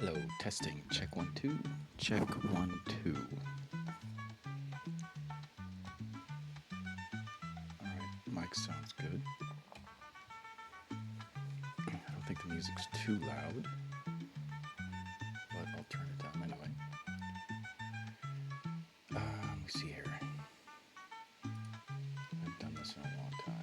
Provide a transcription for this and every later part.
Hello, testing. Check 1 2. Check 1 2. Alright, mic sounds good. I don't think the music's too loud, but I'll turn it down anyway. Let me see here. I've done this in a long time.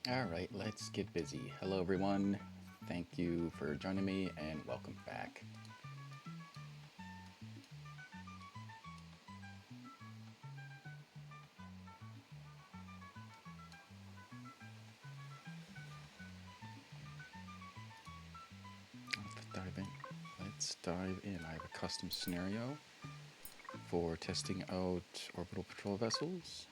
Alright, let's get busy. Hello everyone. Thank you for joining me and welcome back. Let's dive in. I have a custom scenario for testing out orbital patrol vessels.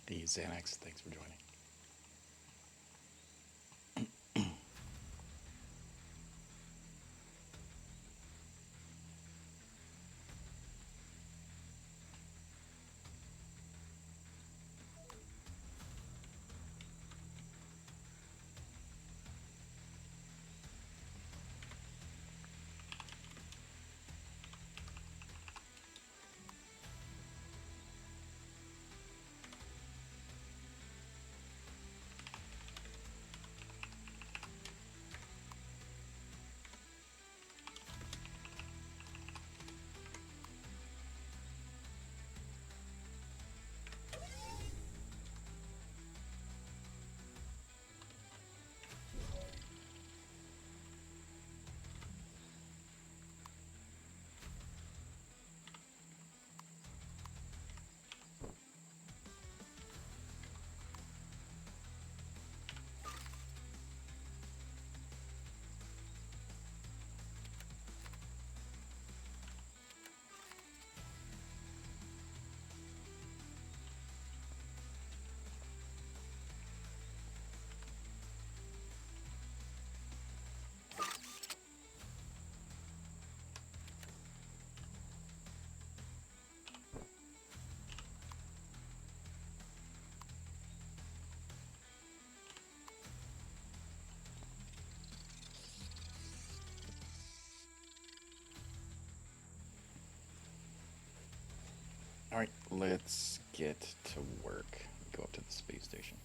The Xanax, thanks for joining. All right, let's get to work. Go up to the space station.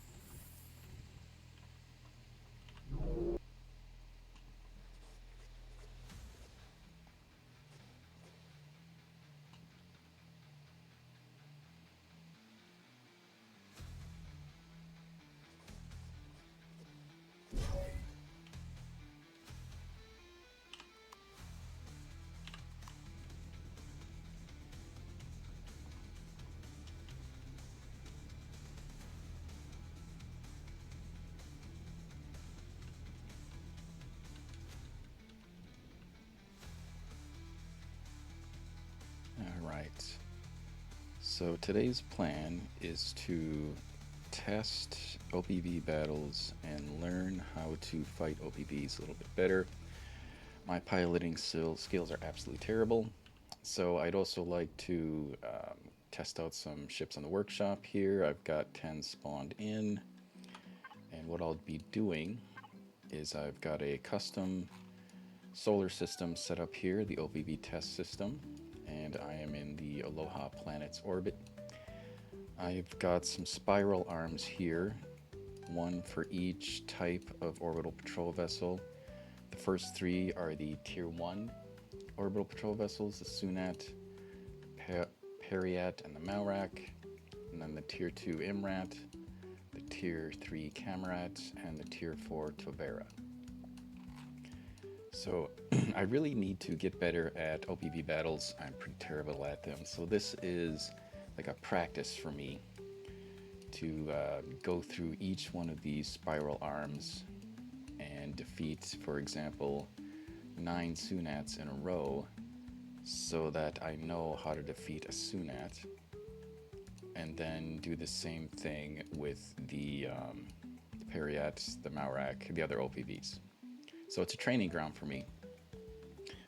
So today's plan is to test OPV battles and learn how to fight OPVs a little bit better. My piloting skills are absolutely terrible, so I'd also like to test out some ships on the workshop here. I've got 10 spawned in, and what I'll be doing is I've got a custom solar system set up here, the OPV test system, and I am in the Aloha planet's orbit. I've got some spiral arms here, one for each type of orbital patrol vessel. The first three are the Tier 1 orbital patrol vessels, the Sunat, Periat, and the Malrak, and then the Tier 2 Imrat, the Tier 3 Camerat, and the Tier 4 Tovera. So I really need to get better at OPV battles. I'm pretty terrible at them. So this is like a practice for me to go through each one of these spiral arms and defeat, for example, 9 Sunats in a row so that I know how to defeat a Sunat, and then do the same thing with the Periat, the Malrak, the other OPVs. So it's a training ground for me,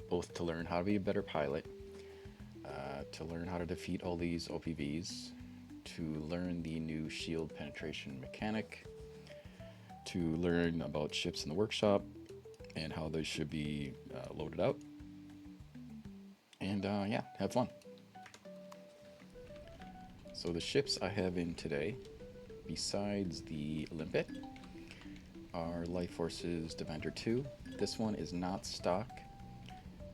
both to learn how to be a better pilot, to learn how to defeat all these OPVs, to learn the new shield penetration mechanic, to learn about ships in the workshop and how they should be loaded out, and yeah, have fun. So the ships I have in today, besides the Limpet, are LyfeForce's Defender 2. This one is not stock.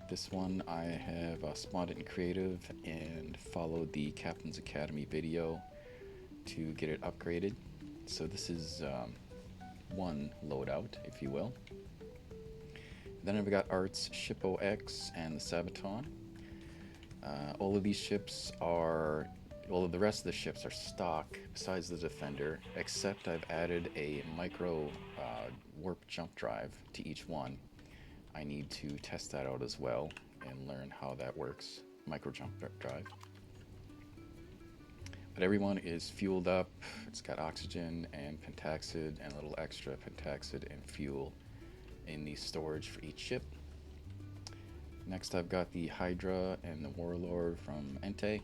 This one I have spawned it in creative and followed the Captain's Academy video to get it upgraded. So this is one loadout, if you will. Then I've got Art's Shippo X and the Sabaton. All of these ships are, all of the rest of the ships are stock besides the Defender, except I've added a micro warp jump drive to each one. I need to test that out as well and learn how that works, micro jump drive. But everyone is fueled up. It's got oxygen and pentaxid and a little extra pentaxid and fuel in the storage for each ship. Next I've got the Hydra and the Warlord from Entei.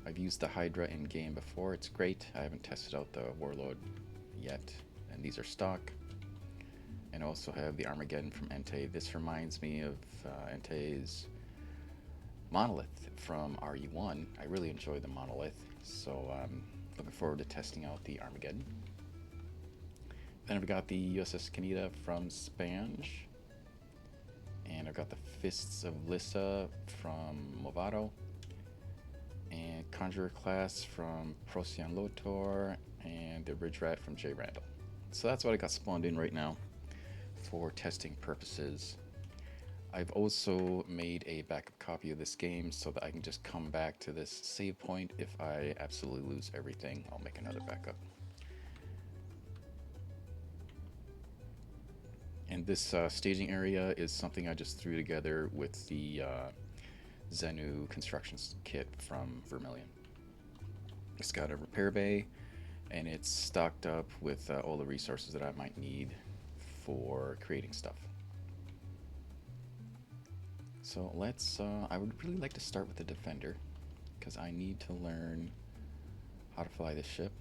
I've used the Hydra in game before, it's great. I haven't tested out the Warlord yet, and these are stock. And I also have the Armageddon from Entei. This reminds me of Entei's Monolith from RE1. I really enjoy the Monolith, so I'm looking forward to testing out the Armageddon. Then I've got the USS Kaneda from Spange. And I've got the Fists of Lyssa from Movado. And Conjurer class from ProcyonLotor. And the Ridge Rat from jrandall. So that's what I got spawned in right now for testing purposes. I've also made a backup copy of this game so that I can just come back to this save point. If I absolutely lose everything, I'll make another backup. And this staging area is something I just threw together with the Xenu construction kit from Vermillion. It's got a repair bay, and it's stocked up with all the resources that I might need for creating stuff. So let's, I would really like to start with the Defender, because I need to learn how to fly this ship.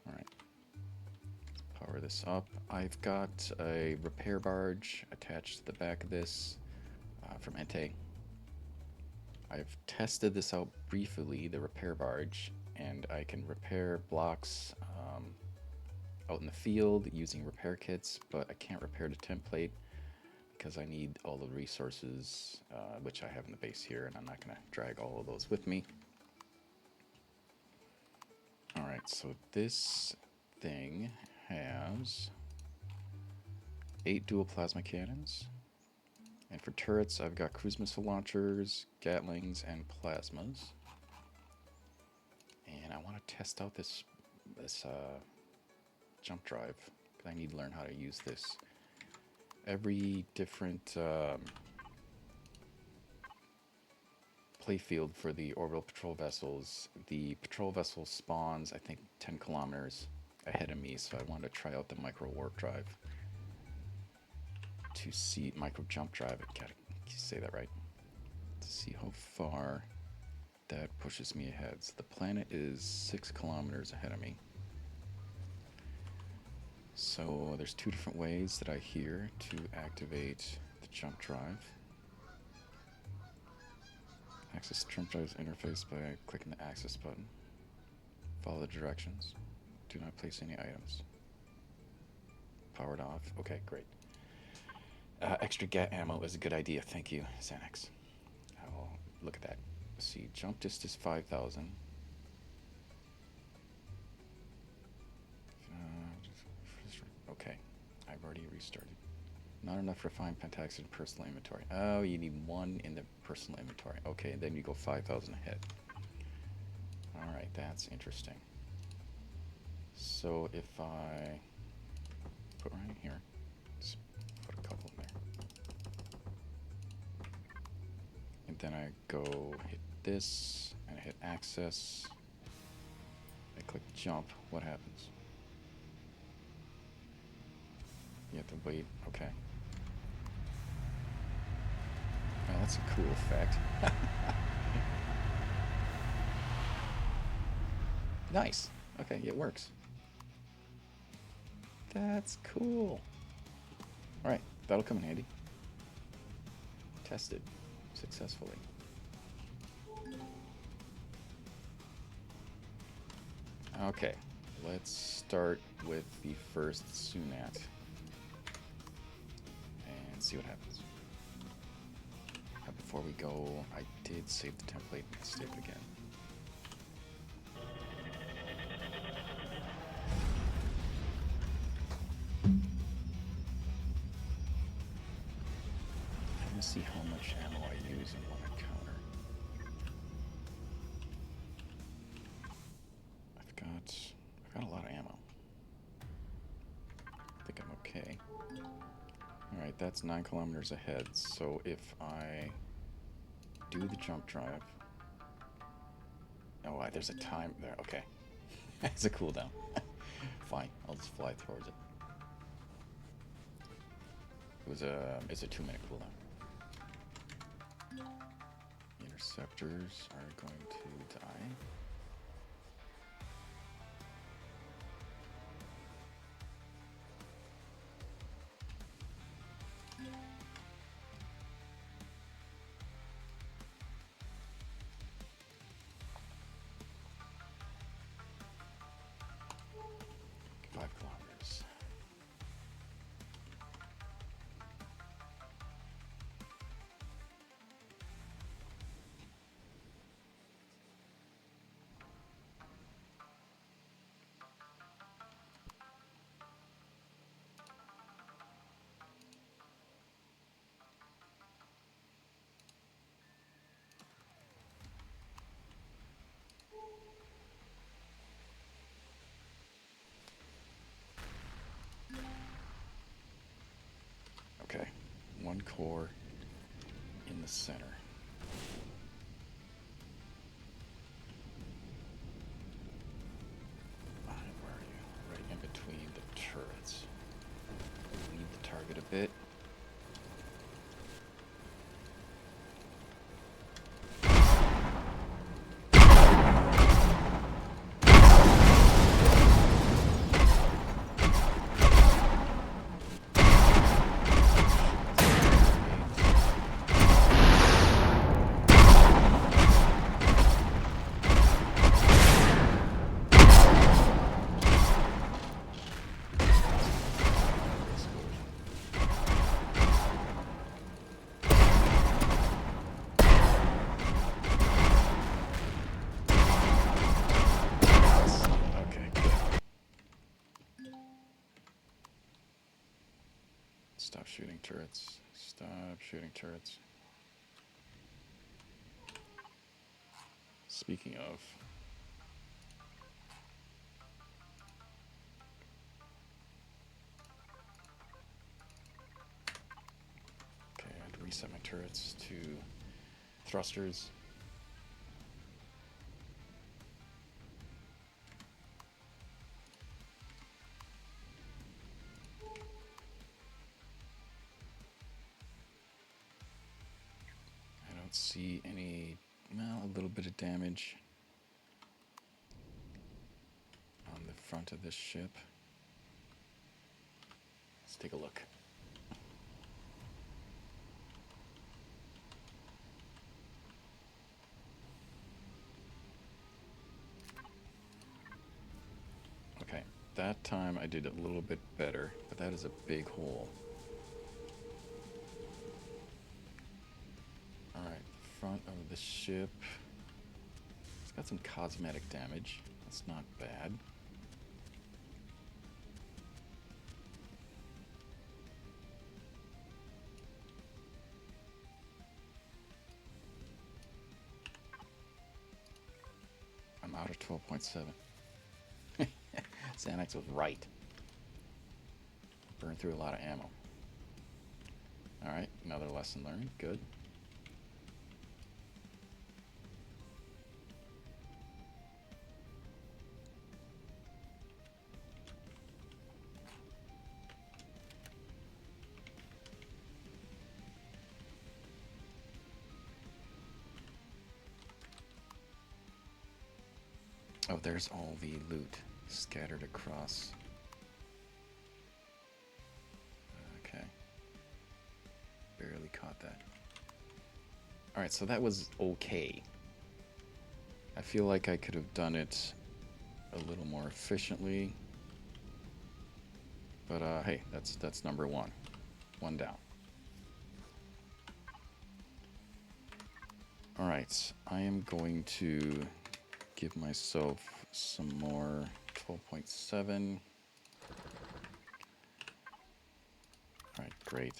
Alright, let's power this up. I've got a repair barge attached to the back of this from Entei. I've tested this out briefly, the repair barge, and I can repair blocks out in the field using repair kits, but I can't repair the template because I need all the resources which I have in the base here, and I'm not going to drag all of those with me. Alright, so this thing has 8 dual plasma cannons. And for turrets, I've got cruise missile launchers, Gatlings, and plasmas. And I want to test out this jump drive, because I need to learn how to use this every different playfield for the orbital patrol vessels, the patrol vessel spawns, I think, 10 kilometers ahead of me, so I wanted to try out the micro warp drive to see micro jump drive. I gotta say that right. To see how far that pushes me ahead. So the planet is 6 kilometers ahead of me. So there's 2 different ways that I hear to activate the jump drive. Access jump drive's interface by clicking the access button. Follow the directions. Do not place any items. Powered off. Okay, great. Extra gat ammo is a good idea. Thank you, Xanax. I'll look at that. Let's see, jump distance 5,000. Okay, I've already restarted. Not enough refined pentaxid in personal inventory. Oh, you need 1 in the personal inventory. Okay, then you go 5,000 ahead. Alright, that's interesting. So if I put right here, just put a couple in there. And then I go hit this, and I hit access. I click jump. What happens? You have to wait. Okay. Oh, that's a cool effect. Nice. Okay, it works. That's cool. Alright, that'll come in handy. Tested successfully. Okay, let's start with the first Sunat and see what happens. Before we go, I did save the template. Let's save it again. I'm gonna see how much ammo I use in one encounter. I've got a lot of ammo. I think I'm okay. Alright, that's 9 kilometers ahead, so if I do the jump drive... Oh, there's a time there, okay. It's a cooldown. Fine, I'll just fly towards it. It's a 2-minute cooldown. Interceptors are going to die. Okay, 1 core in the center. Where are you? Right in between the turrets. Lead the target a bit. Stop shooting turrets. Stop shooting turrets. Speaking of... reset my turrets to thrusters. I don't see any, well, a little bit of damage on the front of this ship. Let's take a look. Okay, that time I did a little bit better, but that is a big hole. Alright, the front of the ship. It's got some cosmetic damage. That's not bad. I'm out of 12.7. Xanax was right. Burned through a lot of ammo. Alright, another lesson learned. Good. Oh, there's all the loot scattered across. Okay. Barely caught that. Alright, so that was okay. I feel like I could have done it a little more efficiently. But hey, that's number one. One down. Alright, I am going to give myself some more 12.7. Alright, great.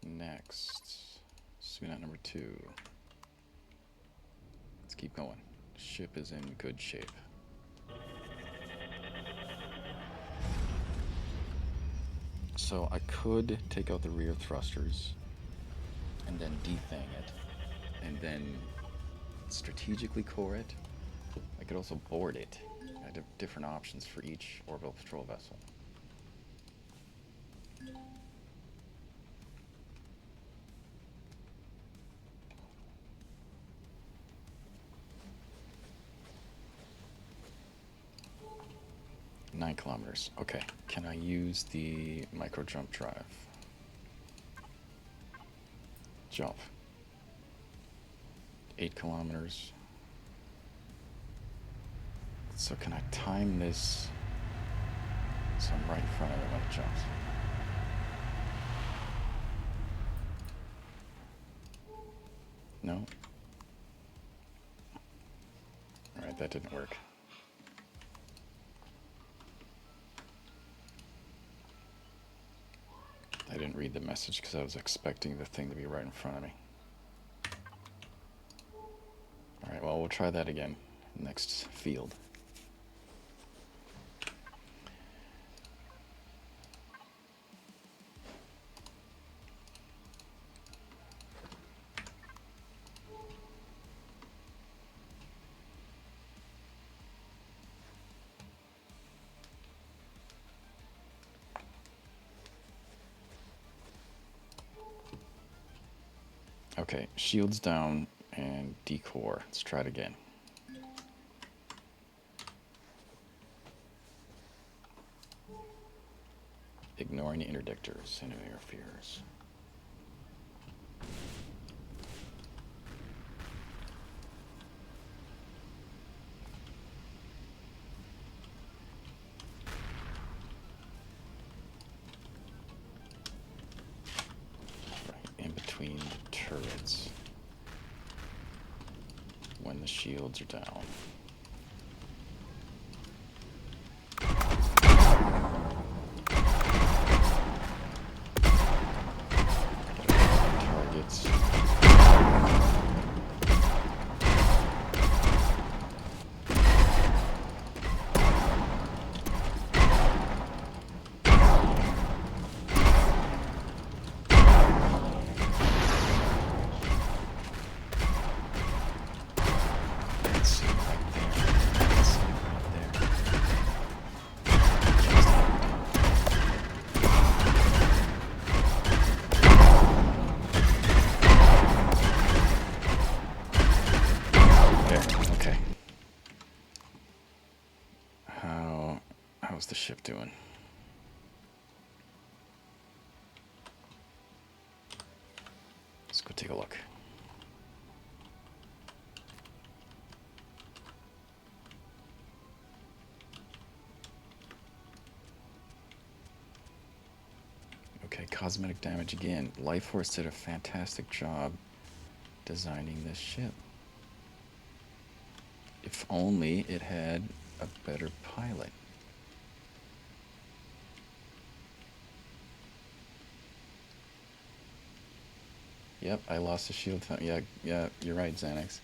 Next, Sunat number 2. Let's keep going. Ship is in good shape. So I could take out the rear thrusters and then defang it, and then strategically core it. I could also board it. I have different options for each orbital patrol vessel. Nine kilometers. Okay, can I use the micro jump drive? Jump. 8 kilometers. So can I time this so I'm right in front of it when it jumps? No? Alright, that didn't work. I didn't read the message because I was expecting the thing to be right in front of me. Alright, well, we'll try that again. Next field. Okay, shields down and decore. Let's try it again. Ignoring the interdictors and interferers. Right in between the turrets when the shields are down. How's the ship doing? Let's go take a look. Okay, cosmetic damage again. LyfeForce did a fantastic job designing this ship. If only it had a better pilot. Yep, I lost the shield. Yeah, you're right, Xanax.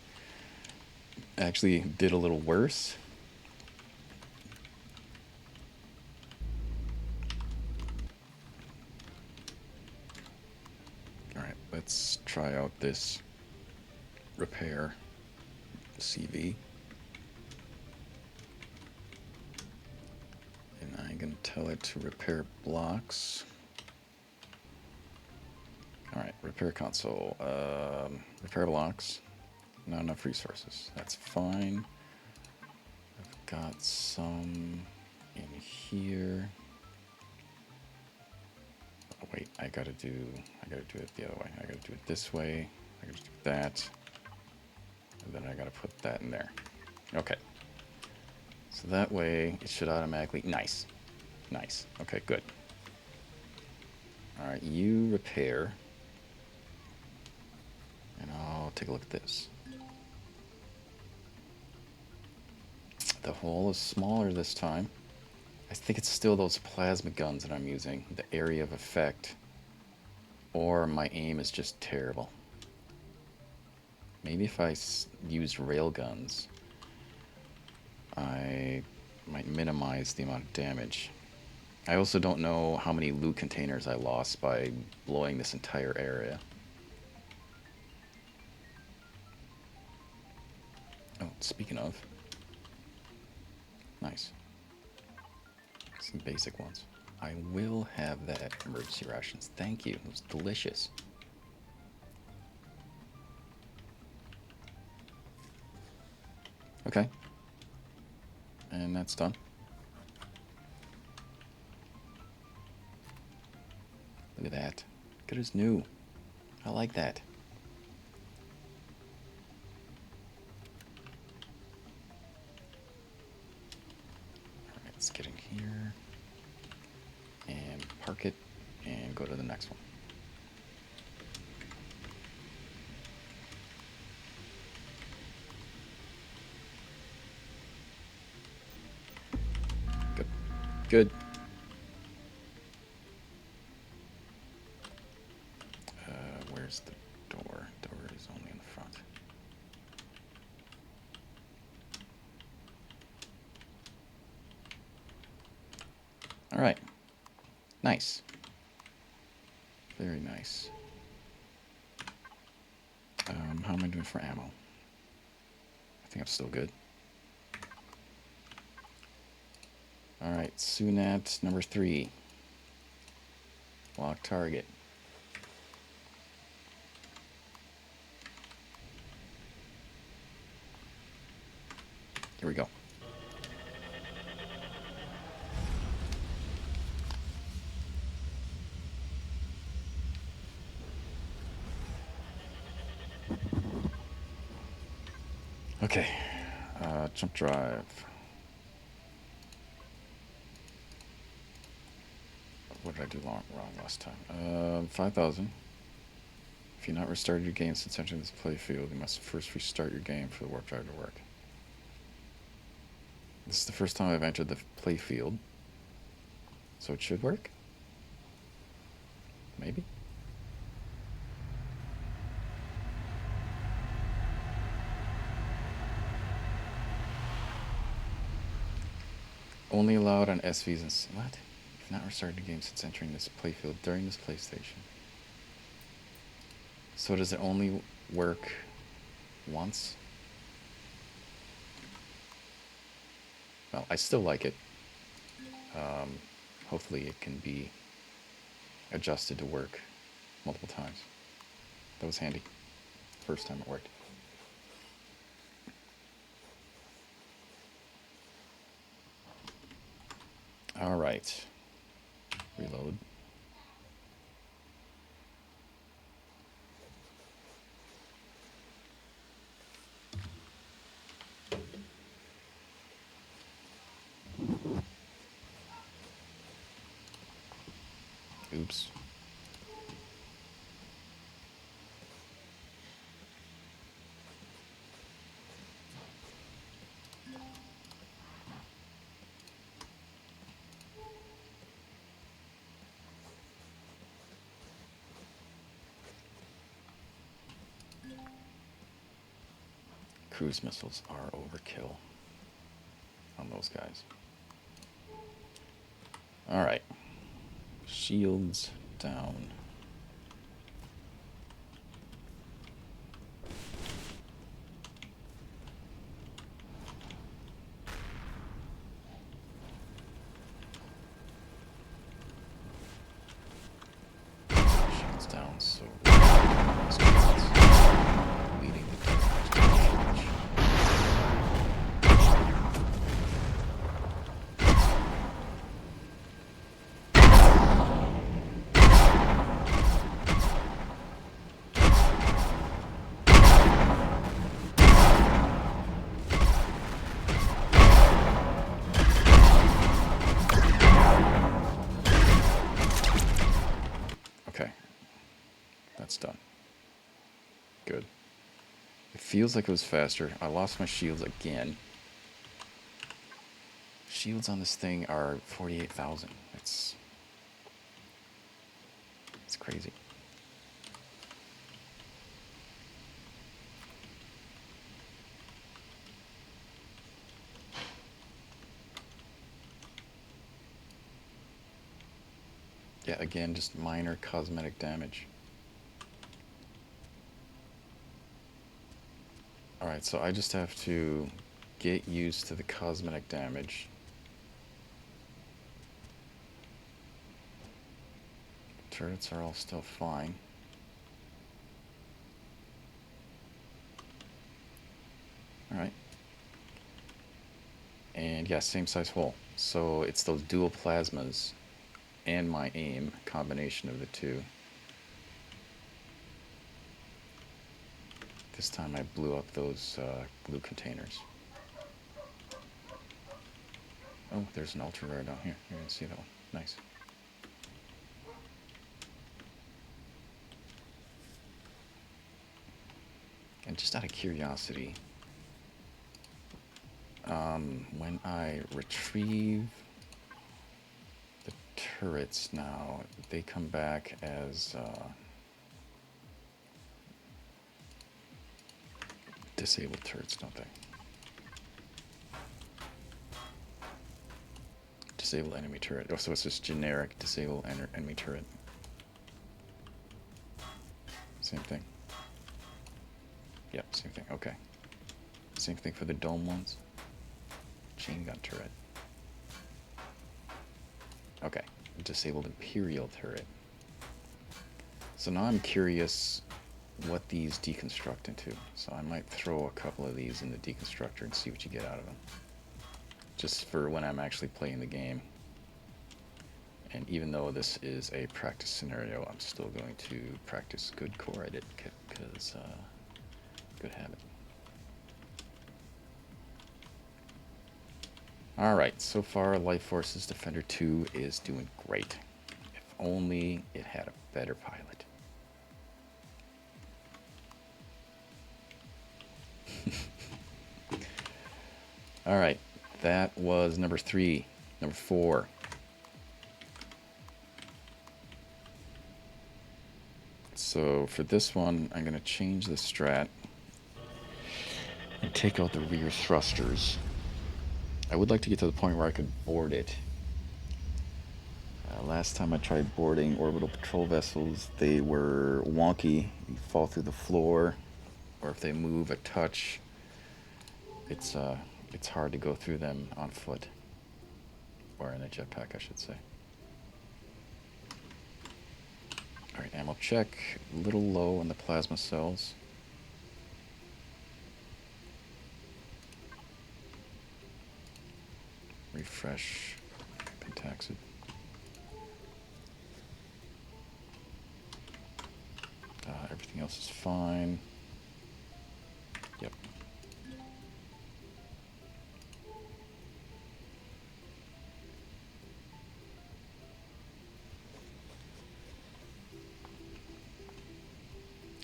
Actually did a little worse. Alright, let's try out this repair CV. And I'm going to tell it to repair blocks. Alright, repair console. Repair blocks. Not enough resources. That's fine. I've got some in here. Oh, wait, I gotta do it the other way. I gotta do it this way. I gotta do that. And then I gotta put that in there. Okay. So that way it should automatically, nice. Nice. Okay, good. Alright, you repair. And I'll take a look at this. The hole is smaller this time. I think it's still those plasma guns that I'm using, the area of effect, or my aim is just terrible. Maybe if I use rail guns, I might minimize the amount of damage. I also don't know how many loot containers I lost by blowing this entire area. Oh, speaking of, nice. Some basic ones. I will have that emergency rations. Thank you. It was delicious. Okay. And that's done. Look at that. Good as new. I like that. Alright, let's get in here. And park it. And go to the next one. Good. Good. Where's the door? Door is only in the front. All right. Nice. Very nice. How am I doing for ammo? I think I'm still good. All right, Sunat number 3. Lock target. Here we go. Okay, jump drive. What did I do wrong last time? 5,000. If you've not restarted your game since entering this playfield, you must first restart your game for the warp drive to work. This is the first time I've entered the playfield, so it should work? Maybe? Only allowed on SVs and... What? You've not restarted the game since entering this playfield during this PlayStation. So does it only work once? Well, I still like it. Hopefully it can be adjusted to work multiple times. That was handy. First time it worked. All right. Reload. Oops. Cruise missiles are overkill on those guys. All right. Shields down. Shields down, so leading the damage. Okay, that's done. Good. It feels like it was faster. I lost my shields again. Shields on this thing are 48,000. It's crazy. Yeah, again, just minor cosmetic damage. Alright, so I just have to get used to the cosmetic damage. Turrets are all still fine. Alright. And yeah, same size hole. So it's those dual plasmas and my aim, combination of the two. This time I blew up those glue containers. Oh, there's an ultra rare down here. You can see that one. Nice. And just out of curiosity, when I retrieve the turrets now, they come back as disabled turrets, don't they? Disable enemy turret. Oh, so it's just generic disable enemy turret. Same thing. Yep, same thing. Okay. Same thing for the dome ones. Chain gun turret. Okay. Disabled Imperial turret. So now I'm curious what these deconstruct into. So I might throw a couple of these in the deconstructor and see what you get out of them. Just for when I'm actually playing the game. And even though this is a practice scenario, I'm still going to practice good core edit because good habit. Alright, so far LyfeForce's Defender 2 is doing great. If only it had a better pilot. Alright, that was number 3. Number 4. So for this one, I'm going to change the strat and take out the rear thrusters. I would like to get to the point where I could board it. Last time I tried boarding orbital patrol vessels, they were wonky. You fall through the floor, or if they move a touch, it's hard to go through them on foot, or in a jetpack, I should say. All right, ammo check. A little low on the plasma cells. Refresh Pentaxid. Everything else is fine. Yep.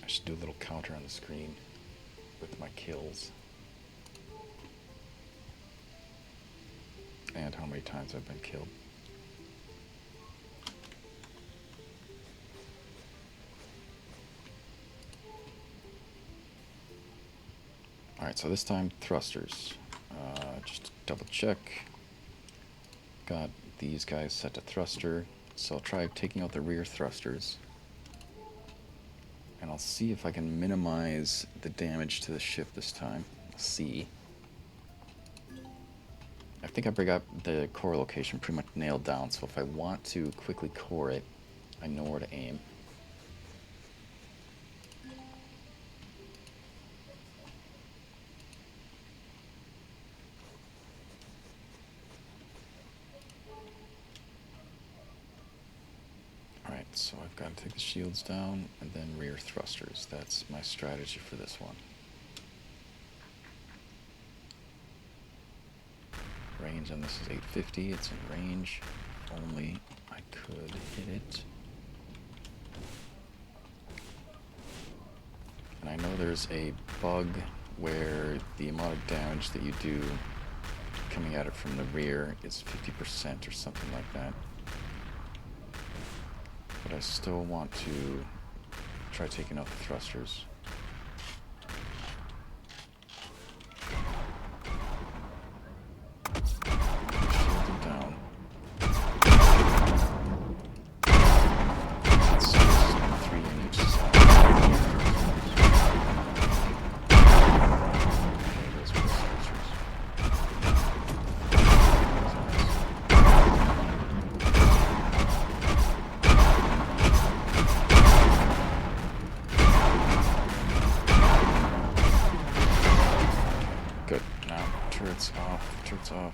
I should do a little counter on the screen with my kills. And how many times I've been killed. Alright, so this time thrusters. Just to double check. Got these guys set to thruster. So I'll try taking out the rear thrusters. And I'll see if I can minimize the damage to the ship this time. See. I think I got the core location pretty much nailed down, so if I want to quickly core it, I know where to aim. Alright, so I've got to take the shields down and then rear thrusters. That's my strategy for this one. Range on this is 850. It's in range. If only I could hit it. And I know there's a bug where the amount of damage that you do coming at it from the rear is 50% or something like that. But I still want to try taking out the thrusters.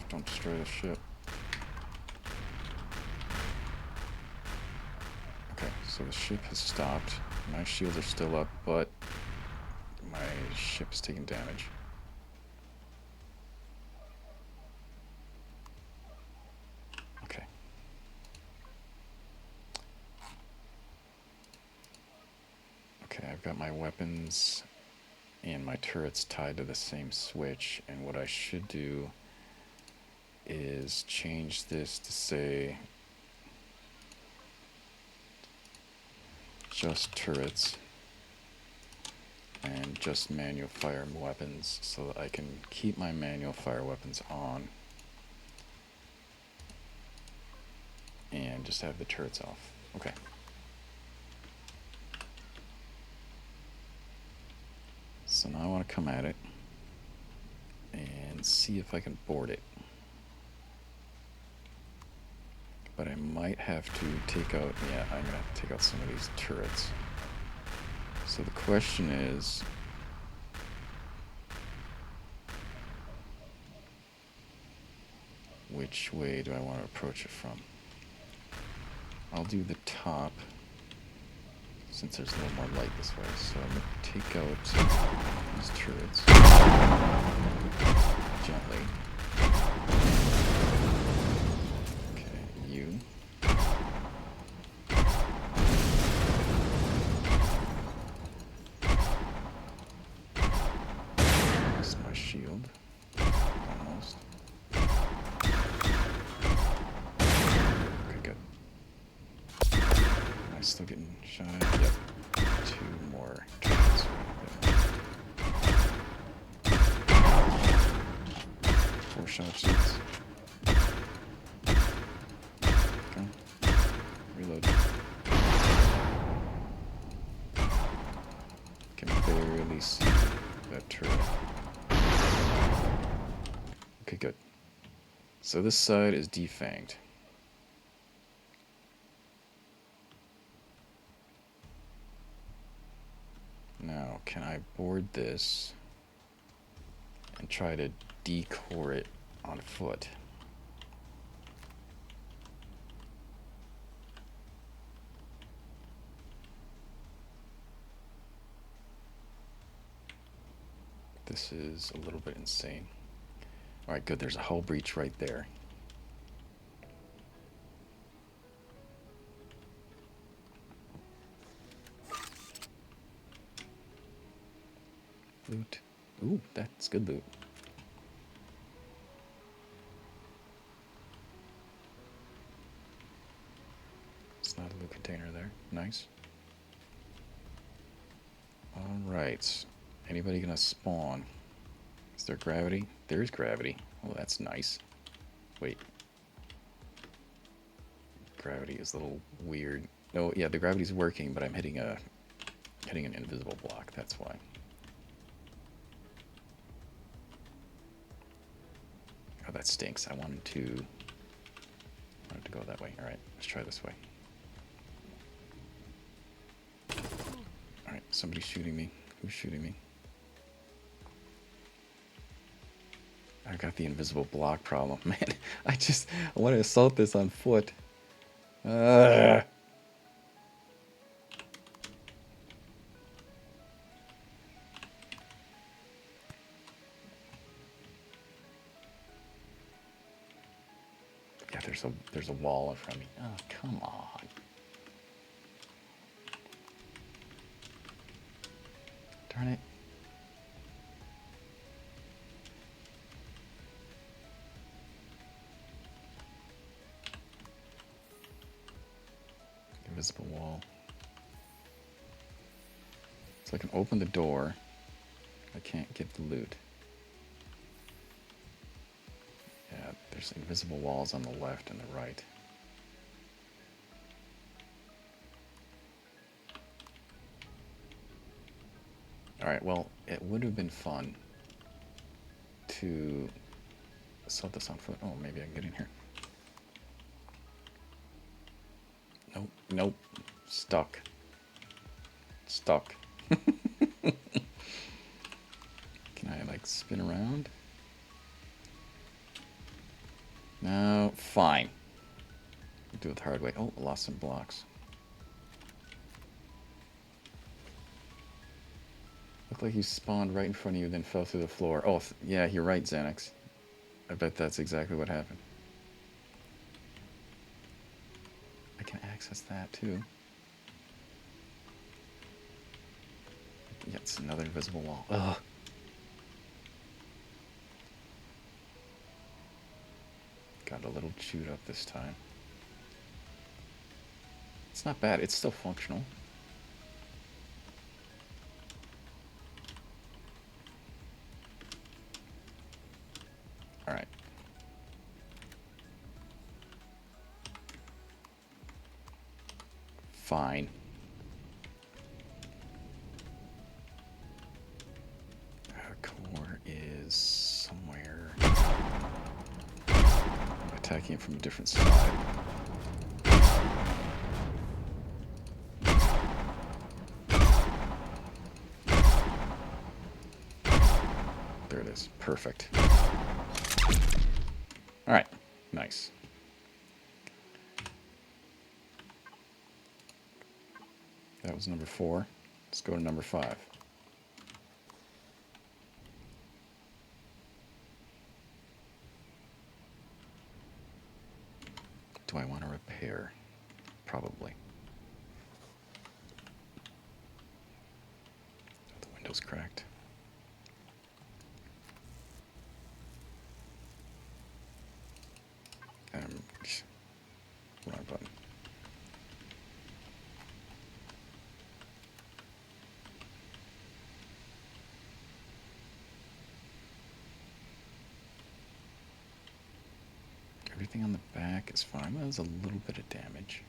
Don't destroy the ship. Okay, so the ship has stopped. My shields are still up, but my ship's taking damage. Okay. Okay, I've got my weapons and my turrets tied to the same switch, and what I should do is change this to say just turrets and just manual fire weapons so that I can keep my manual fire weapons on and just have the turrets off. Okay. So now I want to come at it and see if I can board it. But I might have to take out, yeah, I'm going to have to take out some of these turrets. So the question is, which way do I want to approach it from? I'll do the top, since there's a little more light this way. So I'm going to take out these turrets gently. You. That's my shield. Almost. Okay, good. Am I still getting shot at? Yep. 2 more turrets. Yep. 4 shot sheets. Reload. Can barely see that turret. Okay, good. So this side is defanged. Now, can I board this and try to decore it on foot? This is a little bit insane. Alright, good. There's a hull breach right there. Loot. Ooh, that's good loot. It's not a loot container there. Nice. Alright. Anybody gonna spawn? Is there gravity? There's gravity. Oh, that's nice. Wait. Gravity is a little weird. No, yeah, the gravity's working, but I'm hitting an invisible block. That's why. Oh, that stinks. I wanted to go that way. All right, let's try this way. All right, somebody's shooting me. Who's shooting me? I got the invisible block problem. Man, I want to assault this on foot. Yeah, there's a wall in front of me. Oh, come on. Darn it. Invisible wall. So I can open the door. I can't get the loot. Yeah, there's invisible walls on the left and the right. Alright, well, it would have been fun to assault this on foot. Oh, maybe I can get in here. Nope, nope. Stuck. Stuck. Can I, like, spin around? No, fine. Do it the hard way. Oh, I lost some blocks. Looked like you spawned right in front of you, then fell through the floor. Oh, yeah, you're right, Xanax. I bet that's exactly what happened. I can access that, too. Yeah, it's another invisible wall. Ugh. Got a little chewed up this time. It's not bad. It's still functional. Alright. Fine. Core is somewhere. I'm attacking it from a different side. There it is. Perfect. Alright. Nice. That was number 4. Let's go to number 5. Do I want to repair? Probably. Oh, the window's cracked. Wrong button. Everything on the back is fine. Well, there's a little bit of damage.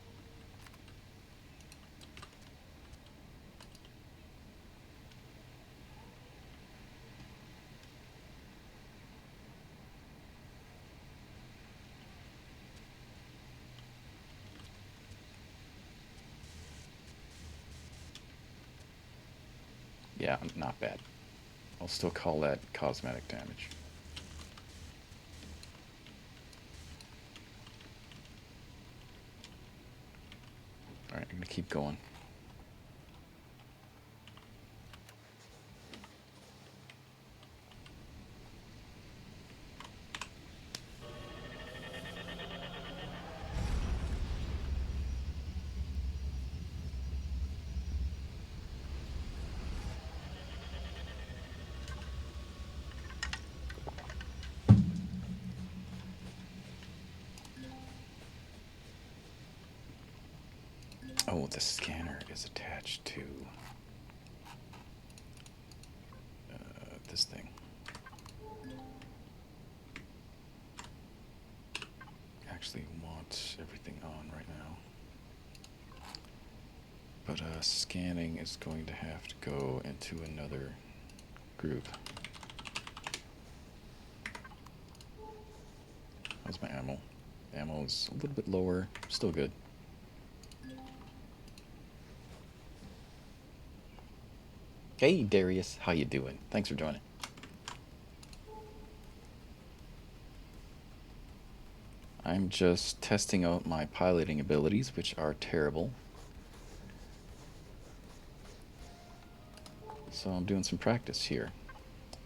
Yeah, not bad. I'll still call that cosmetic damage. Alright, I'm going to keep going. Oh, the scanner is attached to this thing. Actually want everything on right now. But scanning is going to have to go into another group. How's my ammo? Ammo is a little bit lower, still good. Hey Darius, how you doing? Thanks for joining. I'm just testing out my piloting abilities, which are terrible. So I'm doing some practice here.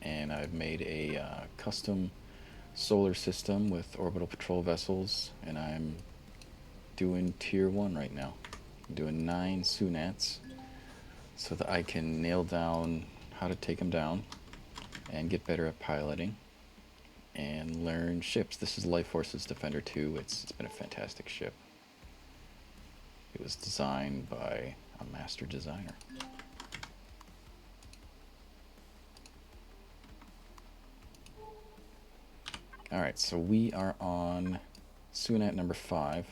And I've made a custom solar system with Orbital Patrol Vessels, and I'm doing Tier 1 right now. I'm doing 9 Sunats so that I can nail down how to take them down and get better at piloting and learn ships. This is LyfeForce's Defender 2. It's been a fantastic ship. It was designed by a master designer. Alright, so we are on Sunat number 5.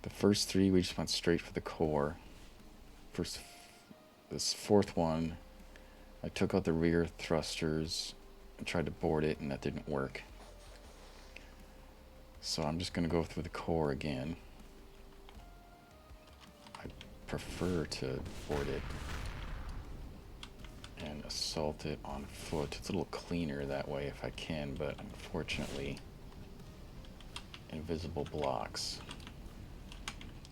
The first 3 we just went straight for the core. This fourth one, I took out the rear thrusters and tried to board it, and that didn't work. So I'm just going to go through the core again. I prefer to board it and assault it on foot. It's a little cleaner that way if I can, but unfortunately, invisible blocks.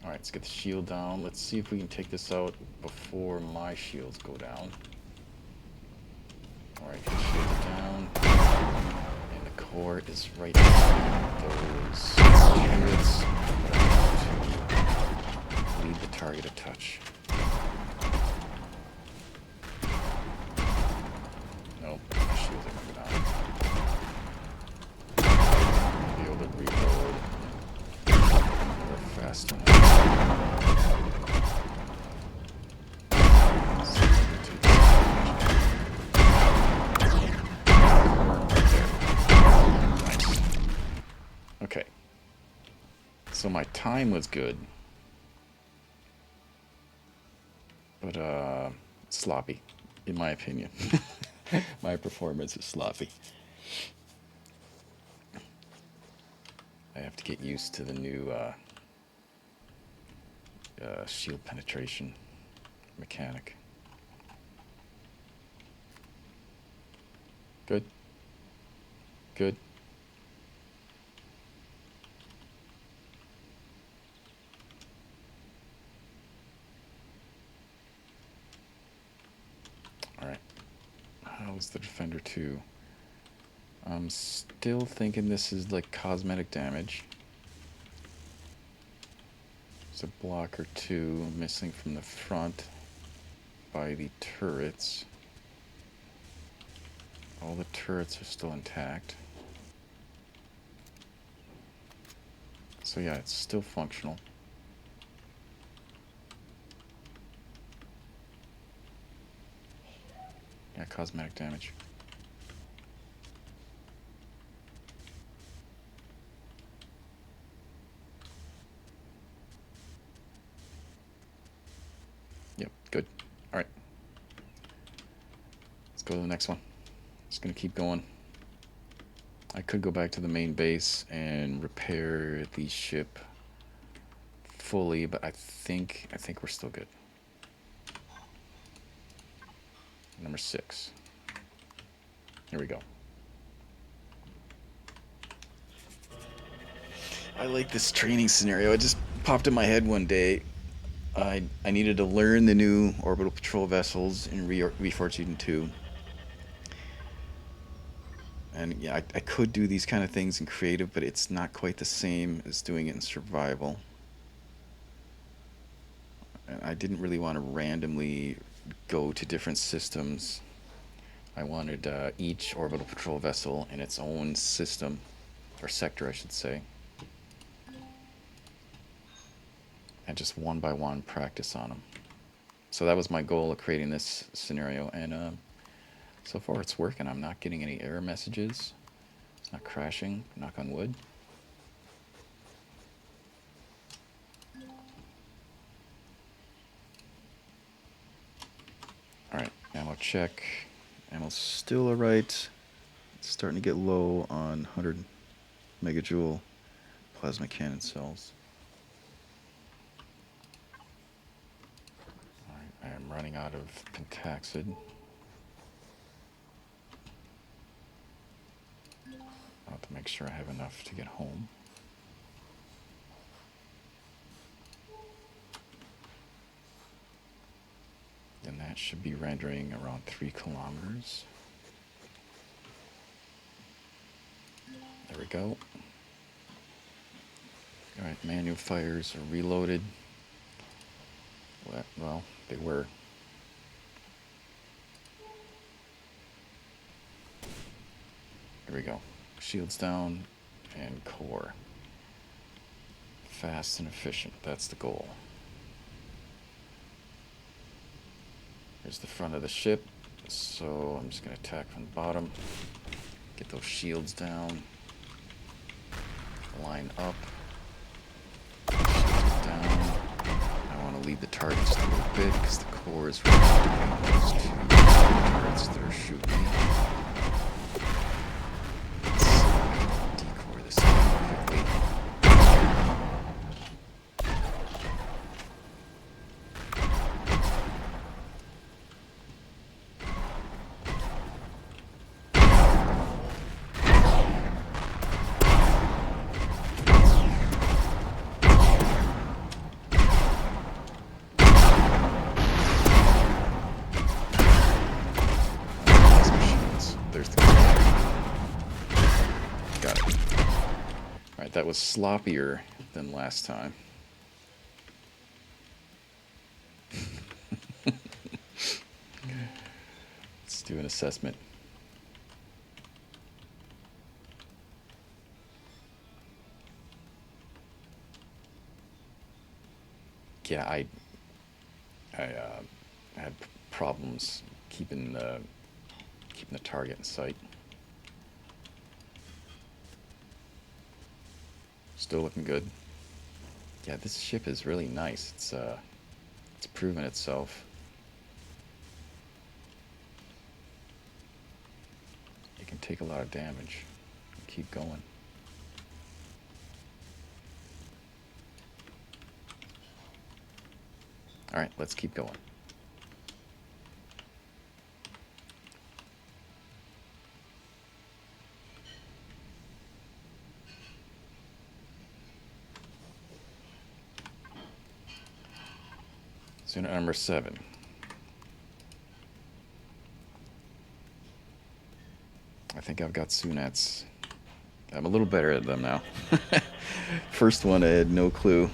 Alright, let's get the shield down. Let's see if we can take this out before my shields go down. Alright, get the shield down. And the core is right behind those turrets. Leave the target a touch. Nope, the shields are going down. Be able to reload. We're fast enough. Okay, so my time was good, but sloppy, in my opinion. My performance is sloppy. I have to get used to the new shield penetration mechanic. Good. Good. Alright. How's the Defender 2? I'm still thinking this is like cosmetic damage. There's a block or 2 missing from the front by the turrets. All the turrets are still intact. So yeah, it's still functional. Yeah, cosmetic damage. Yep, good. Alright. Let's go to the next one. Just gonna keep going. I could go back to the main base and repair the ship fully, but I think we're still good. Number 6. Here we go. I like this training scenario. It just popped in my head one day. I needed to learn the new Orbital Patrol Vessels in Reforged Eden 2. And yeah, I could do these kind of things in creative, but it's not quite the same as doing it in survival. And I didn't really want to randomly go to different systems. I wanted each orbital patrol vessel in its own system, or sector I should say. and just one by one practice on them. So that was my goal of creating this scenario, and so far it's working. I'm not getting any error messages. It's not crashing, knock on wood. Alright, ammo check. Ammo's still alright. It's starting to get low on 100 megajoule plasma cannon cells. Alright, I am running out of pentaxid. I'll have to make sure I have enough to get home. Then that should be rendering around 3 kilometers. There we go. Alright, manual fires are reloaded. Well, they were. Here we go. Shields down and core. Fast and efficient, that's the goal. Here's the front of the ship, so I'm just going to attack from the bottom. Get those shields down. Line up. Shields down. I want to leave the target just a little bit because the core is really those two turrets that are shooting me. Decoy this out quickly. That was sloppier than last time. Let's do an assessment. Yeah, I had problems keeping the target in sight. Still looking good. Yeah, this ship is really nice. It's proven itself. It can take a lot of damage and keep going. All right, let's keep going. Sunat number 7. I think I've got Sunats. I'm a little better at them now. First one, I had no clue.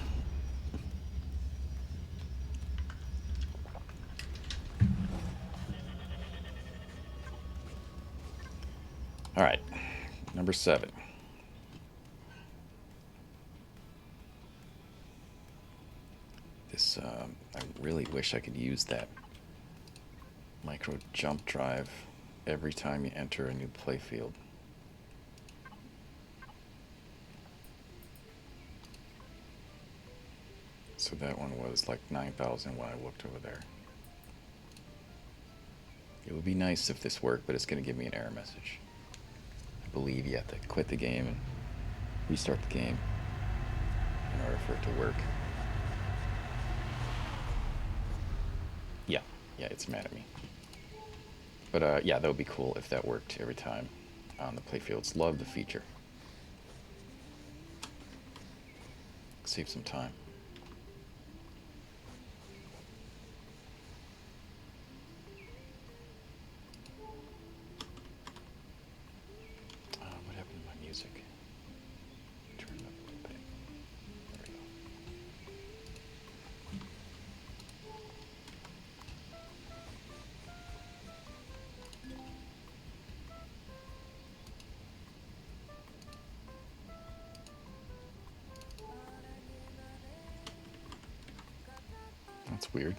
All right, number 7. This, I really wish I could use that micro jump drive every time you enter a new playfield. So that one was like 9,000 when I looked over there. It would be nice if this worked, but it's going to give me an error message. I believe you have to quit the game and restart the game in order for it to work. Yeah, it's mad at me. But yeah, that would be cool if that worked every time on the playfields. Love the feature. Save some time. What happened to my music? Turn it up a little bit. There we go. That's weird.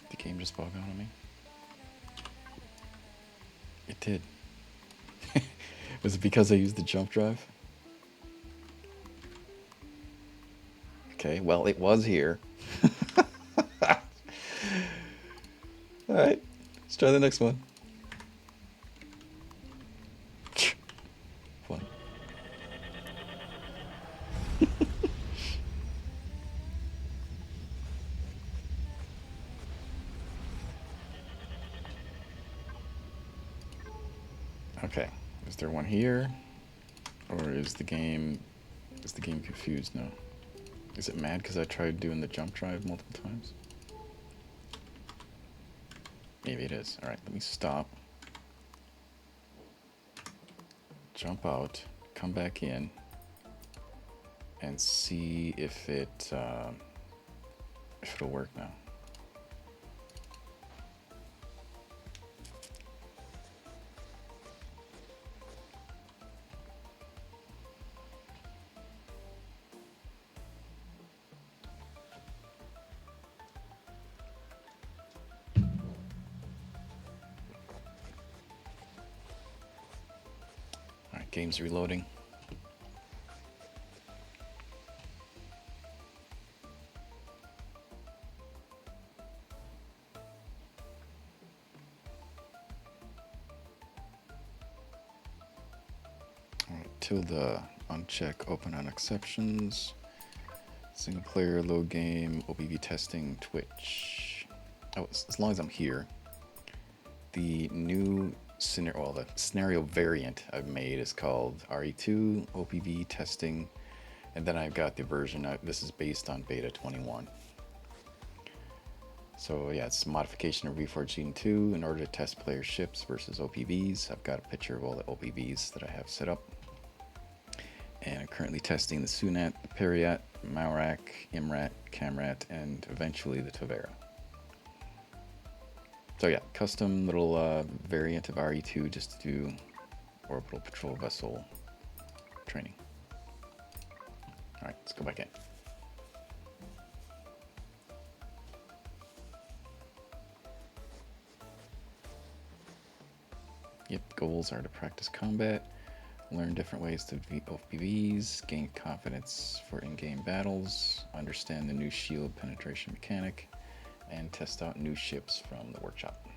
The game just bug out on me. It did. Was it because I used the jump drive? Okay, well, it was here. Alright, let's try the next one. Fun. Okay, is there one here? Or is the game confused now? Is it mad because I tried doing the jump drive multiple times? Maybe it is. Alright, let me stop. Jump out, come back in, and see if it'll work now. Alright, game's reloading. Tilde, uncheck, open on exceptions. Single player, load game, OPV testing, Twitch. Oh, as long as I'm here. The new scenario, well, the scenario variant I've made is called RE2, OPV testing, and then I've got the version, this is based on beta 21. So yeah, it's a modification of Reforged Eden 2 in order to test player ships versus OPVs. I've got a picture of all the OPVs that I have set up. And I'm currently testing the Sunat, the Periat, Malrak, Imrat, Camrat, and eventually the Tavera. So yeah, custom little variant of RE2 just to do Orbital Patrol Vessel training. Alright, let's go back in. Yep, goals are to practice combat, learn different ways to beat OPVs, gain confidence for in-game battles, understand the new shield penetration mechanic, and test out new ships from the workshop.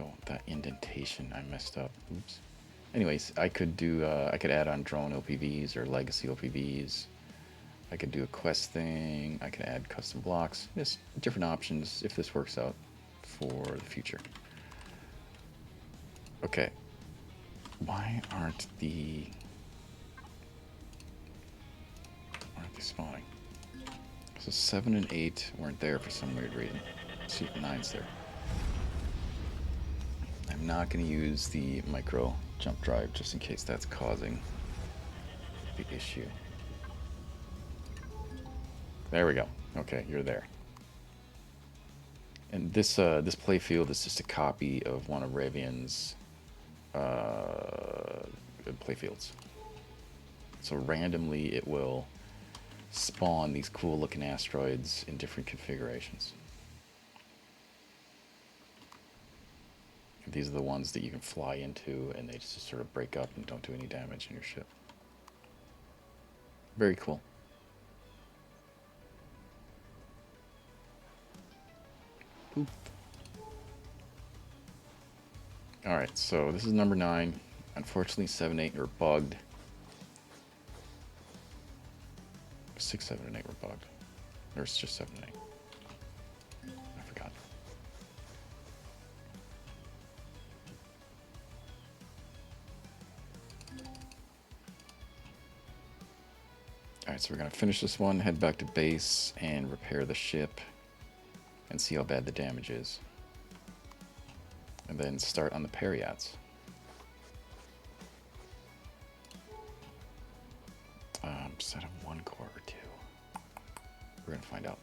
Oh, that indentation, I messed up. Oops. Anyways, I could do, I could add on drone OPVs or legacy OPVs. I could do a quest thing. I could add custom blocks. Just different options if this works out for the future. Okay. Why aren't they spawning? So 7 and 8 weren't there for some weird reason. Let's see if 9's there. I'm not going to use the micro jump drive just in case that's causing the issue. There we go. Okay, you're there. And this this playfield is just a copy of one of Ravien's playfields. So randomly it will spawn these cool looking asteroids in different configurations. And these are the ones that you can fly into and they just sort of break up and don't do any damage in your ship. Very cool. Oop. Alright, so this is number 9. Unfortunately, 7, 8 are bugged. 6, 7, and 8 were bugged. There's just 7 and 8. I forgot. Alright, so we're going to finish this one, head back to base, and repair the ship, and see how bad the damage is. And then start on the Periats. Set of 1 core or 2. We're going to find out.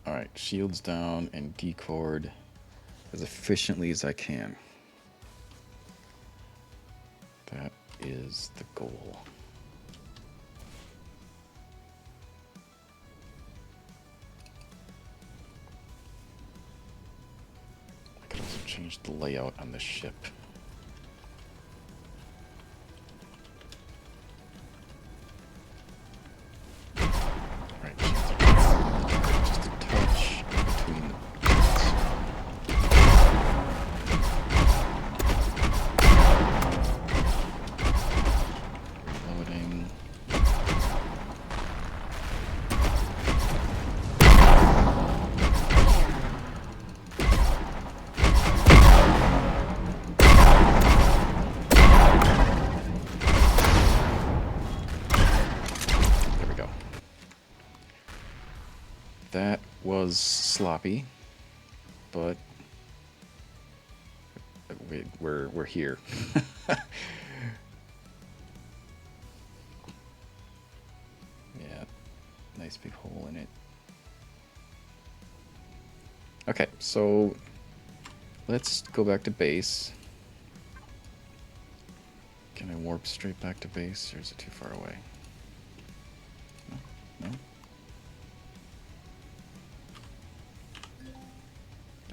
Alright, shields down and decord as efficiently as I can. is the goal. I could also change the layout on the ship. Right, just a touch between the reloading. That was sloppy, but we're here. Yeah, nice big hole in it. Okay, so let's go back to base. Can I warp straight back to base, or is it too far away? No? No?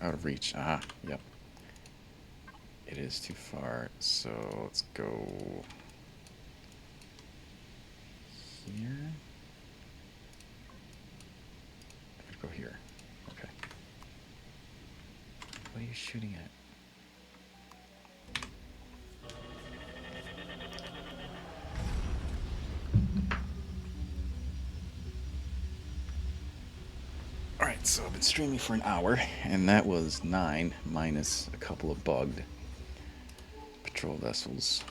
Out of reach. Ah, yep. It is too far, so let's go here. I'd go here. Okay. What are you shooting at? Alright, so I've been streaming for an hour, and that was 9 minus a couple of bugged patrol vessels.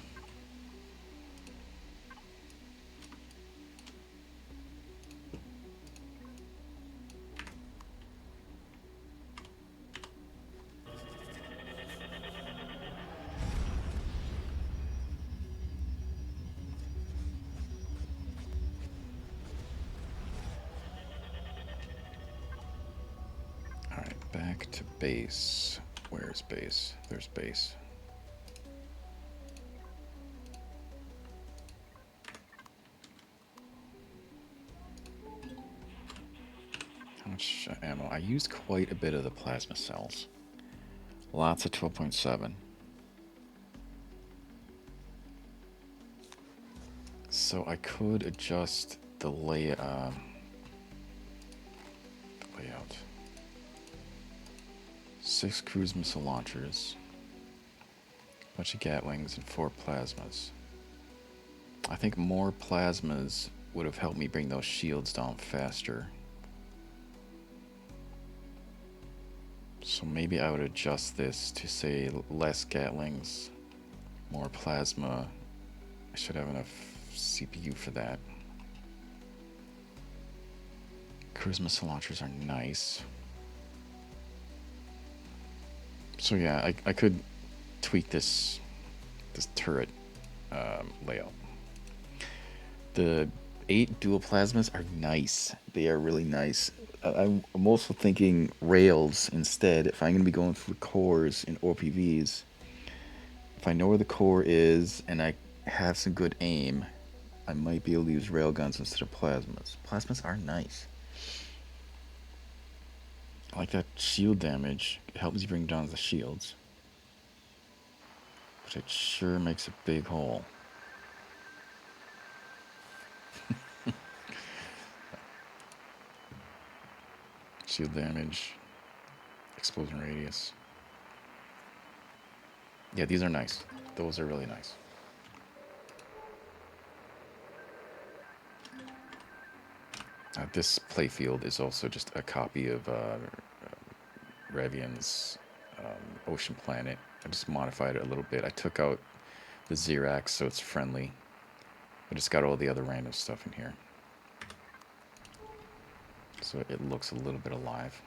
Alright, back to base. Where's base? There's base. How much ammo? I used quite a bit of the plasma cells. Lots of 12.7. So I could adjust the layout. 6 cruise missile launchers, a bunch of Gatlings, and 4 plasmas. I think more plasmas would have helped me bring those shields down faster. So maybe I would adjust this to say less Gatlings, more plasma. I should have enough CPU for that. Cruise missile launchers are nice. So yeah, I could tweak this turret layout. The 8 dual plasmas are nice. They are really nice. I'm also thinking rails instead. If I'm going to be going for cores in OPVs, if I know where the core is and I have some good aim, I might be able to use railguns instead of plasmas. Plasmas are nice. I like that shield damage. It helps you bring down the shields. But it sure makes a big hole. Shield damage. Explosion radius. Yeah, these are nice. Those are really nice. This playfield is also just a copy of Ravien's ocean planet. I just modified it a little bit. I took out the Xerax so it's friendly. I just got all the other random stuff in here. So it looks a little bit alive.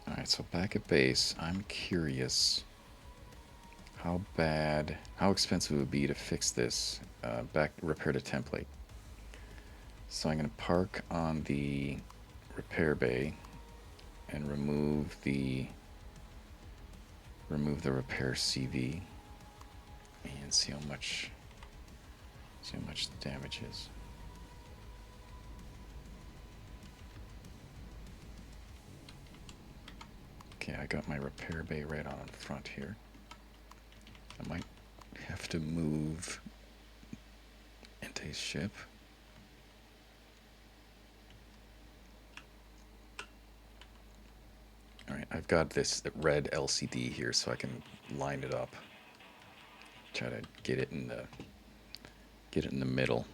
Alright, so back at base, I'm curious how expensive it would be to fix this, repair the template. So I'm going to park on the repair bay and remove the repair CV and see how much the damage is. Okay, I got my repair bay right on in front here. I might have to move Ente's ship. Alright, I've got this red LCD here so I can line it up. Try to get it in the middle.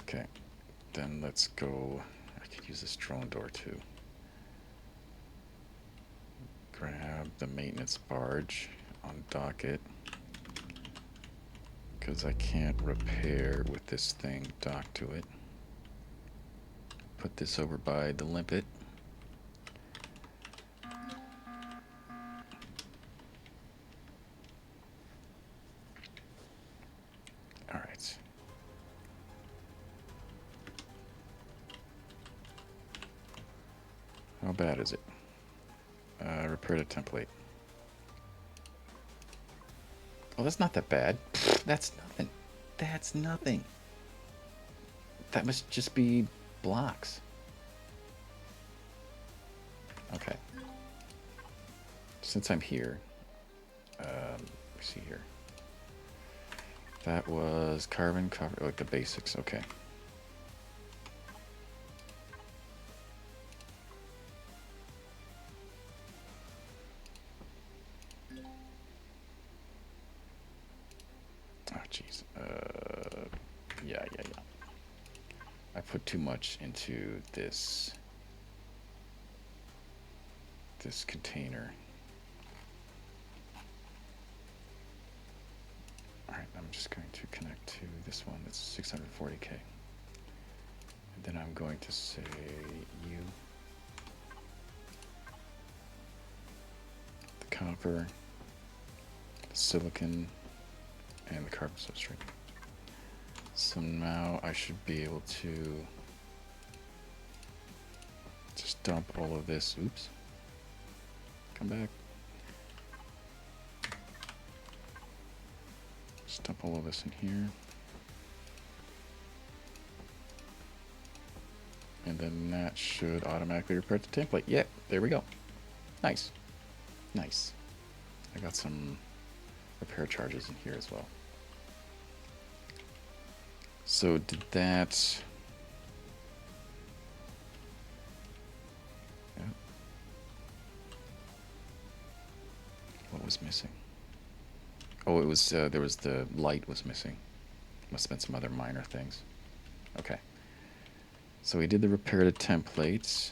Okay, then let's go. I could use this drone door too. Grab the maintenance barge, undock it, because I can't repair with this thing docked to it. Put this over by the Limpet. All right. How bad is it? Repair the template. Oh, that's not that bad. That's nothing. That's nothing. That must just be blocks. Okay. Since I'm here, let me see here. That was carbon, copper, like the basics. Okay. Oh, jeez. Yeah. I put too much into this container. Alright, I'm just going to connect to this one that's 640K. And then I'm going to say you. The copper, the silicon, and the carbon substrate. So now I should be able to just dump all of this. Oops. Come back. Just dump all of this in here. And then that should automatically repair the template. Yeah, there we go. Nice. Nice. I got some repair charges in here as well. So did that... Yeah. What was missing? Oh, it was, there was the light was missing. Must have been some other minor things. Okay. So we did the repair to templates.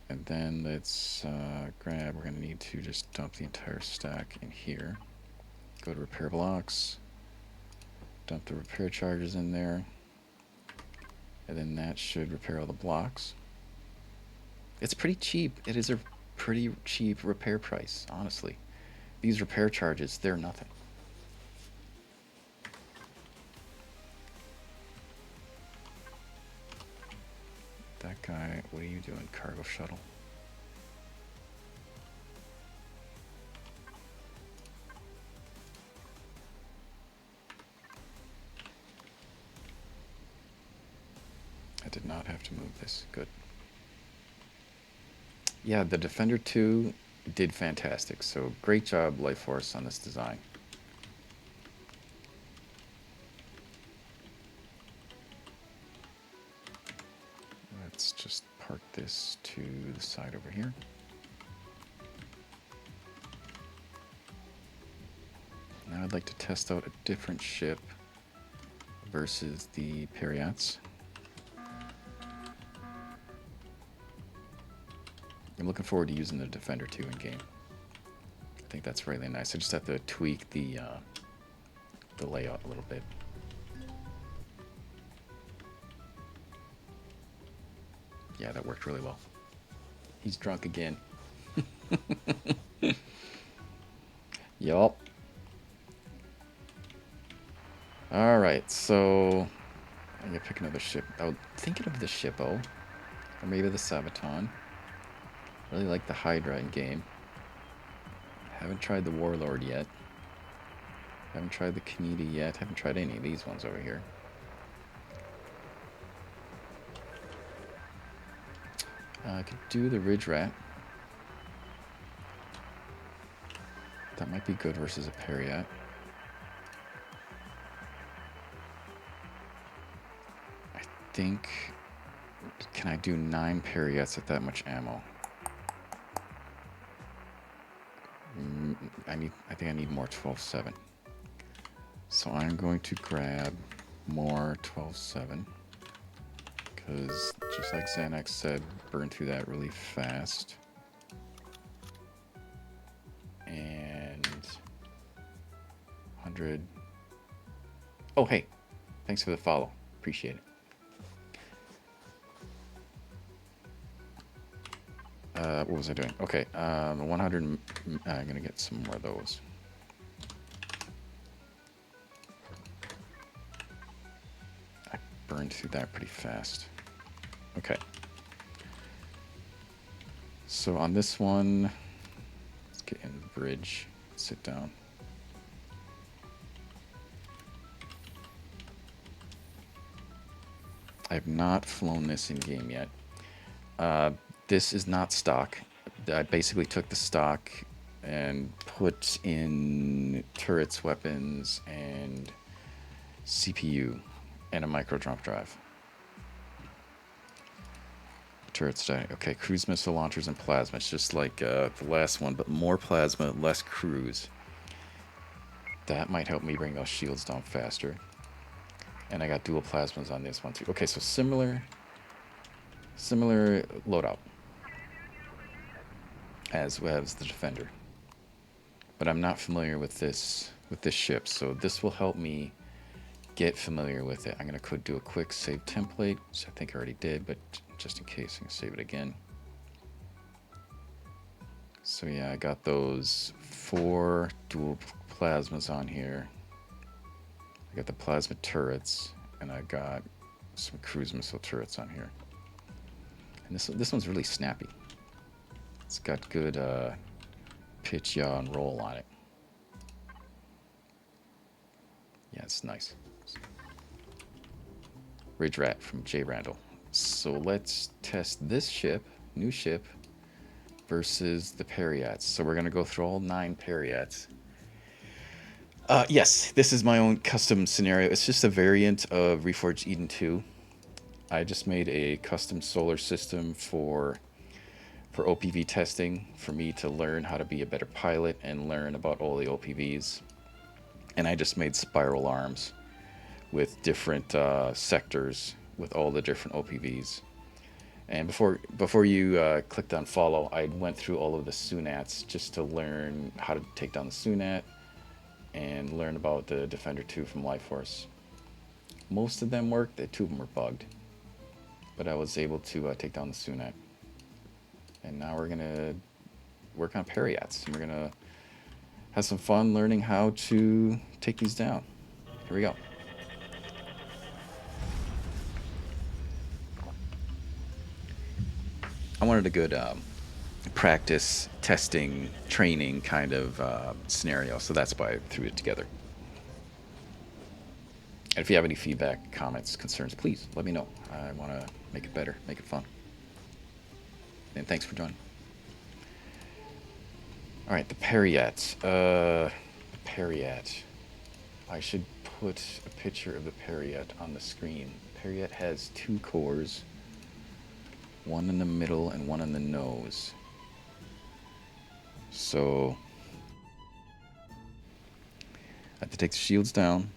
And then let's grab, we're going to need to just dump the entire stack in here. Go to repair blocks. Dump the repair charges in there. And then that should repair all the blocks. It's pretty cheap. It is a pretty cheap repair price, honestly. These repair charges, they're nothing. That guy, what are you doing, cargo shuttle? I did not have to move this. Good. Yeah, the Defender 2 did fantastic. So great job, LyfeForce, on this design. Let's just park this to the side over here. Now I'd like to test out a different ship versus the Periats. I'm looking forward to using the Defender 2 in game. I think that's really nice. I just have to tweak the layout a little bit. Yeah, that worked really well. He's drunk again. Yup. Alright, so I'm gonna pick another ship. I was thinking of the Shippo. Or maybe the Sabaton. Really like the Hydra in game. Haven't tried the Warlord yet. Haven't tried the Kaneda yet. Haven't tried any of these ones over here. I could do the Ridge Rat. That might be good versus a Periat. I think... Can I do 9 Periats with that much ammo? I think I need more 12-7. So I'm going to grab more 12-7. Because, just like Xanax said, burn through that really fast. And 100. Oh, hey. Thanks for the follow. Appreciate it. What was I doing? Okay, 100. I'm going to get some more of those. I burned through that pretty fast. Okay. So on this one, let's get in the bridge, sit down. I have not flown this in game yet. This is not stock. I basically took the stock and put in turrets, weapons, and CPU, and a micro jump drive. Turrets dying. Okay, cruise missile launchers and plasma. It's just like the last one, but more plasma, less cruise. That might help me bring those shields down faster. And I got dual plasmas on this one too. Okay, so similar loadout as the Defender. But I'm not familiar with this ship, so this will help me get familiar with it. I'm gonna do a quick save template, which I think I already did, but just in case, I'm gonna save it again. So yeah, I got those 4 dual plasmas on here. I got the plasma turrets, and I got some cruise missile turrets on here. And this one's really snappy. It's got good pitch, yaw, and roll on it. Yeah, it's nice. Ridge Rat from jrandall. So let's test this ship, new ship, versus the Periats. So we're gonna go through all 9 Periats. Yes, this is my own custom scenario. It's just a variant of Reforged Eden 2. I just made a custom solar system for OPV testing, for me to learn how to be a better pilot and learn about all the OPVs. And I just made spiral arms with different sectors with all the different OPVs. And before you clicked on follow, I went through all of the Sunats just to learn how to take down the Sunat and learn about the Defender 2 from LyfeForce. Most of them worked, 2 of them were bugged. But I was able to take down the Sunat. And now we're gonna work on Periats, and we're gonna have some fun learning how to take these down. Here we go. I wanted a good practice, testing, training kind of scenario, so that's why I threw it together. And if you have any feedback, comments, concerns, please let me know. I want to make it better, make it fun. And thanks for joining. All right, the Periat. Periat. I should put a picture of the Periat on the screen. Periat has 2 cores, 1 in the middle and 1 in the nose. So I have to take the shields down,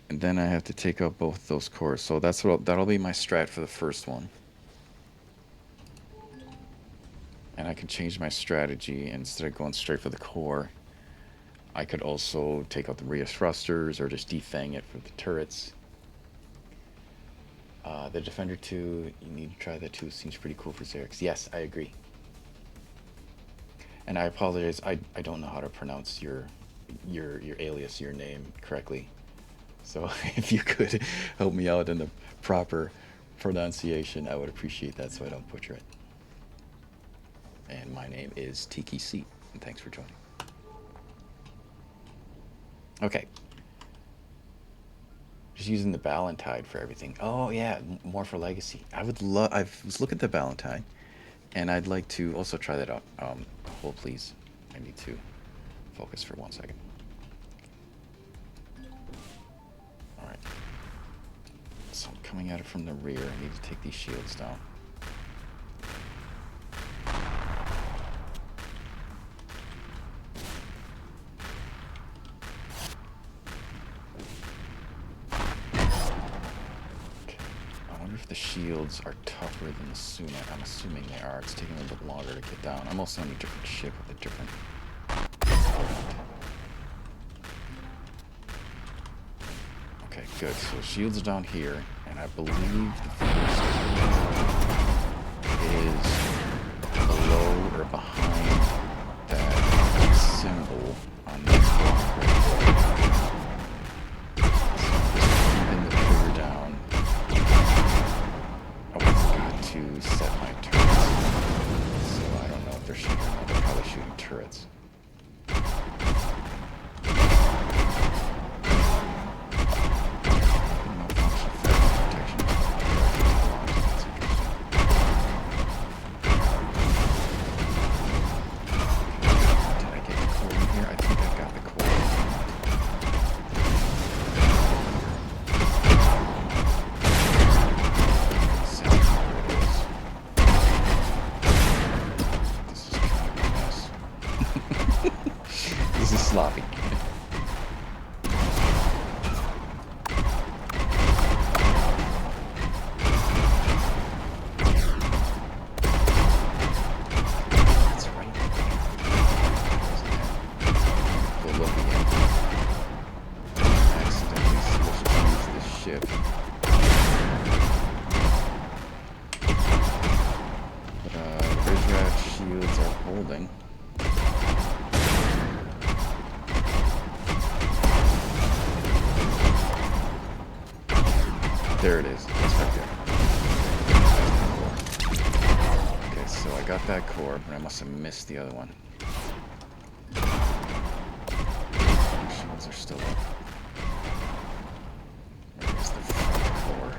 and then I have to take out both those cores. So that'll be my strat for the first one. And I can change my strategy. Instead of going straight for the core, I could also take out the rear thrusters or just defang it for the turrets. The Defender 2, you need to try that too. Seems pretty cool for Xerix. Yes, I agree. And I apologize, I don't know how to pronounce your alias, your name correctly. So if you could help me out in the proper pronunciation, I would appreciate that so I don't butcher it. And my name is Tiki C, and thanks for joining. Okay. Just using the Ballantine for everything. Oh yeah, more for Legacy. I was looking at the Ballantine, and I'd like to also try that out. Hold please. I need to focus for 1 second. All right. So I'm coming at it from the rear. I need to take these shields down. The shields are tougher than the Sunat. I'm assuming they are. It's taking a little bit longer to get down. I'm also on a different ship with a different Okay, good. So the shields are down here, and I believe the first is below or behind that symbol on the block right there. So I'm just keeping the trigger down. Oh, I forgot to set my turrets. So I don't know if they're shooting or not. They're probably shooting turrets. Sloppy. That's right. Go look again. Accidentally switched to this ship. But Ridge Rat shields are holding. There it is. It's right there. Okay, so I got that core, but I must have missed the other one. Shields are still up. Where's the front core?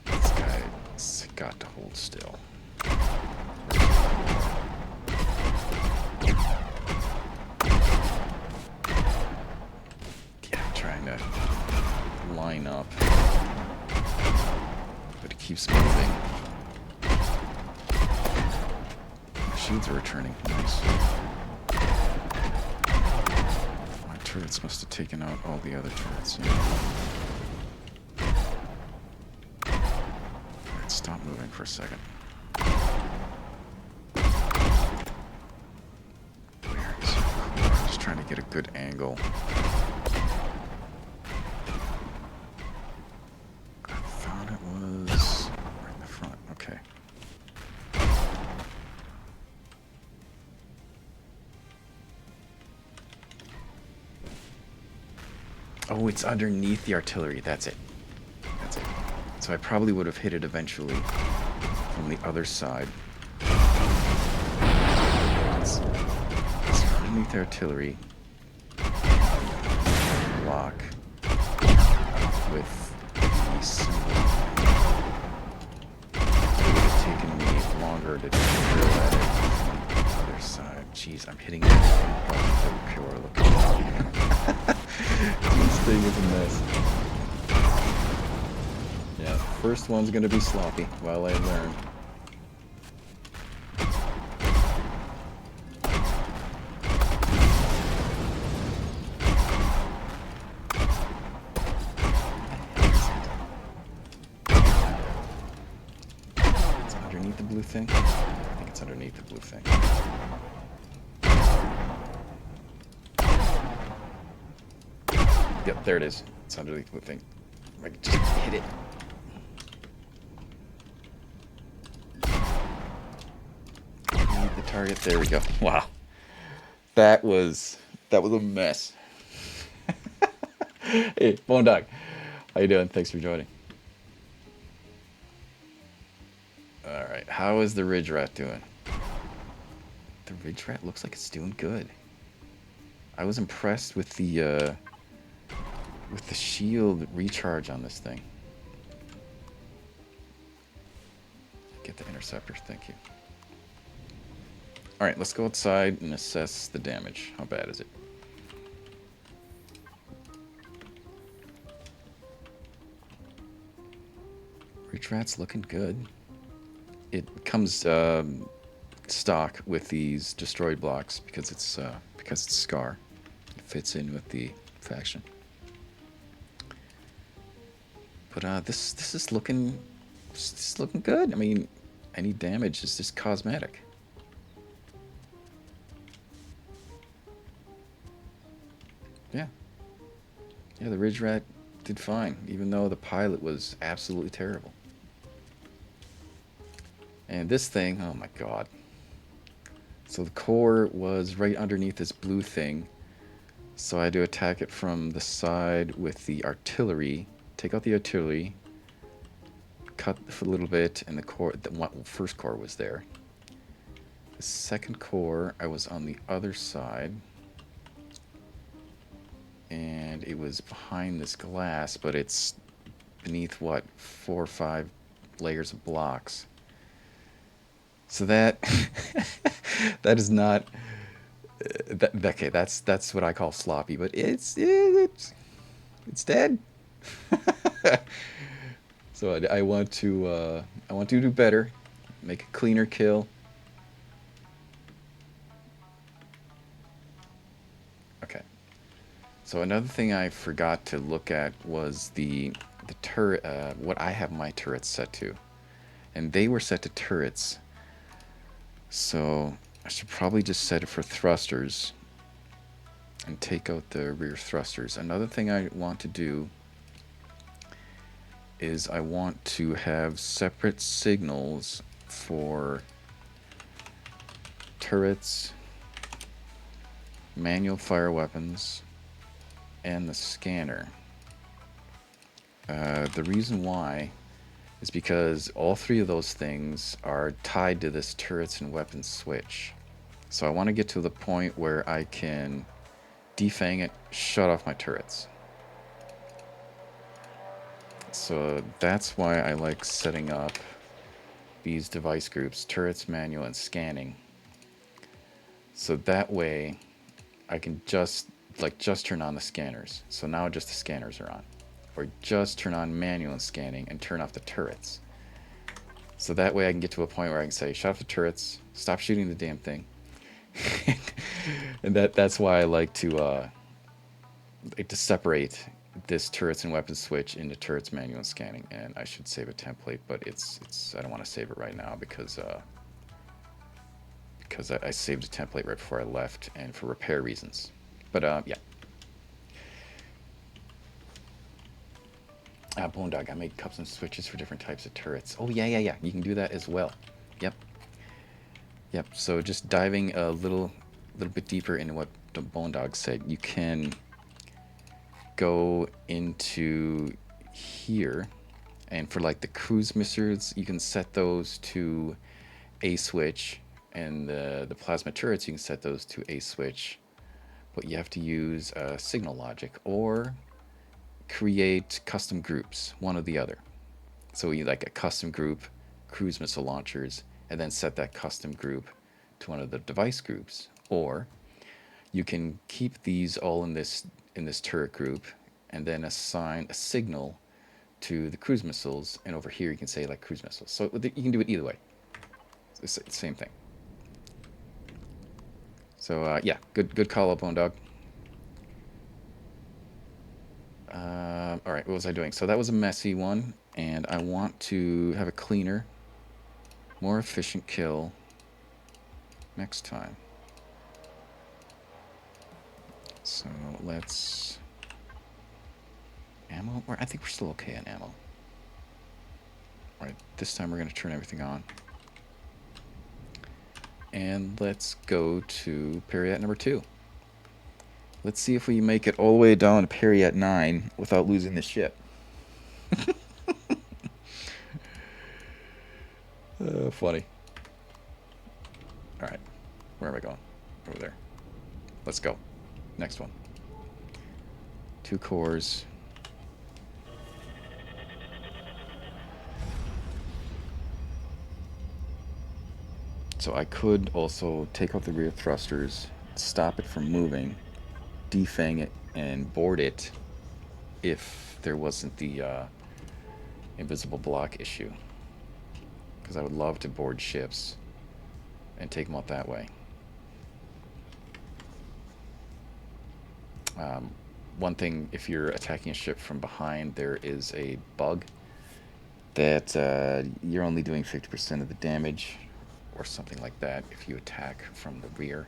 This guy's got to hold still. Line up, but it keeps moving. My shields are returning. Nice. My turrets must have taken out all the other turrets. Yeah. Alright, stop moving for a second. Where is it? I'm just trying to get a good angle. Oh, it's underneath the artillery. That's it. That's it. So I probably would have hit it eventually from the other side. It's underneath the artillery. Block with the symbol. It would have taken me longer to drill at it from the other side. Jeez, I'm hitting it. Okay, we're looking. This thing is a mess. Yeah, first one's gonna be sloppy while I learn. It's underneath the blue thing? I think it's underneath the blue thing. Yep, there it is. It's underneath the blue thing. I can just hit it. Hit the target. There we go. Wow. That was a mess. Hey, Bone Dog, how you doing? Thanks for joining. All right, how is the Ridge Rat doing? The Ridge Rat looks like it's doing good. I was impressed with the shield recharge on this thing. Get the interceptor, thank you. All right, let's go outside and assess the damage. How bad is it? Ridge Rat's looking good. It comes stock with these destroyed blocks because it's Skaar. It fits in with the faction. But this is looking good. I mean, any damage is just cosmetic. Yeah, the Ridge Rat did fine, even though the pilot was absolutely terrible. And this thing, oh my god. So the core was right underneath this blue thing. So I had to attack it from the side with the artillery. Take out the artillery. Cut for a little bit, and the first core was there. The second core, I was on the other side. And it was behind this glass, but it's beneath, what, 4 or 5 layers of blocks. So that that is not okay. That's what I call sloppy, but it's dead. So I want to do better, make a cleaner kill. Okay. So another thing I forgot to look at was the turret. What I have my turrets set to, and they were set to turrets. So I should probably just set it for thrusters and take out the rear thrusters. Another thing I want to do is I want to have separate signals for turrets, manual fire weapons, and the scanner. The reason why is because all 3 of those things are tied to this turrets and weapons switch. So I want to get to the point where I can defang it, shut off my turrets. So that's why I like setting up these device groups, turrets, manual, and scanning. So that way I can just turn on the scanners. So now just the scanners are on. Or just turn on manual and scanning and turn off the turrets. So that way I can get to a point where I can say, shut off the turrets, stop shooting the damn thing. And that's why I like to separate this turrets and weapons switch into turrets, manual, and scanning. And I should save a template, but I don't want to save it right now because I saved a template right before I left and for repair reasons. But yeah. Bone Dog, I made cups and switches for different types of turrets. Oh, yeah. You can do that as well. Yep. So just diving a little bit deeper into what Bone Dog said, you can go into here, and for like the cruise missiles, you can set those to a switch, and the plasma turrets, you can set those to a switch. But you have to use signal logic or create custom groups, one or the other. So you like a custom group, cruise missile launchers, and then set that custom group to one of the device groups. Or you can keep these all in this turret group and then assign a signal to the cruise missiles, and over here you can say like cruise missiles. So you can do it either way. It's the same thing. So yeah, good call up, Bone Dog. All right, what was I doing? So that was a messy one, and I want to have a cleaner, more efficient kill next time. So let's... ammo? I think we're still okay on ammo. All right, this time we're going to turn everything on. And let's go to Periat number 2. Let's see if we make it all the way down to Periat 9 without losing the ship. Funny. Alright. Where am I going? Over there. Let's go. Next one. 2 cores. So I could also take out the rear thrusters, stop it from moving, defang it, and board it if there wasn't the invisible block issue. Because I would love to board ships and take them out that way. One thing, if you're attacking a ship from behind, there is a bug that you're only doing 50% of the damage, or something like that, if you attack from the rear.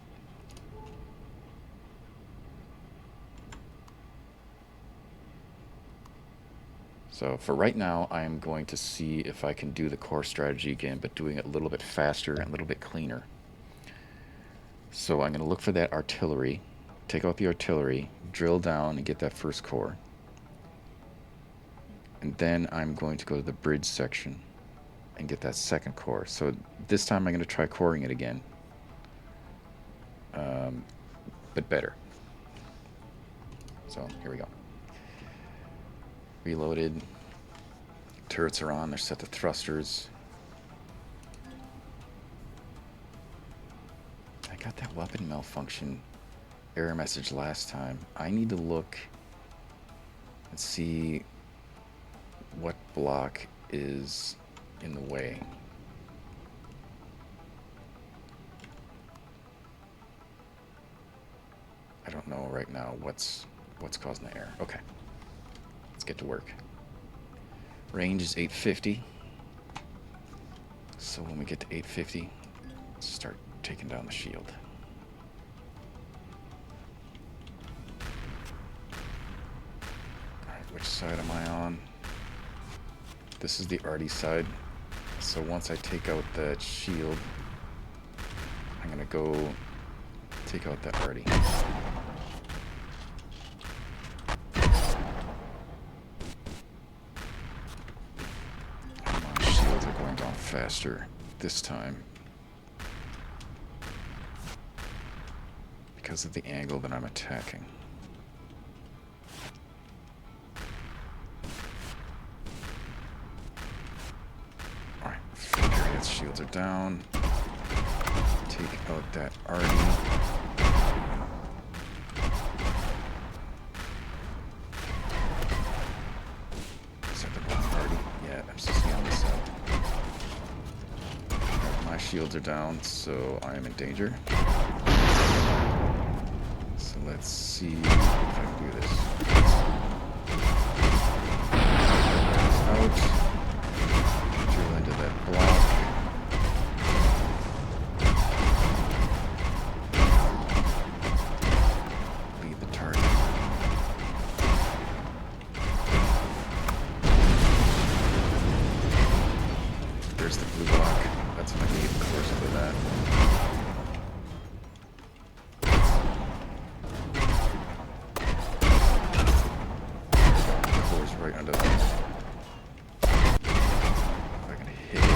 So for right now, I'm going to see if I can do the core strategy again, but doing it a little bit faster and a little bit cleaner. So I'm going to look for that artillery, take out the artillery, drill down and get that first core. And then I'm going to go to the bridge section and get that second core. So this time I'm going to try coring it again, but better. So here we go. Reloaded. Turrets are on. They're set to thrusters. I got that weapon malfunction error message last time. I need to look and see what block is in the way. I don't know right now what's causing the error. Okay, let's get to work. Range is 850. So when we get to 850, let's start taking down the shield. Alright, which side am I on? This is the arty side. So once I take out that shield, I'm gonna go take out that arty. My shields are going down faster this time because of the angle that I'm attacking. Alright, Periat's shields are down. Take out that arty. Is that the wrong arty? Yeah, I'm supposed to be on this side. Right, my shields are down, so I am in danger. So let's see if I can do this. Out. Drill into that block. Lead the target. There's the blue block. That's my main course for that. Right under that. If I can hit it.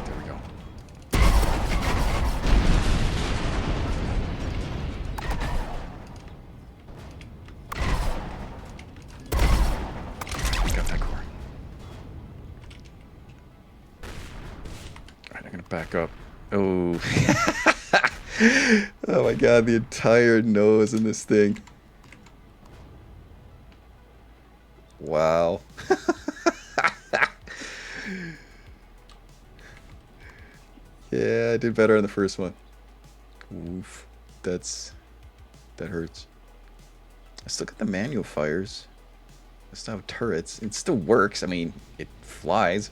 There we go. Got that core. I'm gonna back up. Oh. Oh my god, the entire nose in this thing. Wow. Yeah, I did better on the first one. Oof. That hurts. I still got the manual fires. I still have turrets. It still works. I mean, it flies.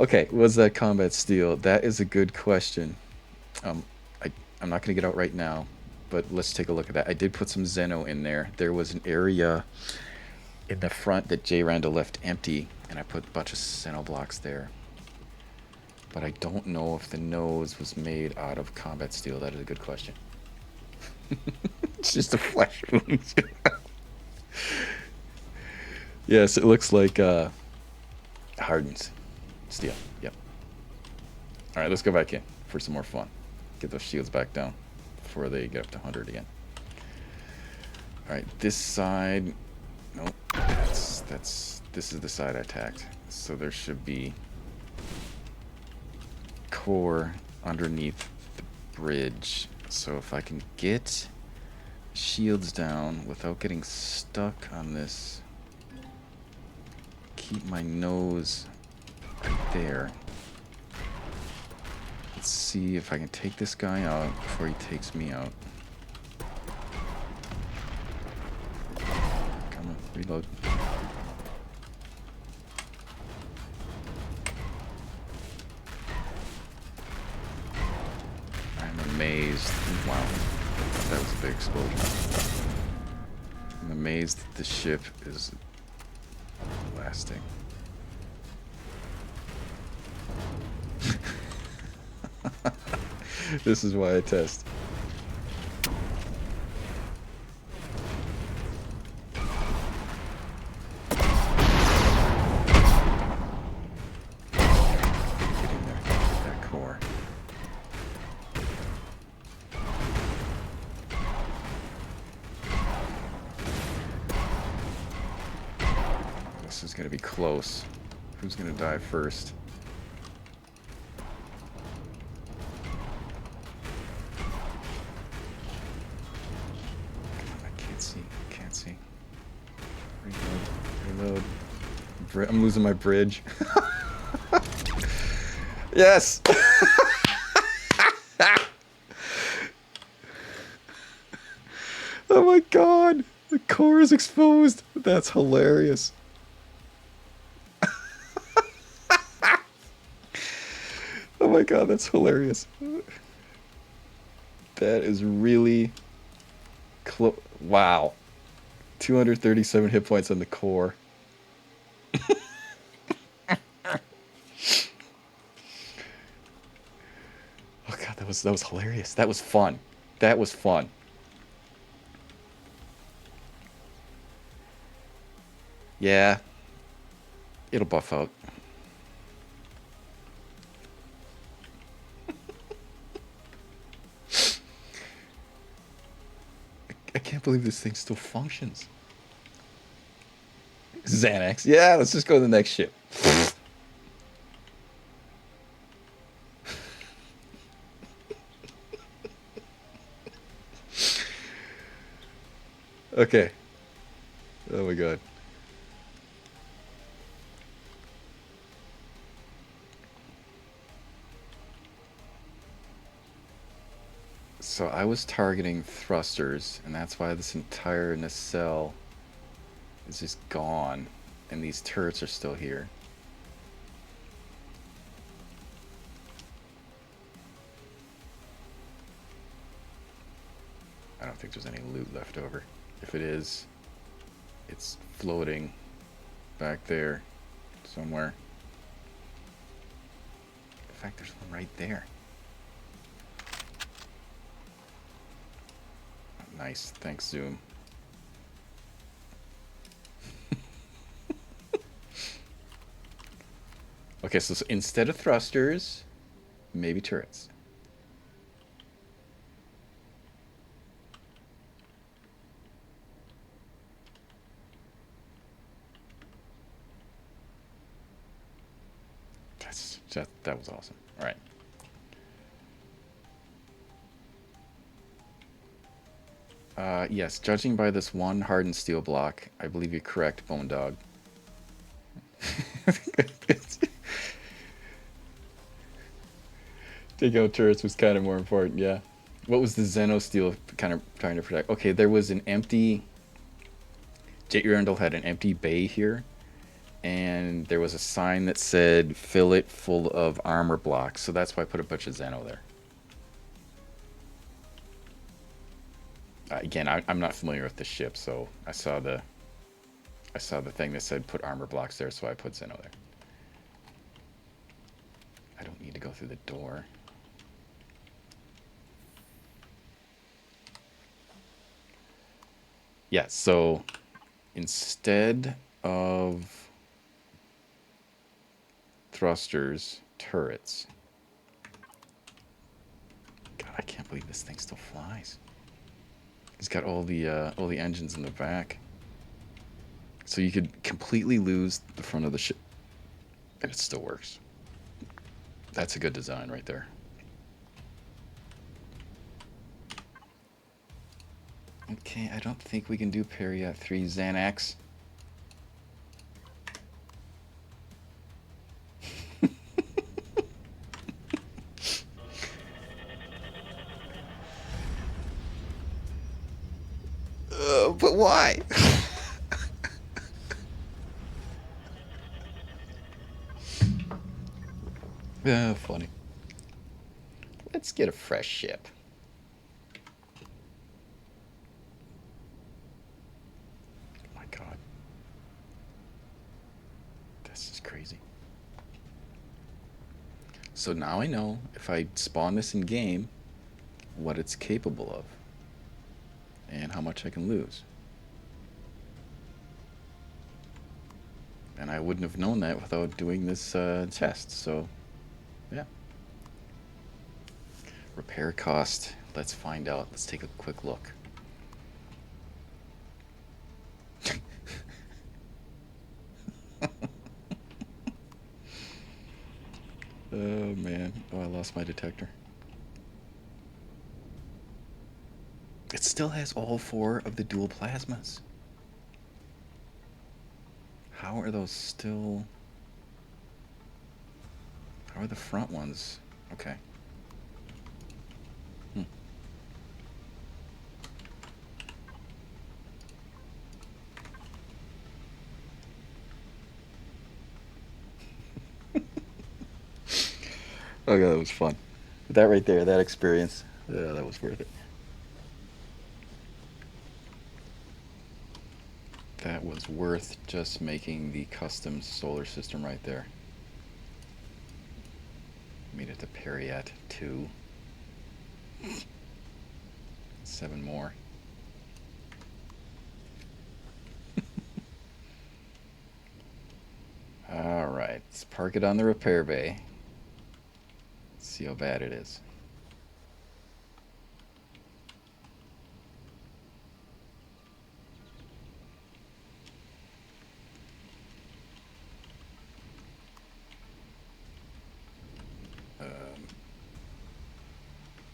Okay, was that combat steel? That is a good question. Um, I'm not going to get out right now, but let's take a look at that. I did put some Xeno in there. There was an area in the front that jrandall left empty, and I put a bunch of Xeno blocks there. But I don't know if the nose was made out of combat steel. That is a good question. It's just a flesh wound. Yes, it looks like hardened steel. Yep. All right, let's go back in for some more fun. Get those shields back down before they get up to 100 again. All right, this side. Nope. This is the side I attacked. So there should be core underneath the bridge. So if I can get shields down without getting stuck on this, keep my nose right there. Let's see if I can take this guy out before he takes me out. Come on, reload. I'm amazed. Wow, that was a big explosion. I'm amazed that the ship is lasting. This is why I test. Get in there, get that core. This is gonna be close. Who's gonna die first? Reload. I'm losing my bridge. Yes! Oh my god! The core is exposed! That's hilarious. Oh my god, that's hilarious. That is really close. Wow. 237 hit points on the core. Oh god, that was hilarious. That was fun. That was fun. Yeah. It'll buff out. I can't believe this thing still functions. Xanax. Yeah, let's just go to the next ship. Okay. Oh my god. So I was targeting thrusters, and that's why this entire nacelle is just gone, and these turrets are still here. I don't think there's any loot left over. If it is, it's floating back there somewhere. In fact, there's one right there. Nice, thanks, Zoom. Okay, so instead of thrusters, maybe turrets. That was awesome. All right. Yes, judging by this one hardened steel block, I believe you're correct, Bone Dog. Take out turrets was kind of more important, yeah. What was the Xeno steel kind of trying to protect? Okay, there was an empty... jrandall had an empty bay here, and there was a sign that said fill it full of armor blocks, so that's why I put a bunch of Xeno there. Again, I'm not familiar with the ship, so I saw the thing that said put armor blocks there, so I put Xeno there. I don't need to go through the door. Yeah, so instead of thrusters, turrets. God, I can't believe this thing still flies. He's got all the engines in the back. So you could completely lose the front of the ship, and it still works. That's a good design right there. Okay, I don't think we can do Periat 3 Xanax. But why? Funny. Let's get a fresh ship. Oh my god. This is crazy. So now I know if I spawn this in game, what it's capable of. And how much I can lose. And I wouldn't have known that without doing this test, so yeah. Repair cost, let's find out. Let's take a quick look. Oh man, oh I lost my detector. It still has all 4 of the dual plasmas. How are those still... How are the front ones? Okay. Okay, that was fun. That right there, that experience, yeah, that was worth it. That was worth just making the custom solar system right there. Made it to Periat 2. 7 more. Alright, let's park it on the repair bay. Let's see how bad it is.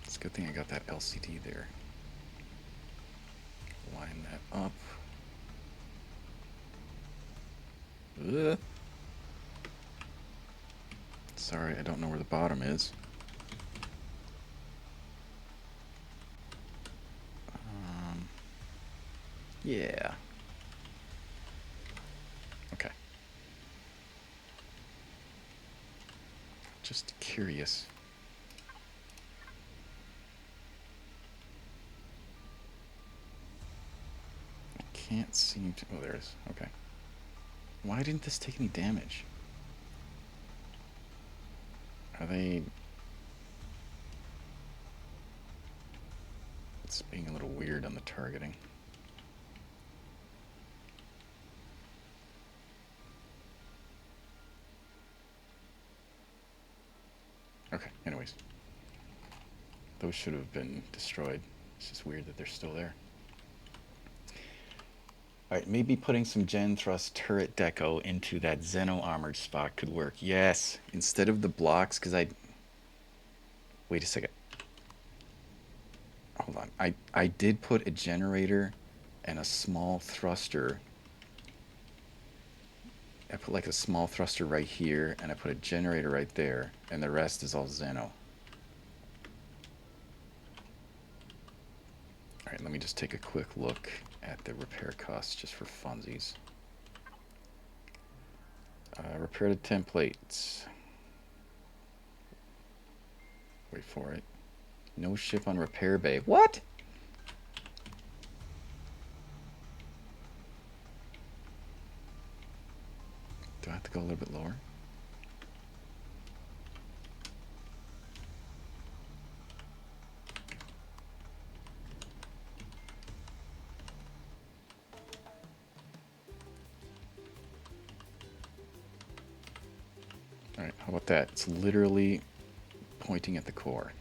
It's a good thing I got that LCD there. Line that up. Ugh. Sorry, I don't know where the bottom is. Yeah. Okay. Just curious. I can't seem to... Oh, there it is. Okay. Why didn't this take any damage? Are they... It's being a little weird on the targeting. Okay, anyways. Those should have been destroyed. It's just weird that they're still there. Alright, maybe putting some Gen Thrust turret deco into that Xeno armored spot could work. Yes, instead of the blocks, because I... Wait a second. Hold on. I did put a generator and a small thruster. I put like a small thruster right here, and I put a generator right there, and the rest is all Xeno. Alright, let me just take a quick look at the repair costs just for funsies. Repair the templates. Wait for it. No ship on repair bay. What? Do I have to go a little bit lower? Alright, how about that? It's literally pointing at the core.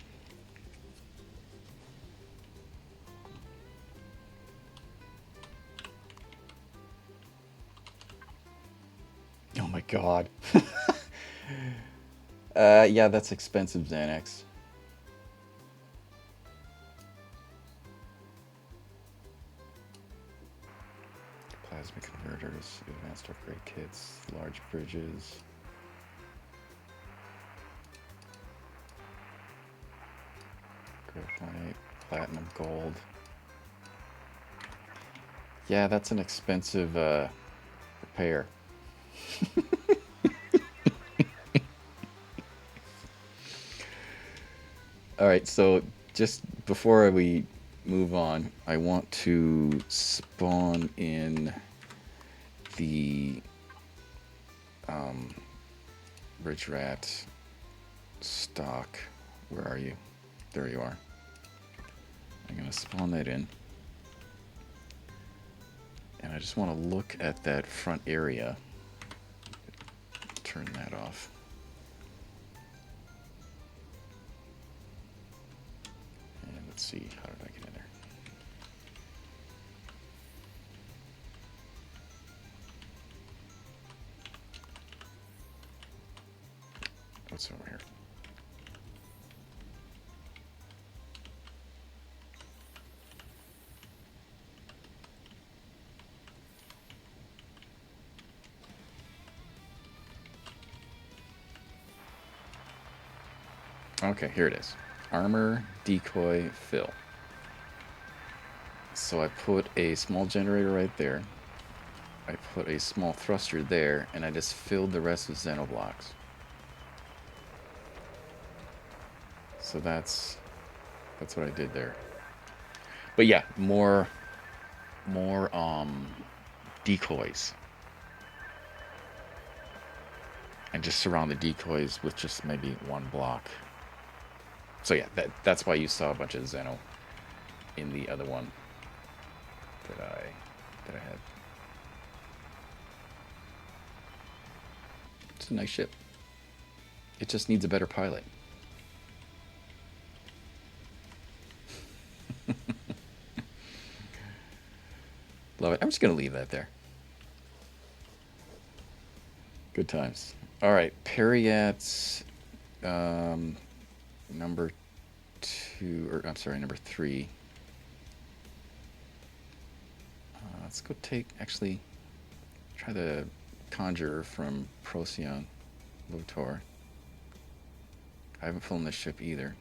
Oh my god. Yeah, that's expensive, Xanax. Plasma converters, advanced upgrade kits, large bridges. Graphite, platinum, gold. Yeah, that's an expensive repair. Alright, so just before we move on, I want to spawn in the Ridge Rat stock. Where are you? There you are. I'm going to spawn that in. And I just want to look at that front area. Turn that off. And let's see, how did I get in there? What's over here? Okay, here it is. Armor, decoy, fill. So I put a small generator right there. I put a small thruster there, and I just filled the rest with xenoblocks. So that's what I did there. But yeah, more decoys. And just surround the decoys with just maybe one block. So yeah, that's why you saw a bunch of Xeno in the other one that I had. It's a nice ship. It just needs a better pilot. Love it. I'm just gonna leave that there. Good times. All right, Periat's number 2, or I'm sorry, number 3. Let's go actually try the Conjurer from ProcyonLotor. I haven't flown this ship either.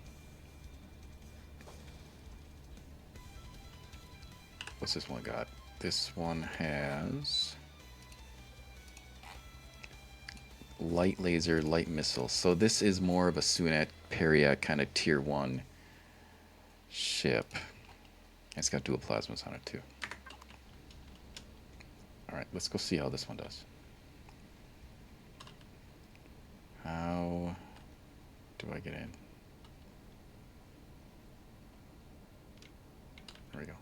What's this one got? This one has light laser, light missile. So this is more of a Sunat Periat kind of tier 1 ship. It's got dual plasmas on it too. Alright, let's go see how this one does. How do I get in? There we go.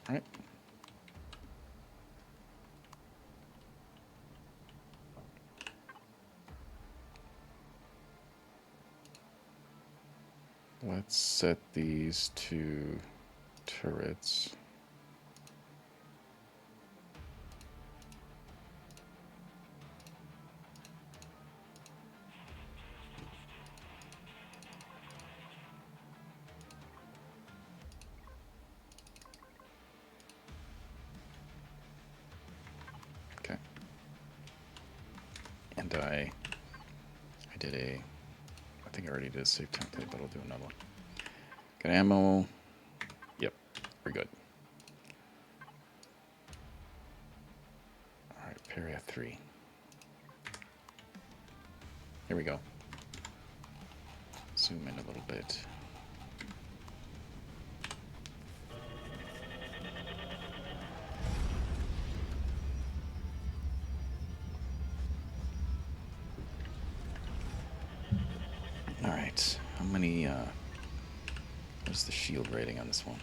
All right. Let's set these to turrets. Okay. And I did I think I already did a save template, but I'll do another one. Got ammo. Yep, we're good. Alright, Periat 3. Here we go. Zoom in a little bit. Alright, how many, what's the shield rating on this one?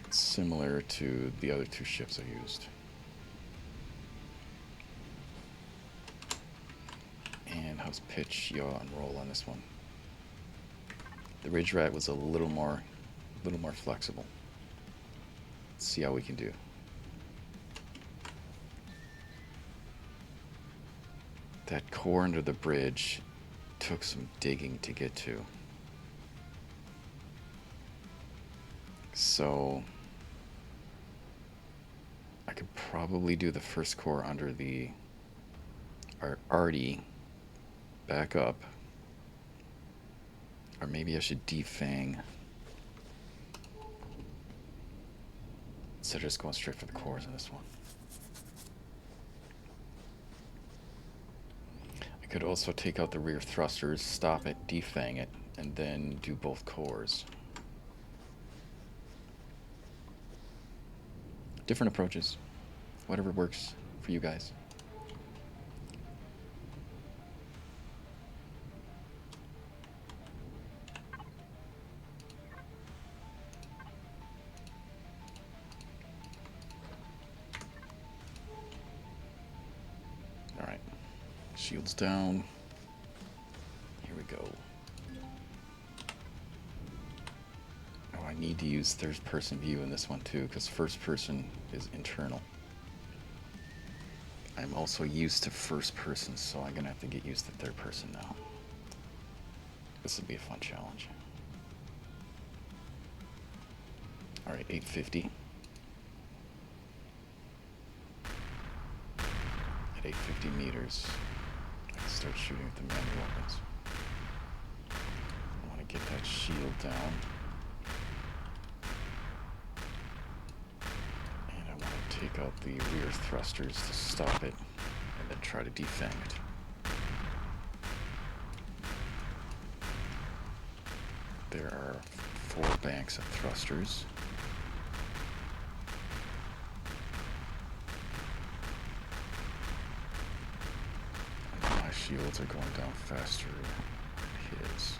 It's similar to the other two ships I used. And how's pitch, yaw, and roll on this one? The Ridge Rat was a little more flexible. Let's see how we can do. That core under the bridge took some digging to get to. So I could probably do the first core under the arty, back up, or maybe I should defang instead of just going straight for the cores on this one. I could also take out the rear thrusters, stop it, defang it, and then do both cores. Different approaches. Whatever works for you guys. Alright. Shields down. Here we go. Oh, I need to use third-person view in this one too, because first-person is internal. I'm also used to first-person, so I'm gonna have to get used to third-person now. This would be a fun challenge. Alright, 850. At 850 meters, I can start shooting with the manual weapons. I want to get that shield down. And I want to take out the rear thrusters to stop it, and then try to defang it. There are 4 banks of thrusters. Shields are going down faster than his.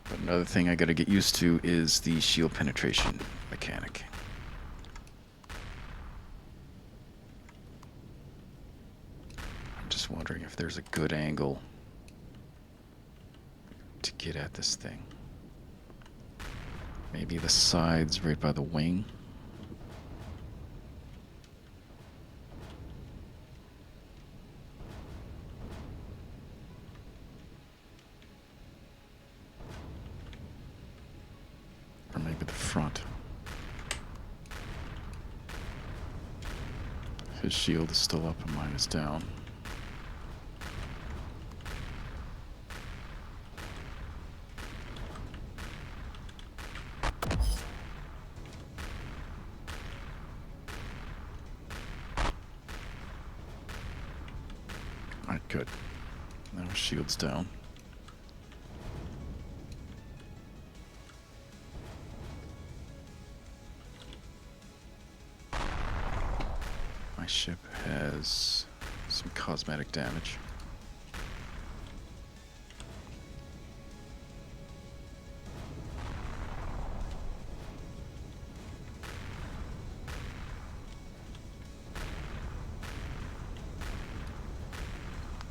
But another thing I gotta get used to is the shield penetration mechanic. I'm just wondering if there's a good angle to get at this thing. Maybe the sides right by the wing. His shield is still up and mine is down. Alright, good. Now his shield's down. Ship has some cosmetic damage.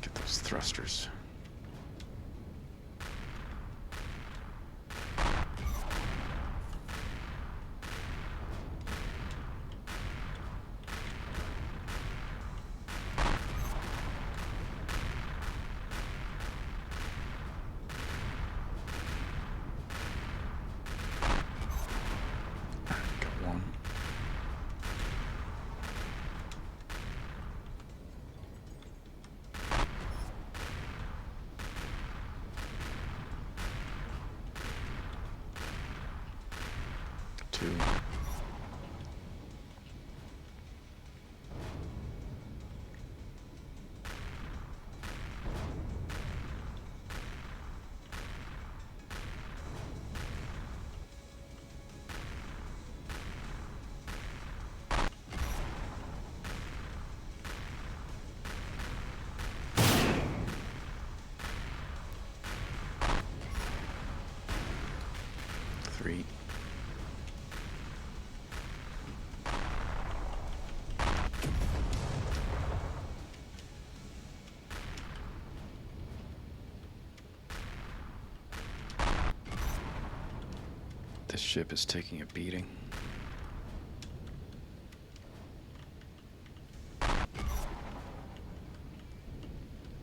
Get those thrusters. 2. This ship is taking a beating.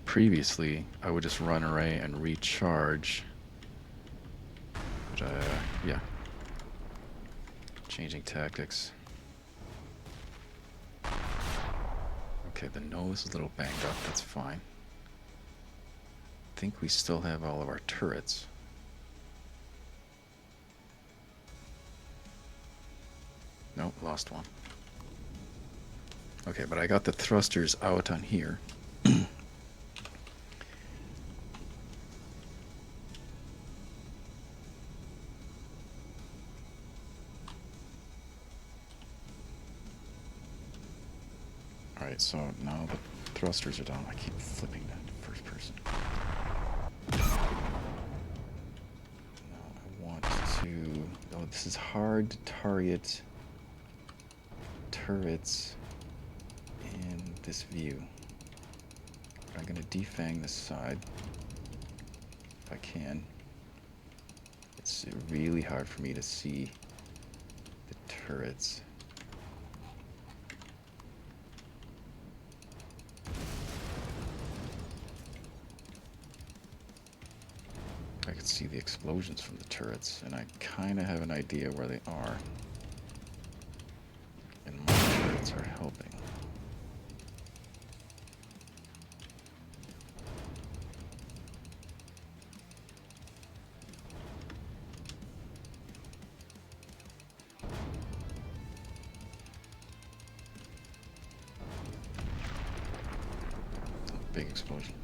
Previously, I would just run away and recharge. But, yeah. Changing tactics. Okay, the nose is a little banged up, that's fine. I think we still have all of our turrets. Nope, lost one. Okay, but I got the thrusters out on here. Alright, so now the thrusters are down. I keep flipping that to first person. Now I want to... Oh, this is hard to target turrets in this view. I'm going to defang this side if I can. It's really hard for me to see the turrets. I can see the explosions from the turrets, and I kind of have an idea where they are. And my turrets are helping. Big explosion.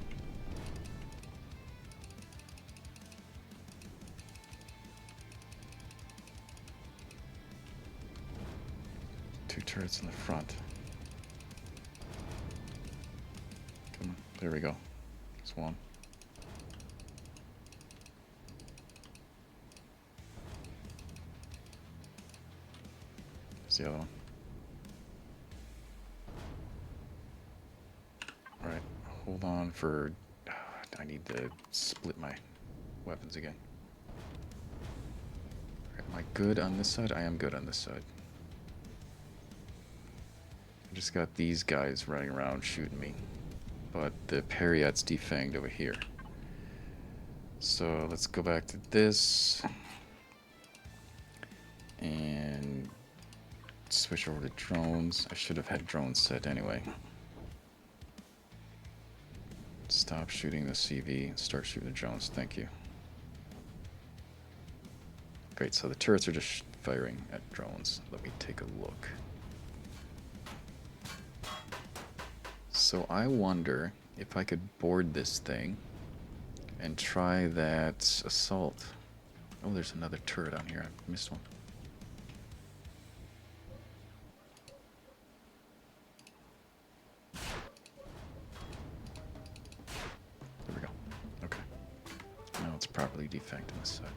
Two turrets in the front. Come on, there we go. There's one. There's the other one. Alright, hold on for... I need to split my weapons again. Am I good on this side? I am good on this side. I just got these guys running around shooting me. But the Periat's defanged over here. So let's go back to this. And switch over to drones. I should have had drones set anyway. Stop shooting the CV and start shooting the drones. Thank you. Great, so the turrets are just firing at drones. Let me take a look. So I wonder if I could board this thing and try that assault. Oh, there's another turret on here. I missed one. There we go. Okay. Now it's properly defanged on this side.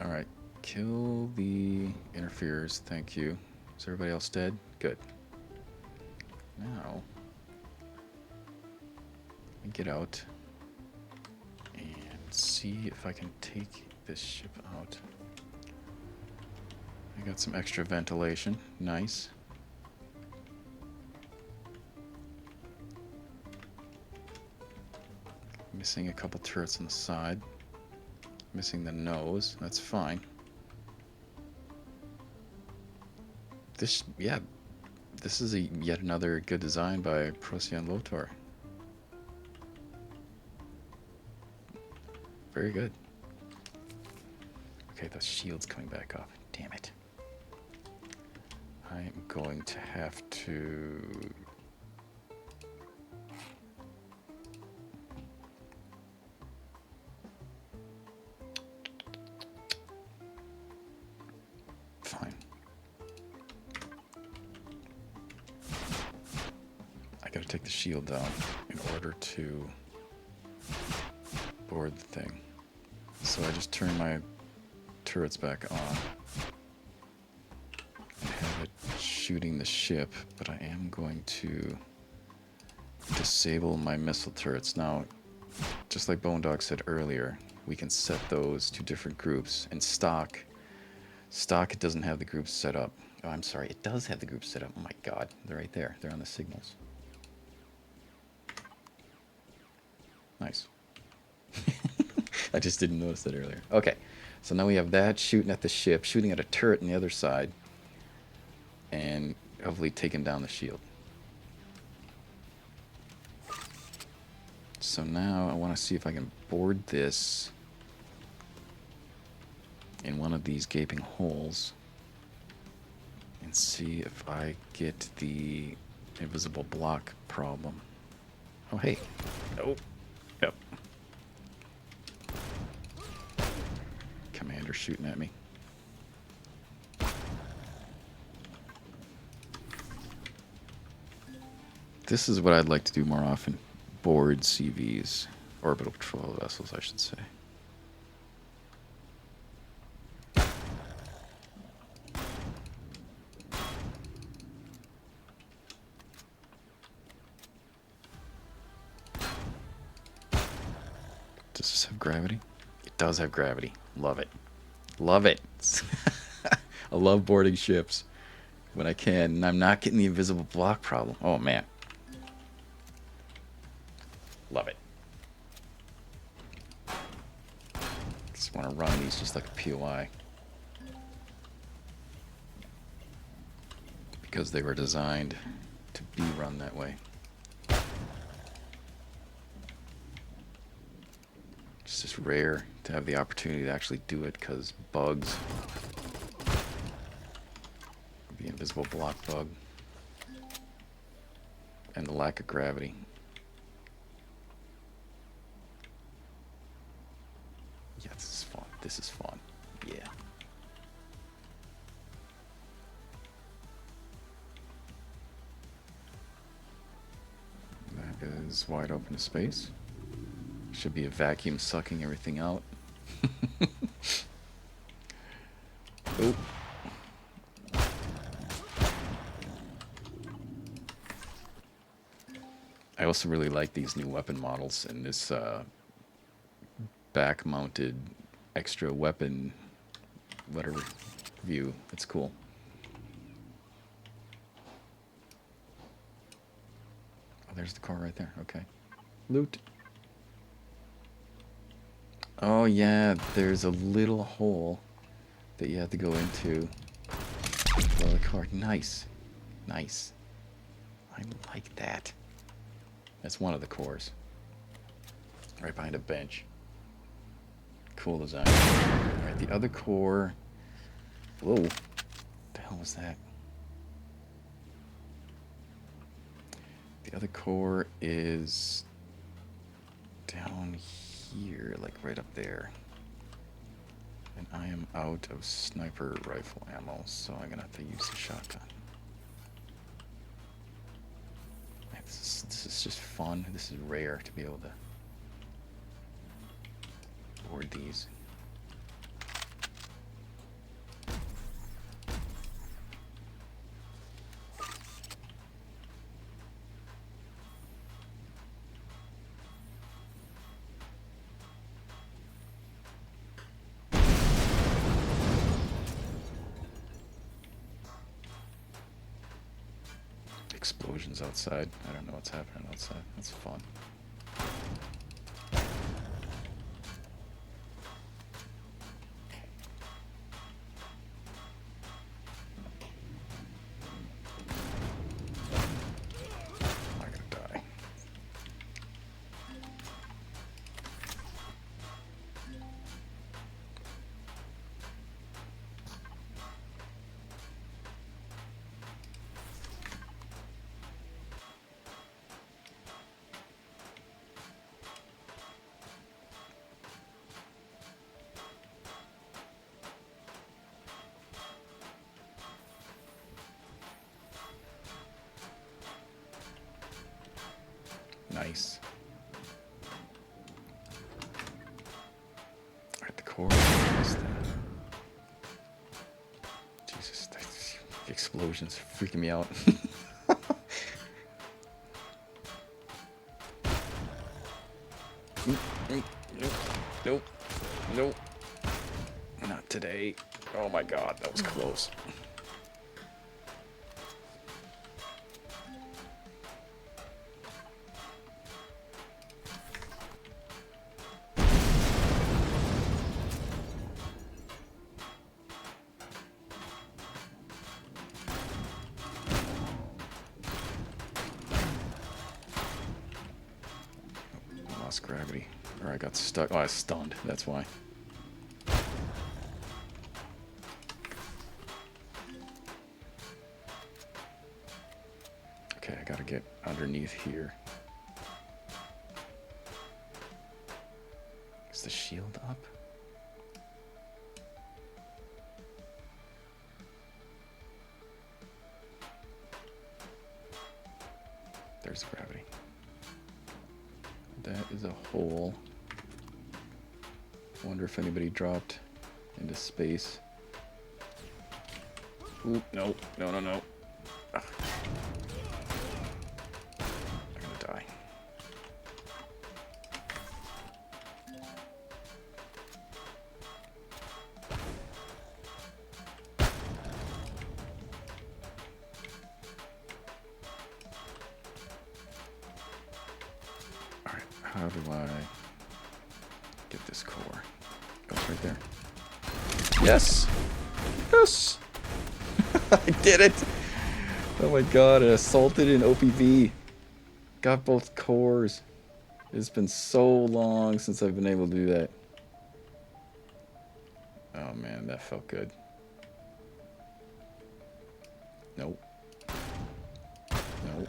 Alright. Kill the interferers. Thank you. Is everybody else dead? Good. Now, let me get out and see if I can take this ship out. I got some extra ventilation. Nice. Missing a couple turrets on the side. Missing the nose. That's fine. This, yeah. This is yet another good design by ProcyonLotor. Very good. Okay, the shield's coming back up. Damn it. I'm going to have to... Fine. I gotta take the shield down in order to board the thing. So I just turn my turrets back on and have it shooting the ship, but I am going to disable my missile turrets. Now, just like Bone Dog said earlier, we can set those to different groups. In stock, it doesn't have the groups set up. Oh, I'm sorry, it does have the groups set up. Oh my god, they're right there. They're on the signals. Nice. I just didn't notice that earlier. Okay, so now we have that shooting at the ship, shooting at a turret on the other side, and hopefully taking down the shield. So now I want to see if I can board this in one of these gaping holes and see if I get the invisible block problem. Oh, hey. Oh. Yep. Commander shooting at me. This is what I'd like to do more often. Board CVs. Orbital Patrol Vessels, I should say. Does this have gravity? It does have gravity. Love it. Love it. I love boarding ships when I can, and I'm not getting the invisible block problem. Oh, man. Love it. Just want to run these just like a POI. Because they were designed to be run that way. It's just rare to have the opportunity to actually do it because bugs. The invisible block bug. And the lack of gravity. Yeah, this is fun. This is fun. Yeah. That is wide open to space. Should be a vacuum sucking everything out. Oh. I also really like these new weapon models and this back-mounted extra weapon, whatever view. It's cool. Oh, there's the car right there. Okay. Loot. Oh yeah, there's a little hole that you have to go into for the car. Nice. Nice. I like that. That's one of the cores. Right behind a bench. Cool design. Alright, the other core... Whoa. What the hell was that? The other core is... down here, like right up there. And I am out of sniper rifle ammo, so I'm gonna have to use the shotgun. Man, this is just fun. This is rare to be able to board these. Explosions outside. I don't know what's happening outside. That's fun. I'm not gonna die. core on this thing. Jesus, the explosions freaking me out. Nope. Nope. Not today. Oh my god, that was close. Lost gravity. Or I got stuck. Oh, I was stunned. That's why. Okay, I gotta get underneath here. Is the shield up? There's gravity. That is a hole. Wonder if anybody dropped into space. Ooh, no. Ugh. I'm gonna die. Alright, how do I get this core? Oh, it's right there. Yes! Yes! I did it! Oh my god, I assaulted an OPV. Got both cores. It's been so long since I've been able to do that. Oh man, that felt good. Nope. Nope.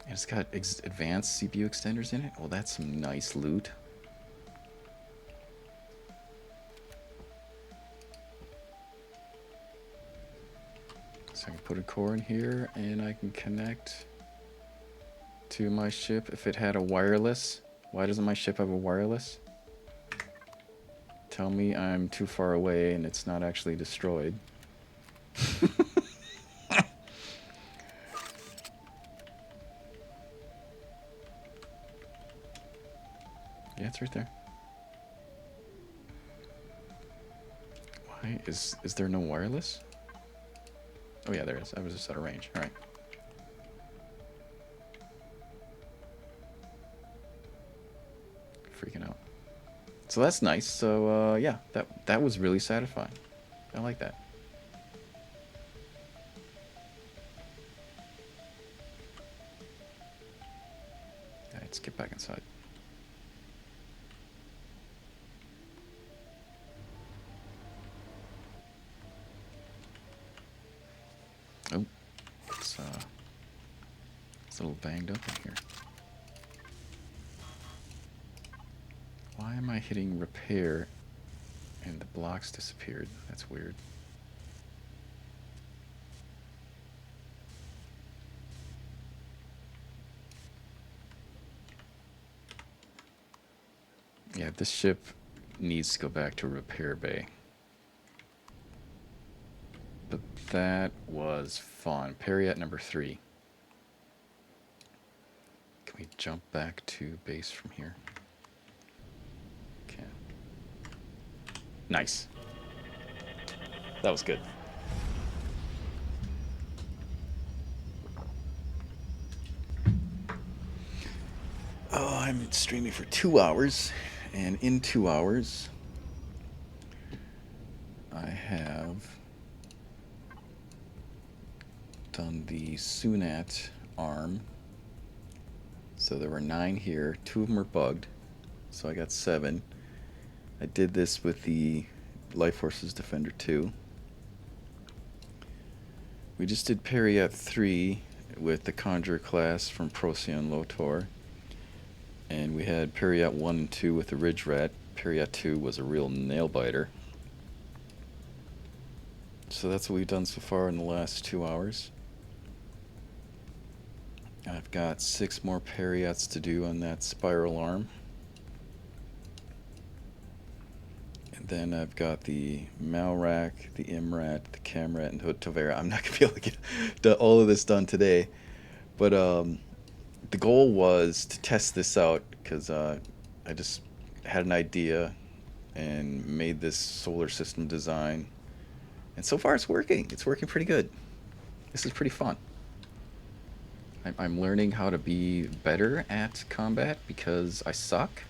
And it's got advanced CPU extenders in it. Well, that's some nice loot. So I can put a core in here and I can connect to my ship if it had a wireless. Why doesn't my ship have a wireless? Tell me I'm too far away and it's not actually destroyed. Yeah, it's right there. Why is there no wireless? Oh yeah, there is. I was just out of range. All right. Freaking out. So that's nice. So yeah, that was really satisfying. I like that. All right, let's get back inside. Oh, it's a little banged up in here. Why am I hitting repair and the blocks disappeared? That's weird. Yeah, this ship needs to go back to repair bay. But that was fun. Periat number 3. Can we jump back to base from here? Okay. Nice. That was good. Oh, I'm streaming for 2 hours, and in 2 hours, I have done the Sunat arm. So there were 9 here. 2 of them are bugged, so I got 7. I did this with the LyfeForce's Defender 2. We just did Periat 3 with the Conjurer class from ProcyonLotor. And we had Periat 1 and 2 with the Ridge Rat. Periat 2 was a real nail-biter. So that's what we've done so far in the last 2 hours. I've got 6 more Periats to do on that spiral arm. Then I've got the Malrak, the Imrat, the Camrat, and Tovera. I'm not gonna be able to get all of this done today, but the goal was to test this out because I just had an idea and made this solar system design, and so far it's working. It's working pretty good. This is pretty fun. I'm learning how to be better at combat because I suck.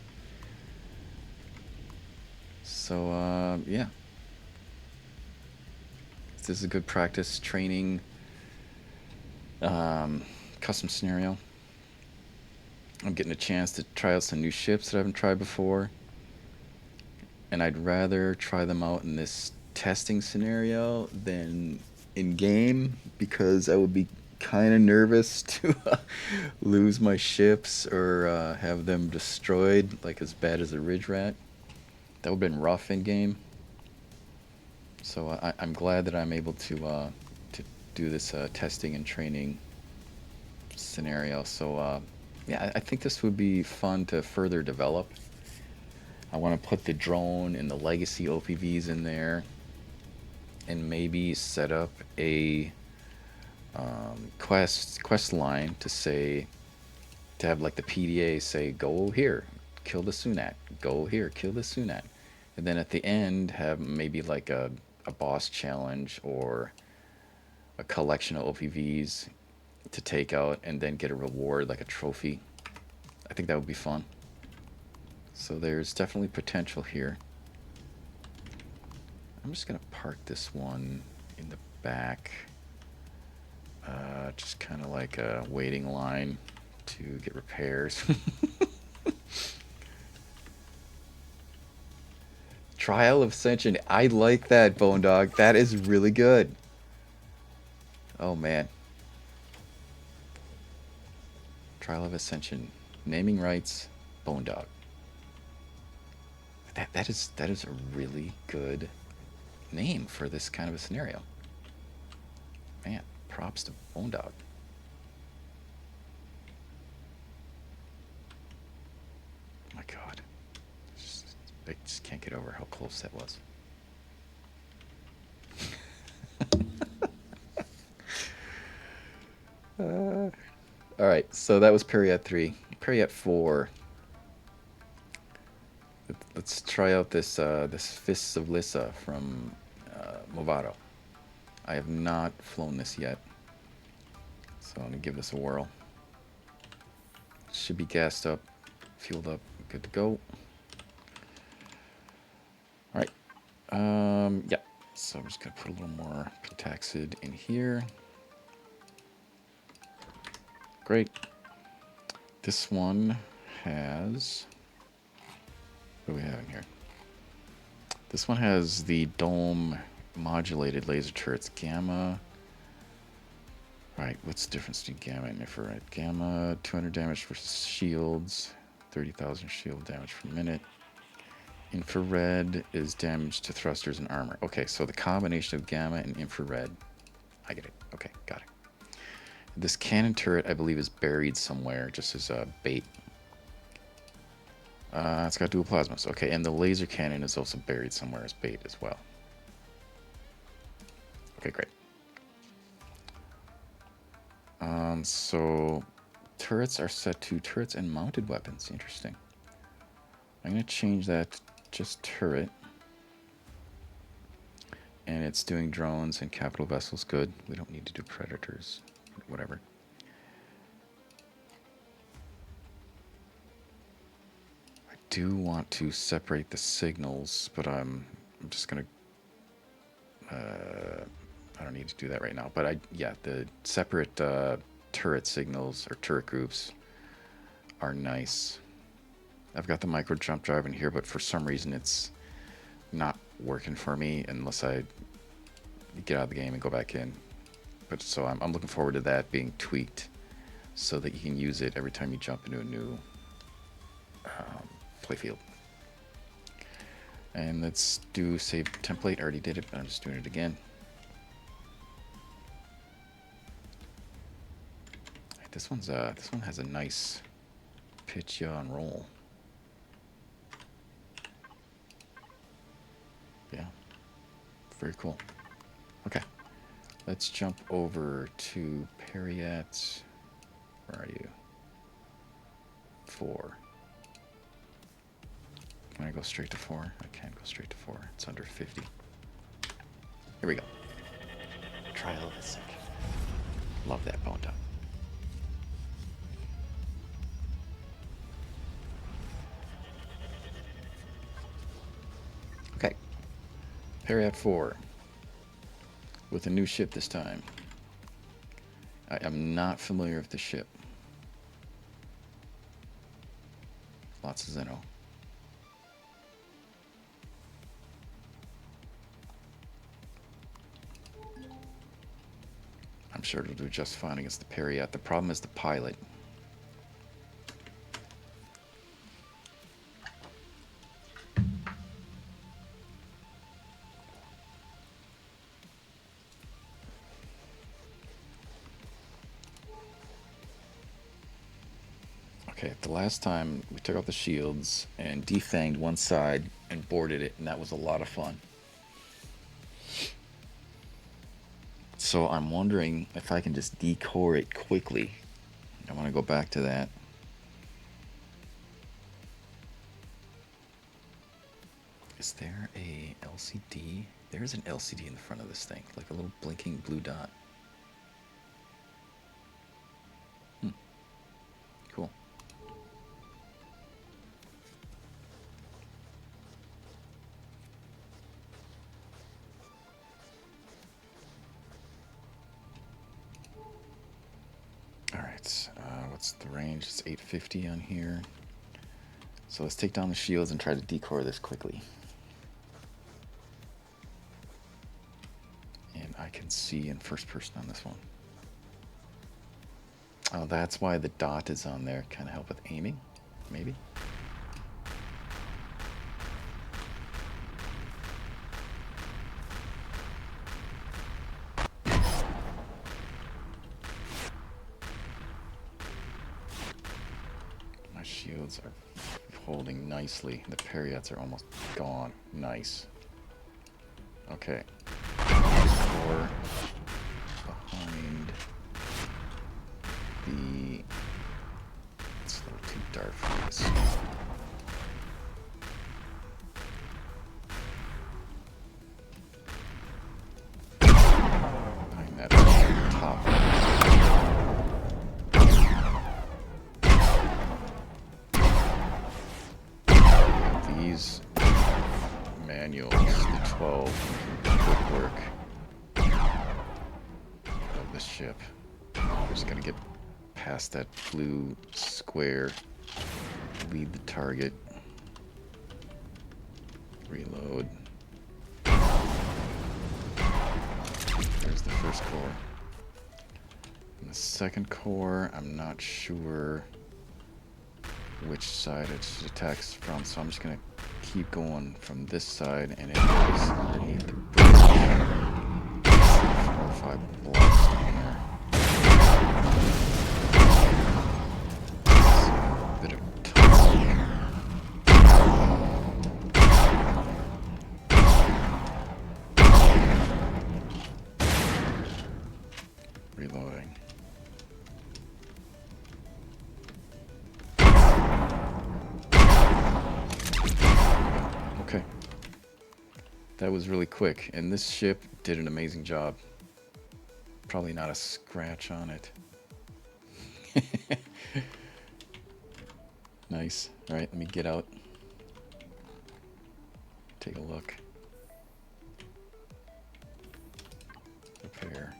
So yeah, this is a good practice training custom scenario. I'm getting a chance to try out some new ships that I haven't tried before, and I'd rather try them out in this testing scenario than in game because I would be kind of nervous to lose my ships or have them destroyed, like as bad as the Ridge Rat. That would have been rough in game. So I'm glad that I'm able to do this testing and training scenario. So yeah, I think this would be fun to further develop. I want to put the drone and the legacy OPVs in there, and maybe set up a quest line to have like the PDA say, go here, kill the Sunat, go here, kill the Sunat, and then at the end have maybe like a boss challenge or a collection of OPVs to take out and then get a reward like a trophy. I think that would be fun. So there's definitely potential here. I'm just gonna park this one in the back, just kind of like a waiting line to get repairs. Trial of Ascension. I like that, Bone Dog. That is really good. Oh man. Trial of Ascension. Naming rights, Bone Dog. That is a really good name for this kind of a scenario. Man, props to Bone Dog. My God. I just can't get over how close that was. Alright, so that was Periat 3. Periat 4. Let's try out this Fists of Lyssa from Movado. I have not flown this yet, so I'm going to give this a whirl. Should be gassed up, fueled up, good to go. Alright, yeah, so I'm just going to put a little more Pentaxid in here. Great. This one has... What do we have in here? This one has the dome modulated laser turrets. Gamma. Right, what's the difference between gamma and infrared? Gamma, 200 damage for shields, 30,000 shield damage per minute. Infrared is damage to thrusters and armor. Okay, so the combination of gamma and infrared. I get it. Okay, got it. This cannon turret, I believe, is buried somewhere, just as a bait. It's got dual plasmas. Okay, and the laser cannon is also buried somewhere as bait as well. Okay, great. So turrets are set to turrets and mounted weapons. Interesting. I'm going to change that to just turret. And it's doing drones and capital vessels. Good. We don't need to do predators. Whatever. I do want to separate the signals, but I'm just going to... I don't need to do that right now. But yeah, the separate turret signals or turret groups are nice. I've got the micro jump drive in here, but for some reason it's not working for me unless I get out of the game and go back in. But so I'm looking forward to that being tweaked so that you can use it every time you jump into a new playfield. And let's do save template. I already did it, but I'm just doing it again. This one has a nice pitch, yaw, and roll. Very cool. Okay. Let's jump over to Periat. Where are you? 4. Can I go straight to 4? I can't go straight to 4. It's under 50. Here we go. Trial of Ascension. Love that bone top. Okay. Periat 4. With a new ship this time. I am not familiar with the ship. Lots of Zeno. I'm sure it'll do just fine against the Periat. The problem is the pilot. Okay, the last time we took out the shields and defanged one side and boarded it, and that was a lot of fun. So I'm wondering if I can just decore it quickly. I want to go back to that. Is there a LCD? There's an LCD in the front of this thing, like a little blinking blue dot. Cool. Alright, what's the range? It's 850 on here. So let's take down the shields and try to decore this quickly. And I can see in first person on this one. Oh, that's why the dot is on there. Kind of help with aiming, maybe? My shields are holding nicely. The Periats are almost gone. Nice. Okay. 4 behind the... It's a little too dark for this. Behind that top. These manuals, the 12, good work of the ship. We're just gonna get past that blue square, lead the target, reload. There's the first core. And the second core, I'm not sure which side it attacks from, so I'm just gonna keep going from this side, and it is underneath the bridge. 4 or 5 blocks down there. A bit of tunnel. Reloading. Okay. That was really quick, and this ship did an amazing job. Probably not a scratch on it. Nice. All right, let me get out. Take a look. Repair.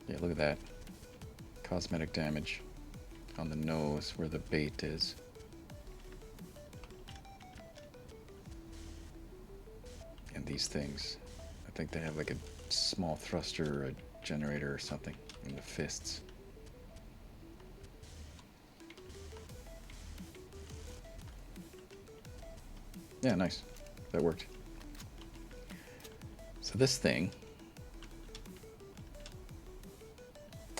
Yeah, look at that. Cosmetic damage on the nose where the bait is. And these things, I think they have like a small thruster or a generator or something in the fists. Yeah, nice. That worked. So this thing,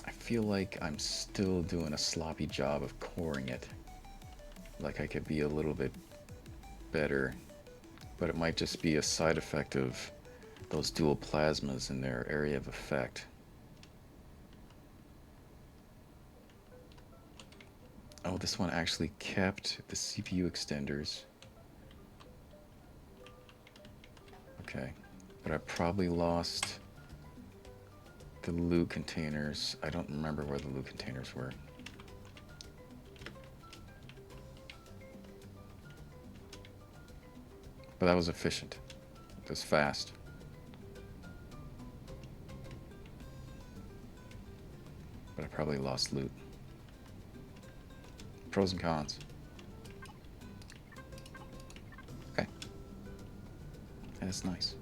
I feel like I'm still doing a sloppy job of coring it. Like I could be a little bit better but it might just be a side effect of those dual plasmas in their area of effect. Oh, this one actually kept the CPU extenders. Okay, but I probably lost the loot containers. I don't remember where the loot containers were. But that was efficient. It was fast. But I probably lost loot. Pros and cons. Okay. And it's nice.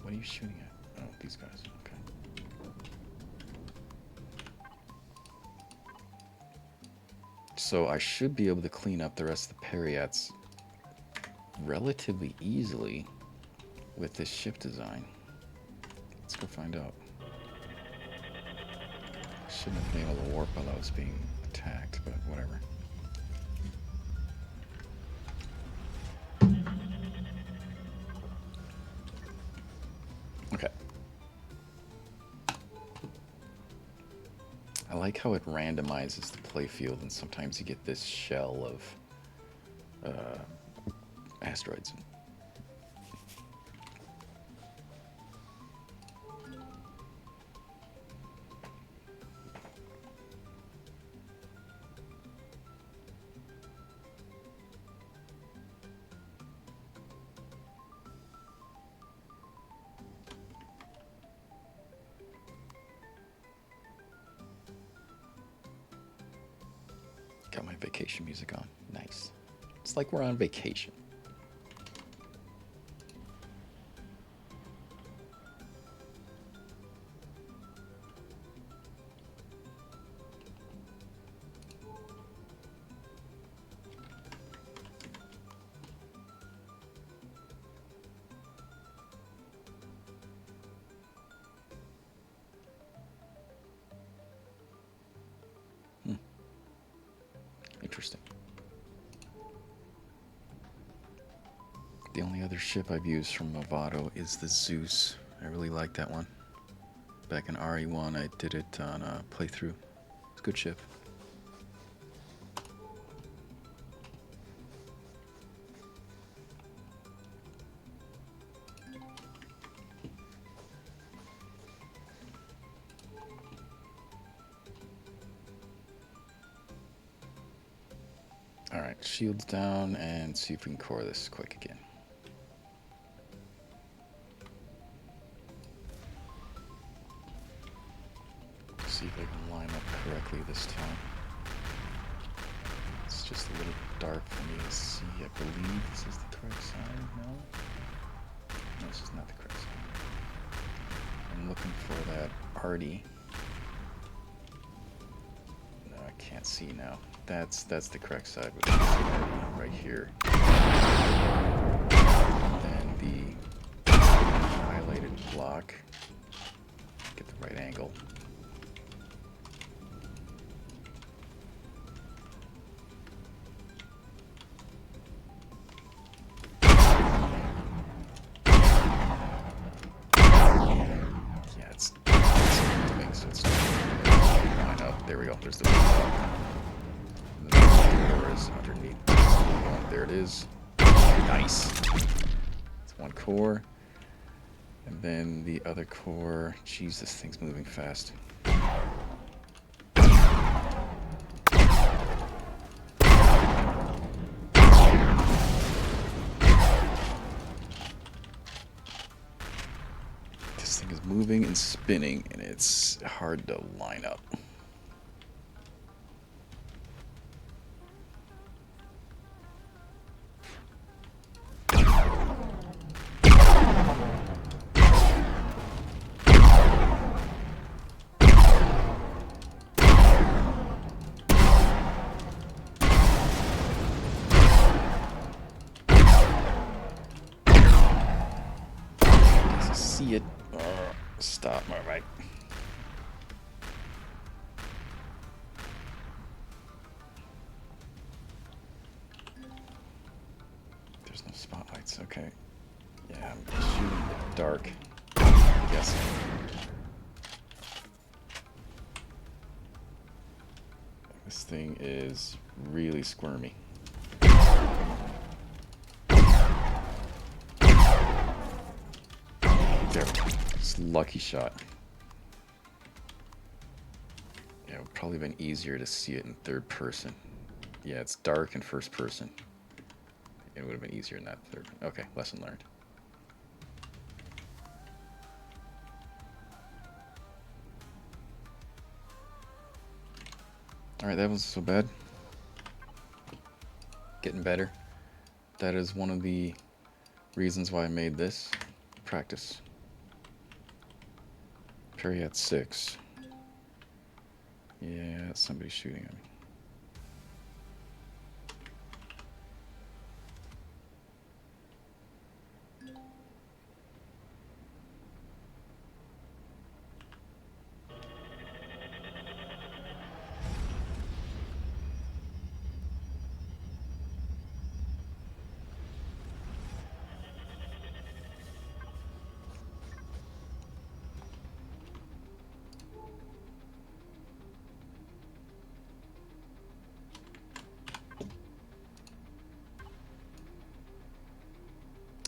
What are you shooting at? Oh, these guys. Okay. So I should be able to clean up the rest of the Periats relatively easily with this ship design. Let's go find out. I shouldn't have been able to warp while I was being attacked, but whatever. Okay. I like how it randomizes the playfield, and sometimes you get this shell of asteroids. Got my vacation music on. Nice. It's like we're on vacation. Interesting. The only other ship I've used from Movado is the Zeus. I really like that one. Back in RE1, I did it on a playthrough. It's a good ship. Alright, shields down and see if we can core this quick again. See if I can line up correctly this time. It's just a little dark for me to see. I believe this is the correct side. No? No, this is not the correct side. I'm looking for that arty. No, I can't see now. That's the correct side, which is right here. Then the highlighted block. Get the right angle. Yeah, it's doing so it's line up. There we go. There's the block. Underneath. There it is. Nice. It's one core. And then the other core. Jeez, this thing's moving fast. This thing is moving and spinning, and it's hard to line up. See it. Stop. All right. Okay. Yeah, I'm shooting in the dark. I guess. This thing is really squirmy. There we go. It's a lucky shot. Yeah, it would probably have been easier to see it in third person. Yeah, it's dark in first person. It would have been easier in that third. Okay, lesson learned. Alright, that wasn't so bad. Getting better. That is one of the reasons why I made this. Practice. Periat 6. Yeah, somebody's shooting at me.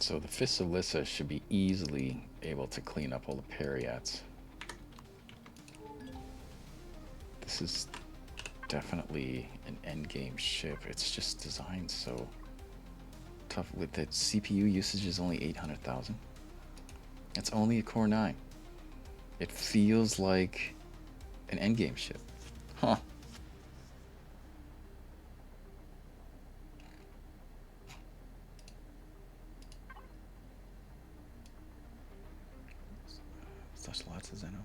So the Fists of Lyssa should be easily able to clean up all the Periats. This is definitely an endgame ship. It's just designed so tough. With the CPU usage is only 800,000. It's only a Core 9. It feels like an endgame ship. Huh. Such lots of Zeno.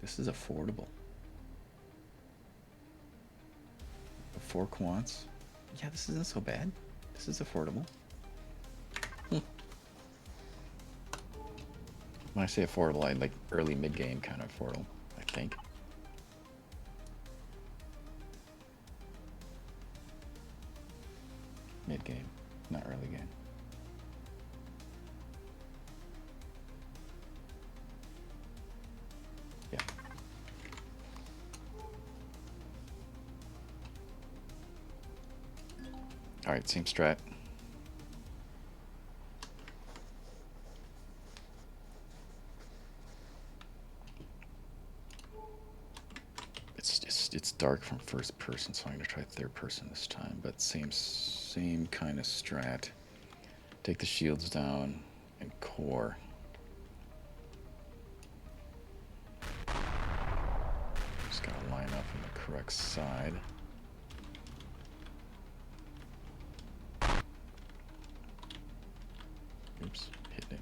This is affordable. 4 quants. Yeah, this isn't so bad. This is affordable. When I say affordable, I like early mid-game kind of affordable, I think. Mid-game, not early game. Yeah. Alright, same strat. It's dark from first person, so I'm gonna try third person this time, but same kind of strat. Take the shields down and core. Just gotta line up on the correct side. Oops, hit it.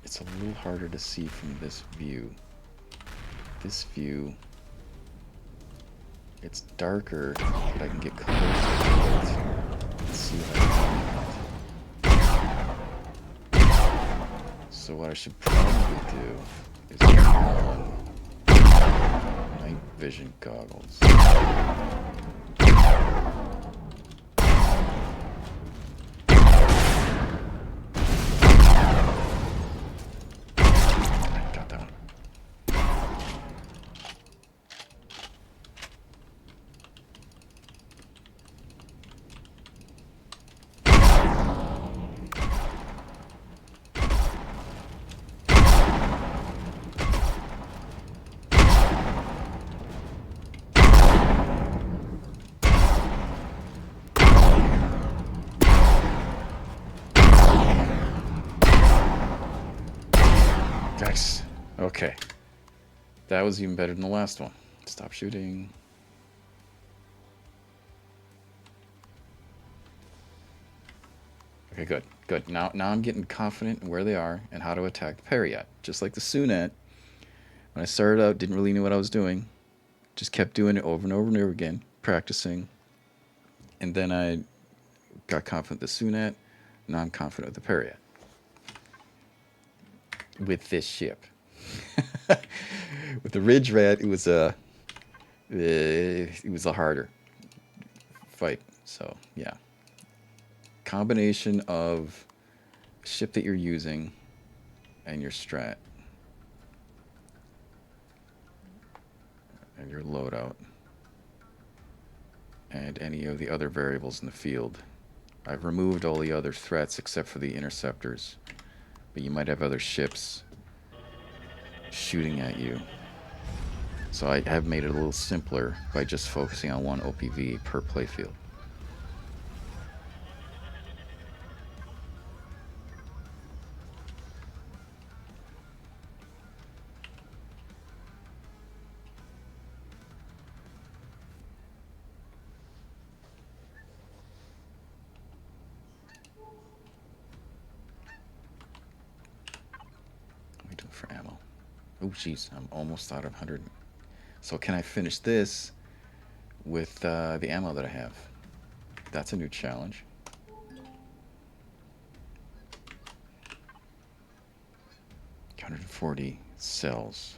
It's a little harder to see from this view. This view, it's darker, but I can get closer to it. Let's see what I can do. So what I should probably do is put on night vision goggles. Nice. Okay. That was even better than the last one. Stop shooting. Okay, good. Good. Now I'm getting confident in where they are and how to attack the Periat. Just like the Sunat. When I started out, didn't really know what I was doing. Just kept doing it over and over and over again, practicing. And then I got confident with the Sunat. Now I'm confident with the Periat. With this ship. the Ridge Rat, it was a harder fight. So yeah, combination of ship that you're using and your strat and your loadout and any of the other variables in the field. I've removed all the other threats except for the interceptors, but you might have other ships shooting at you. So I have made it a little simpler by just focusing on one OPV per playfield. For ammo. Oh jeez, I'm almost out of 100. So can I finish this with the ammo that I have? That's a new challenge. $140 cells.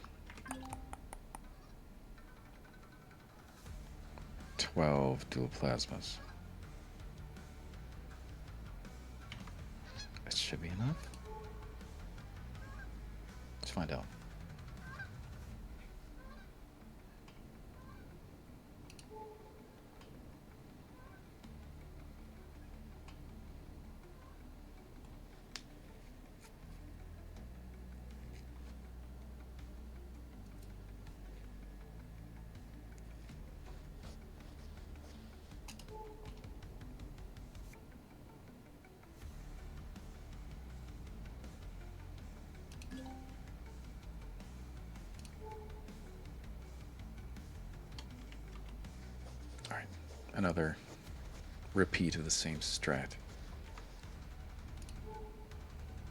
12 dual plasmas. That should be enough. Let's find out. Another repeat of the same strat.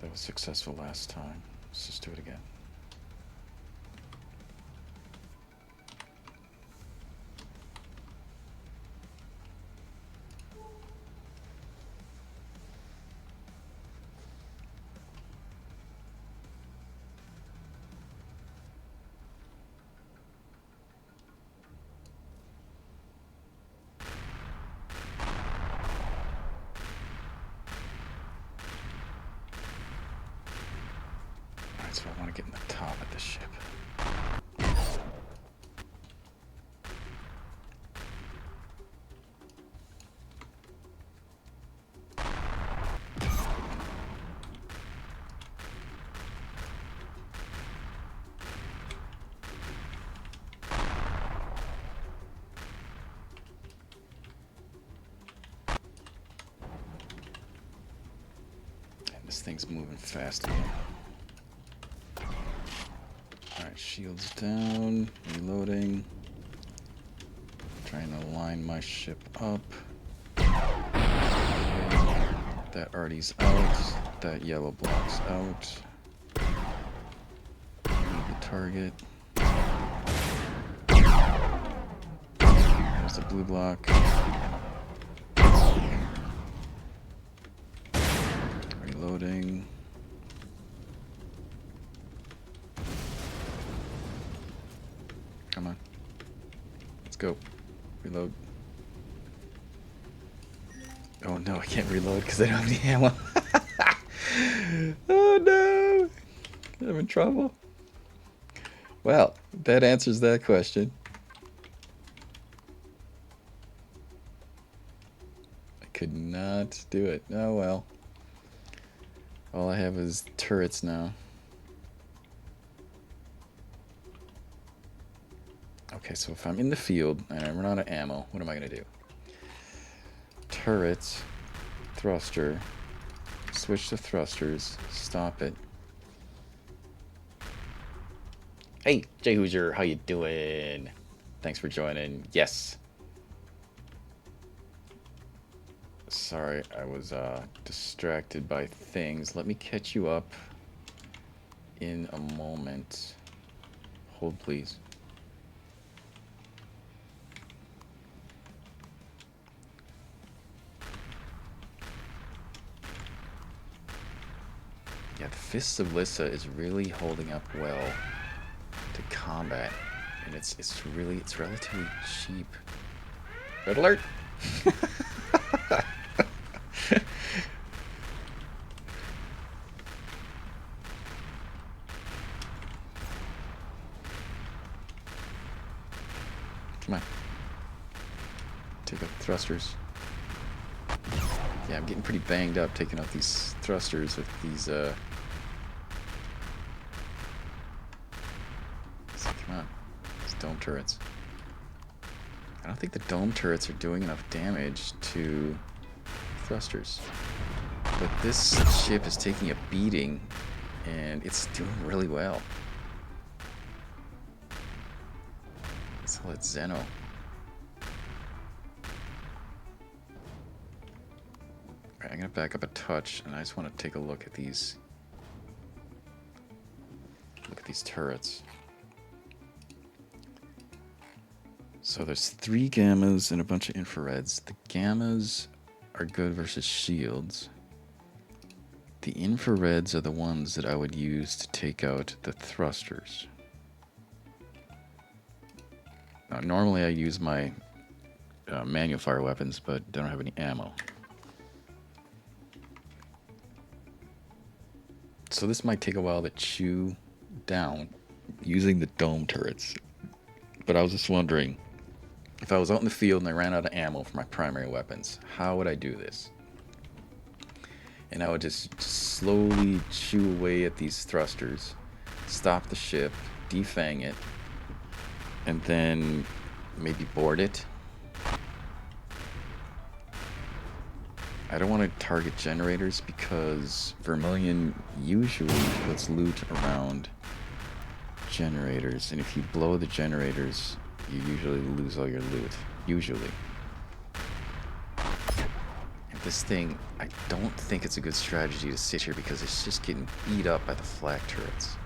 That was successful last time. Let's just do it again. So I want to get in the top of the ship. And this thing's moving fast again. Shields down, reloading, trying to line my ship up. That arty's out, that yellow block's out. Move the target. There's the blue block. Reloading. Come on. Let's go. Reload. Oh no, I can't reload because I don't have any ammo. Oh no! I'm in trouble. Well, that answers that question. I could not do it. Oh well. All I have is turrets now. Okay, so if I'm in the field and I run out of ammo, what am I going to do? Turret, thruster, switch to thrusters, stop it. Hey, Jhoosier, how you doing? Thanks for joining. Yes. Sorry, I was distracted by things. Let me catch you up in a moment. Hold, please. Yeah, the Fists of Lyssa is really holding up well to combat. combat, and it's relatively cheap. Red alert! Come on. Take out the thrusters. Yeah, I'm getting pretty banged up taking out these thrusters with these, come on. These dome turrets. I don't think the dome turrets are doing enough damage to thrusters. But this ship is taking a beating, and it's doing really well. So let's Zeno. Alright, I'm gonna back up a touch, and I just want to take a look at these. Look at these turrets. So there's 3 gammas and a bunch of infrareds. The gammas are good versus shields. The infrareds are the ones that I would use to take out the thrusters. Now, normally I use my manual fire weapons, but don't have any ammo. So this might take a while to chew down using the dome turrets. But I was just wondering, if I was out in the field and I ran out of ammo for my primary weapons, how would I do this? And I would just slowly chew away at these thrusters, stop the ship, defang it, and then maybe board it. I don't want to target generators because Vermillion usually puts loot around generators, and if you blow the generators, you usually lose all your loot. Usually. And this thing, I don't think it's a good strategy to sit here because it's just getting beat up by the flak turrets.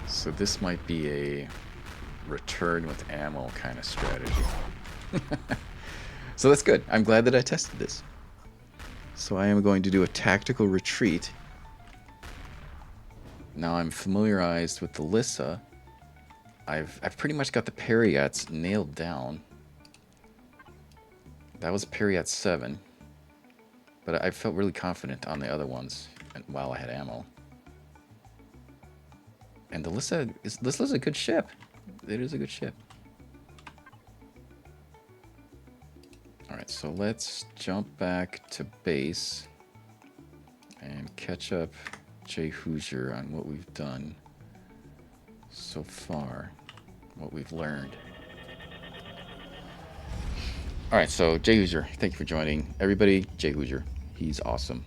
So this might be a return with ammo kind of strategy. So that's good. I'm glad that I tested this. So I am going to do a tactical retreat. Now I'm familiarized with the Lyssa. I've pretty much got the Periats nailed down. That was Periat 7. But I felt really confident on the other ones while I had ammo. And the Lyssa's a good ship. It is a good ship. Alright, so let's jump back to base and catch up Jhoosier on what we've done so far, what we've learned. Alright, so Jhoosier, thank you for joining. Everybody, Jhoosier, he's awesome.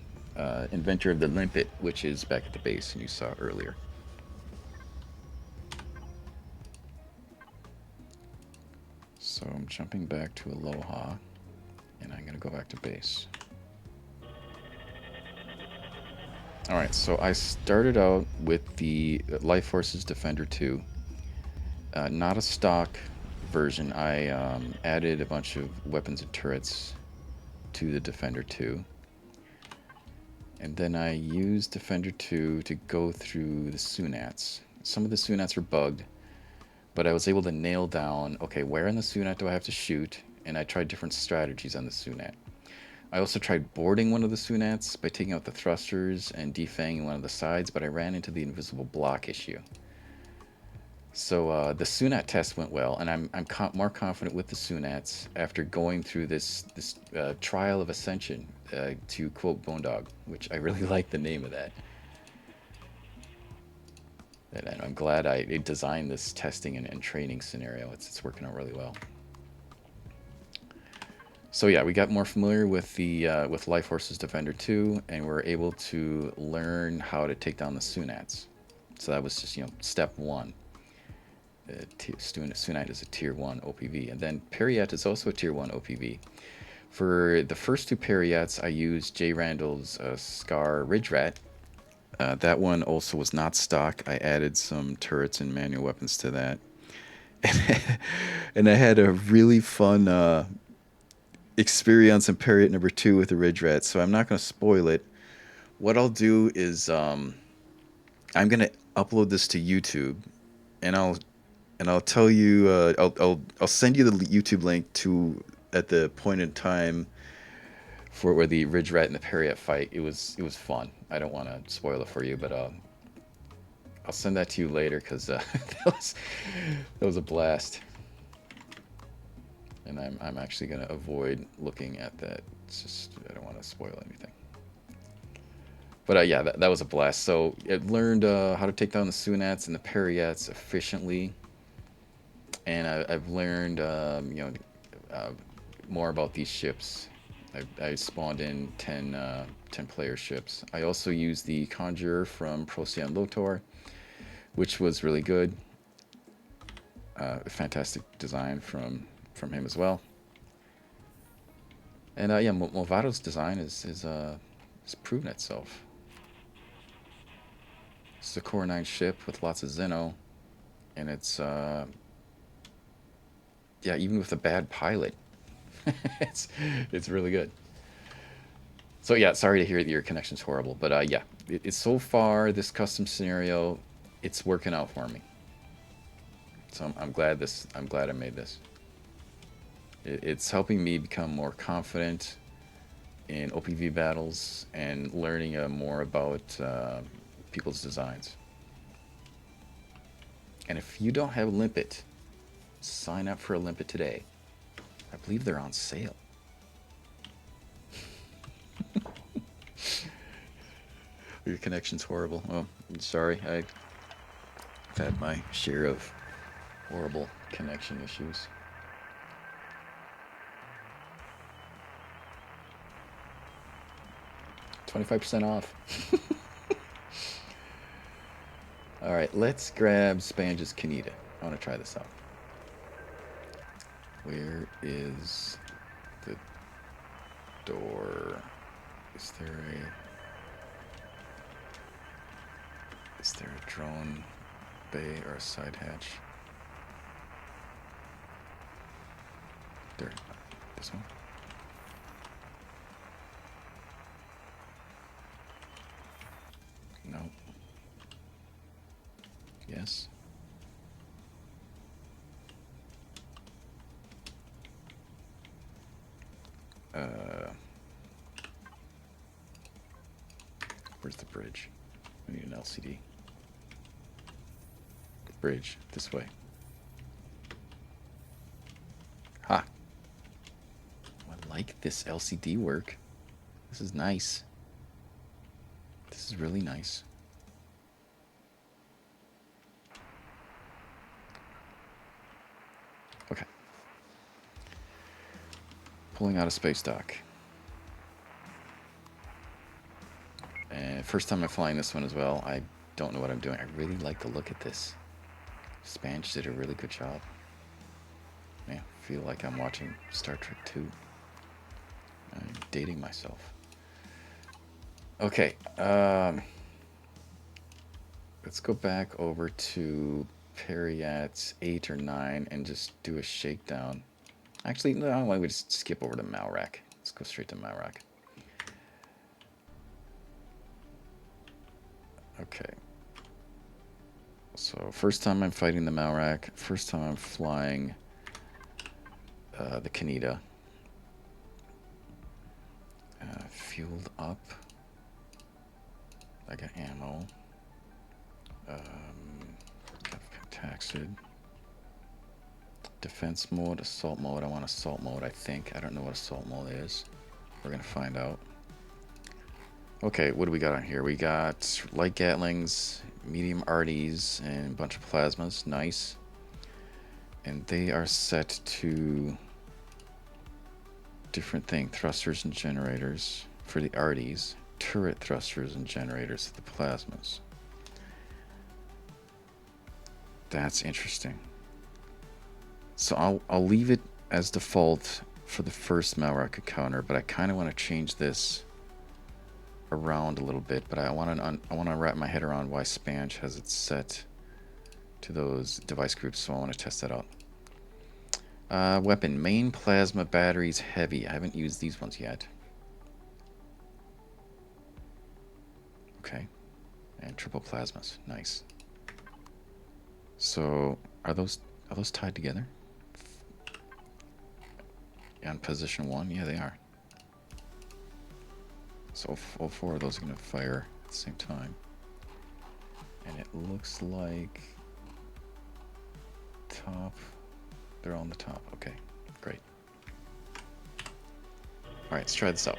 Inventor of the Limpet, which is back at the base, and you saw earlier. So I'm jumping back to Aloha, and I'm going to go back to base. Alright, so I started out with the LyfeForce's Defender 2. Not a stock version. I added a bunch of weapons and turrets to the Defender 2. And then I used Defender 2 to go through the Sunats. Some of the Sunats were bugged, but I was able to nail down, okay, where in the Sunat do I have to shoot? And I tried different strategies on the Sunat. I also tried boarding one of the Sunats by taking out the thrusters and defanging one of the sides, but I ran into the invisible block issue. So the Sunat test went well, and I'm more confident with the Sunats after going through this trial of ascension, to quote Boondog, which I really like the name of that. And I'm glad I designed this testing and training scenario. It's working out really well. So yeah, we got more familiar with the with LyfeForce's Defender 2, and we're able to learn how to take down the Sunats. So that was just, step 1. Sunat is a tier 1 OPV, and then Periat is also a tier 1 OPV. For the first 2 Periats, I used jrandall's Skaar-Ridge Rat. That one also was not stock. I added some turrets and manual weapons to that, and I had a really fun experience in Periat number 2 with the Ridge Rat, so I'm not going to spoil it. what I'll do is I'm gonna upload this to YouTube, and I'll tell you I'll send you the YouTube link to at the point in time for where the Ridge Rat and the Periat fight. It was fun. I don't want to spoil it for you, but I'll send that to you later because that was a blast. And I'm actually gonna avoid looking at that. It's just I don't want to spoil anything. But yeah, that was a blast. So it learned how to take down the Sunats and the Periats efficiently, and I've learned more about these ships. I spawned in 10 player ships. I also used the Conjurer from ProcyonLotor, which was really good. Fantastic design from him as well. And yeah, Movado's design is proven itself. It's a Core 9 ship with lots of Xeno, and it's yeah, even with a bad pilot, it's really good. So yeah, sorry to hear that your connection's horrible, but yeah, it's so far this custom scenario, it's working out for me. So I'm glad I made this. It's helping me become more confident in OPV battles and learning more about people's designs. And if you don't have Limpet, sign up for a Limpet today. I believe they're on sale. Your connection's horrible. Oh, I'm sorry. I've had my share of horrible connection issues. 25% off. All right, let's grab Spange's Kaneda. I want to try this out. Where is the door? Is there a drone bay or a side hatch? There. This one? No. Yes. Where's the bridge? We need an LCD. Bridge, this way. Ha! I like this LCD work. This is nice. This is really nice. Okay. Pulling out a space dock. And first time I'm flying this one as well. I don't know what I'm doing. I really like the look at this. Spange did a really good job. Man, I feel like I'm watching Star Trek 2. I'm dating myself. Okay, let's go back over to Periat's 8 or 9 and just do a shakedown. Actually, no, why don't we just skip over to Malrak? Let's go straight to Malrak. Okay. So first time I'm fighting the Malrak. First time I'm flying the Kaneda. Fueled up. I got ammo. Got Pentaxid. Defense mode, assault mode. I want assault mode, I think. I don't know what assault mode is. We're gonna find out. Okay, what do we got on here? We got light Gatlings, medium RDs, and a bunch of plasmas. Nice. And they are set to different thing. Thrusters and generators for the RDs. Turret thrusters and generators for the plasmas. That's interesting. So I'll leave it as default for the first Malrak encounter, but I kind of want to change this around a little bit. But I want to wrap my head around why Spange has it set to those device groups. So I want to test that out. Weapon, main plasma batteries heavy. I haven't used these ones yet. Okay. And triple plasmas. Nice. So are those tied together? On position 1? Yeah, they are. So all 4 of those are going to fire at the same time. And it looks like top. They're on the top. Okay, great. All right, let's try this out.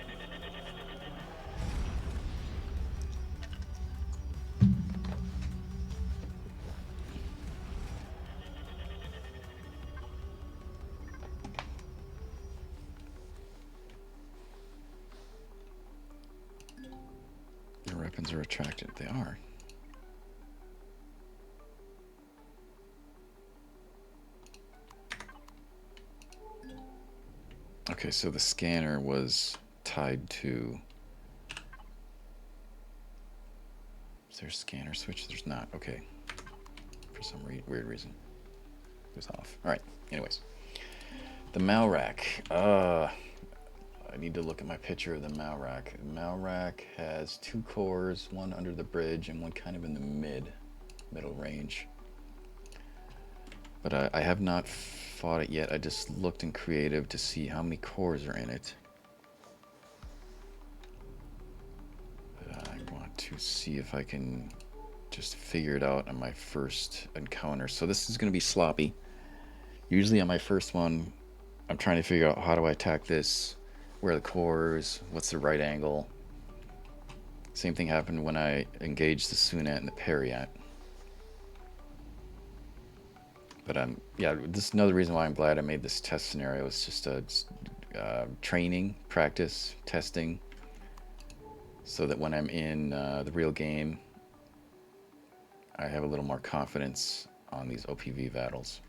Your weapons are attracted. They are. Okay, so the scanner was tied to... Is there a scanner switch? There's not. Okay. For some weird reason. It was off. Alright, anyways. The Malrak. I need to look at my picture of the Malrak. Malrak has 2 cores, one under the bridge and one kind of in the middle range. But I have not fought it yet. I just looked in creative to see how many cores are in it. I want to see if I can just figure it out on my first encounter. So this is going to be sloppy. Usually on my first one, I'm trying to figure out how do I attack this, where are the cores, what's the right angle. Same thing happened when I engaged the Sunat and the Periat. But yeah, this is another reason why I'm glad I made this test scenario. It's just training, practice, testing, so that when I'm in the real game, I have a little more confidence on these OPV battles.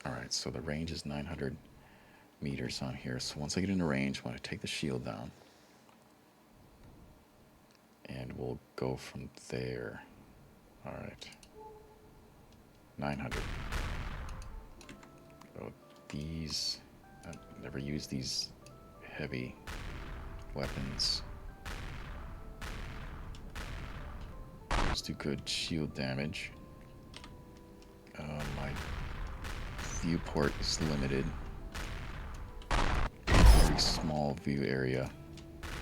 Alright, so the range is 900 meters on here. So once I get into range, I want to take the shield down. And we'll go from there. Alright. 900. Oh, these... I've never used these heavy weapons. Just do good shield damage. My viewport is limited. Very small view area.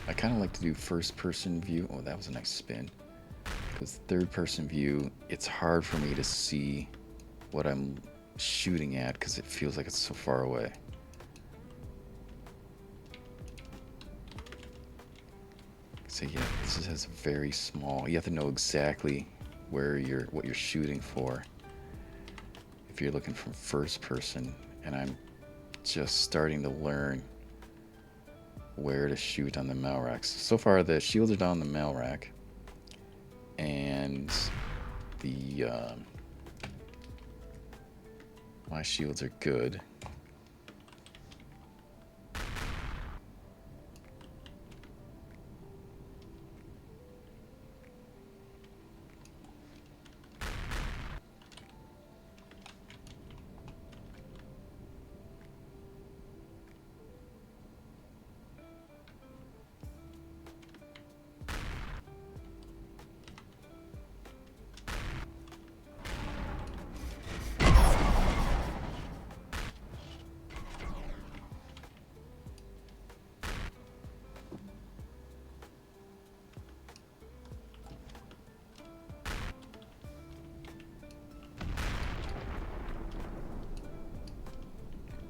I kind of like to do first-person view. Oh, that was a nice spin. Because third-person view, it's hard for me to see what I'm shooting at because it feels like it's so far away. So yeah, this has very small. You have to know exactly what you're shooting for. If you're looking from first-person, and I'm just starting to learn where to shoot on the Malraks. So far, the shields are down the Malrak, and the my shields are good.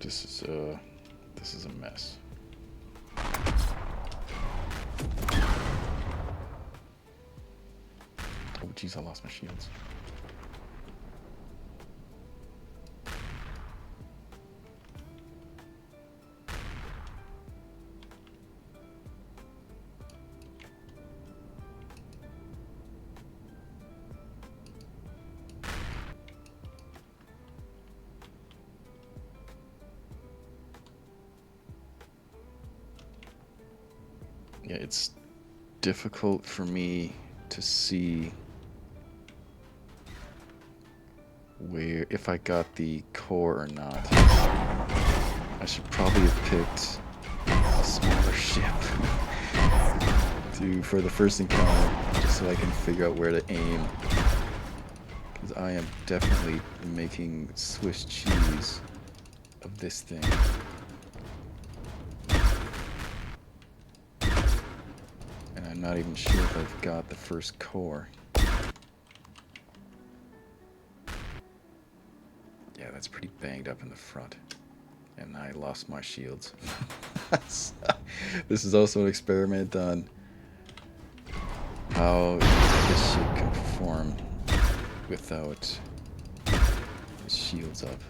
This is a mess. Oh jeez, I lost my shields. Yeah, it's difficult for me to see where, if I got the core or not. I should probably have picked a smaller ship for the first encounter, just so I can figure out where to aim. Because I am definitely making Swiss cheese of this thing. And I'm not even sure if I've got the first core. Yeah, that's pretty banged up in the front. And I lost my shields. This is also an experiment on how this ship can perform without the shields up.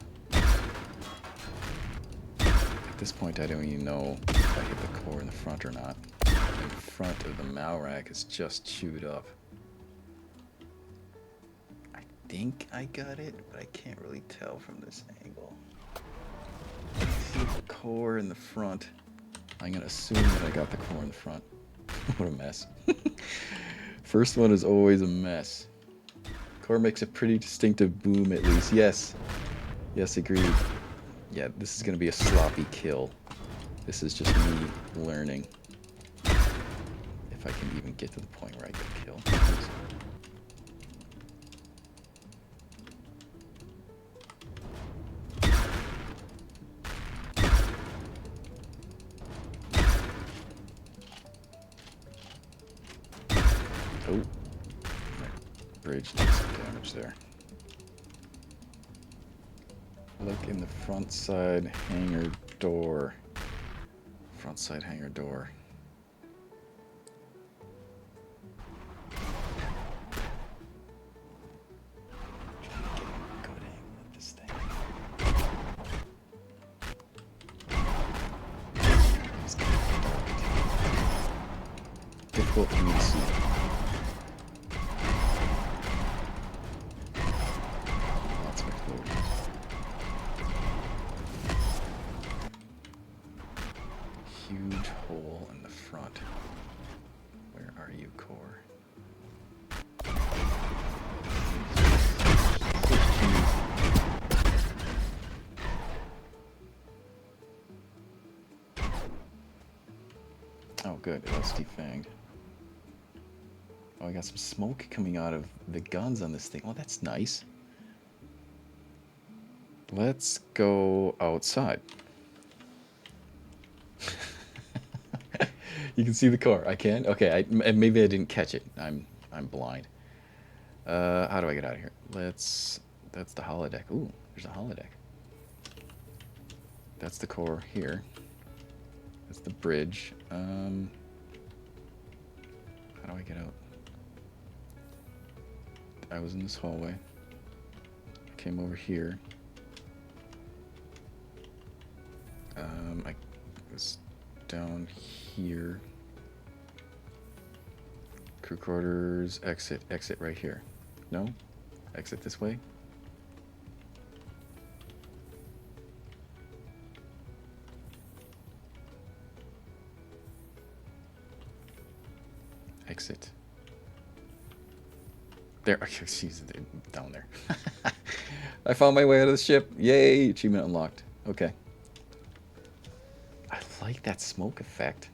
At this point, I don't even know if I hit the core in the front or not. In front of the Malrak is just chewed up. I think I got it, but I can't really tell from this angle. See the core in the front. I'm gonna assume that I got the core in the front. What a mess. First one is always a mess. Core makes a pretty distinctive boom at least. Yes. Yes, agreed. Yeah, this is gonna be a sloppy kill. This is just me learning. If I can even get to the point where I get a kill. Oh, my bridge did some damage there. Look in the front side hangar door. Front side hangar door. Good angle at this thing. It's getting dark. Difficult for me to see. Lots of explosions. Huge hole in the front. Where are you, core? Oh, good. It was defanged. Oh, I got some smoke coming out of the guns on this thing. Oh, that's nice. Let's go outside. You can see the core. I can? Okay, maybe I didn't catch it. I'm blind. How do I get out of here? That's the holodeck. Ooh, there's a holodeck. That's the core here. That's the bridge. How do I get out? I was in this hallway. I came over here. I was down here. Crew quarters, exit right here. No? Exit this way? Exit. There, okay, she's down there. I found my way out of the ship. Yay, achievement unlocked. Okay. I like that smoke effect.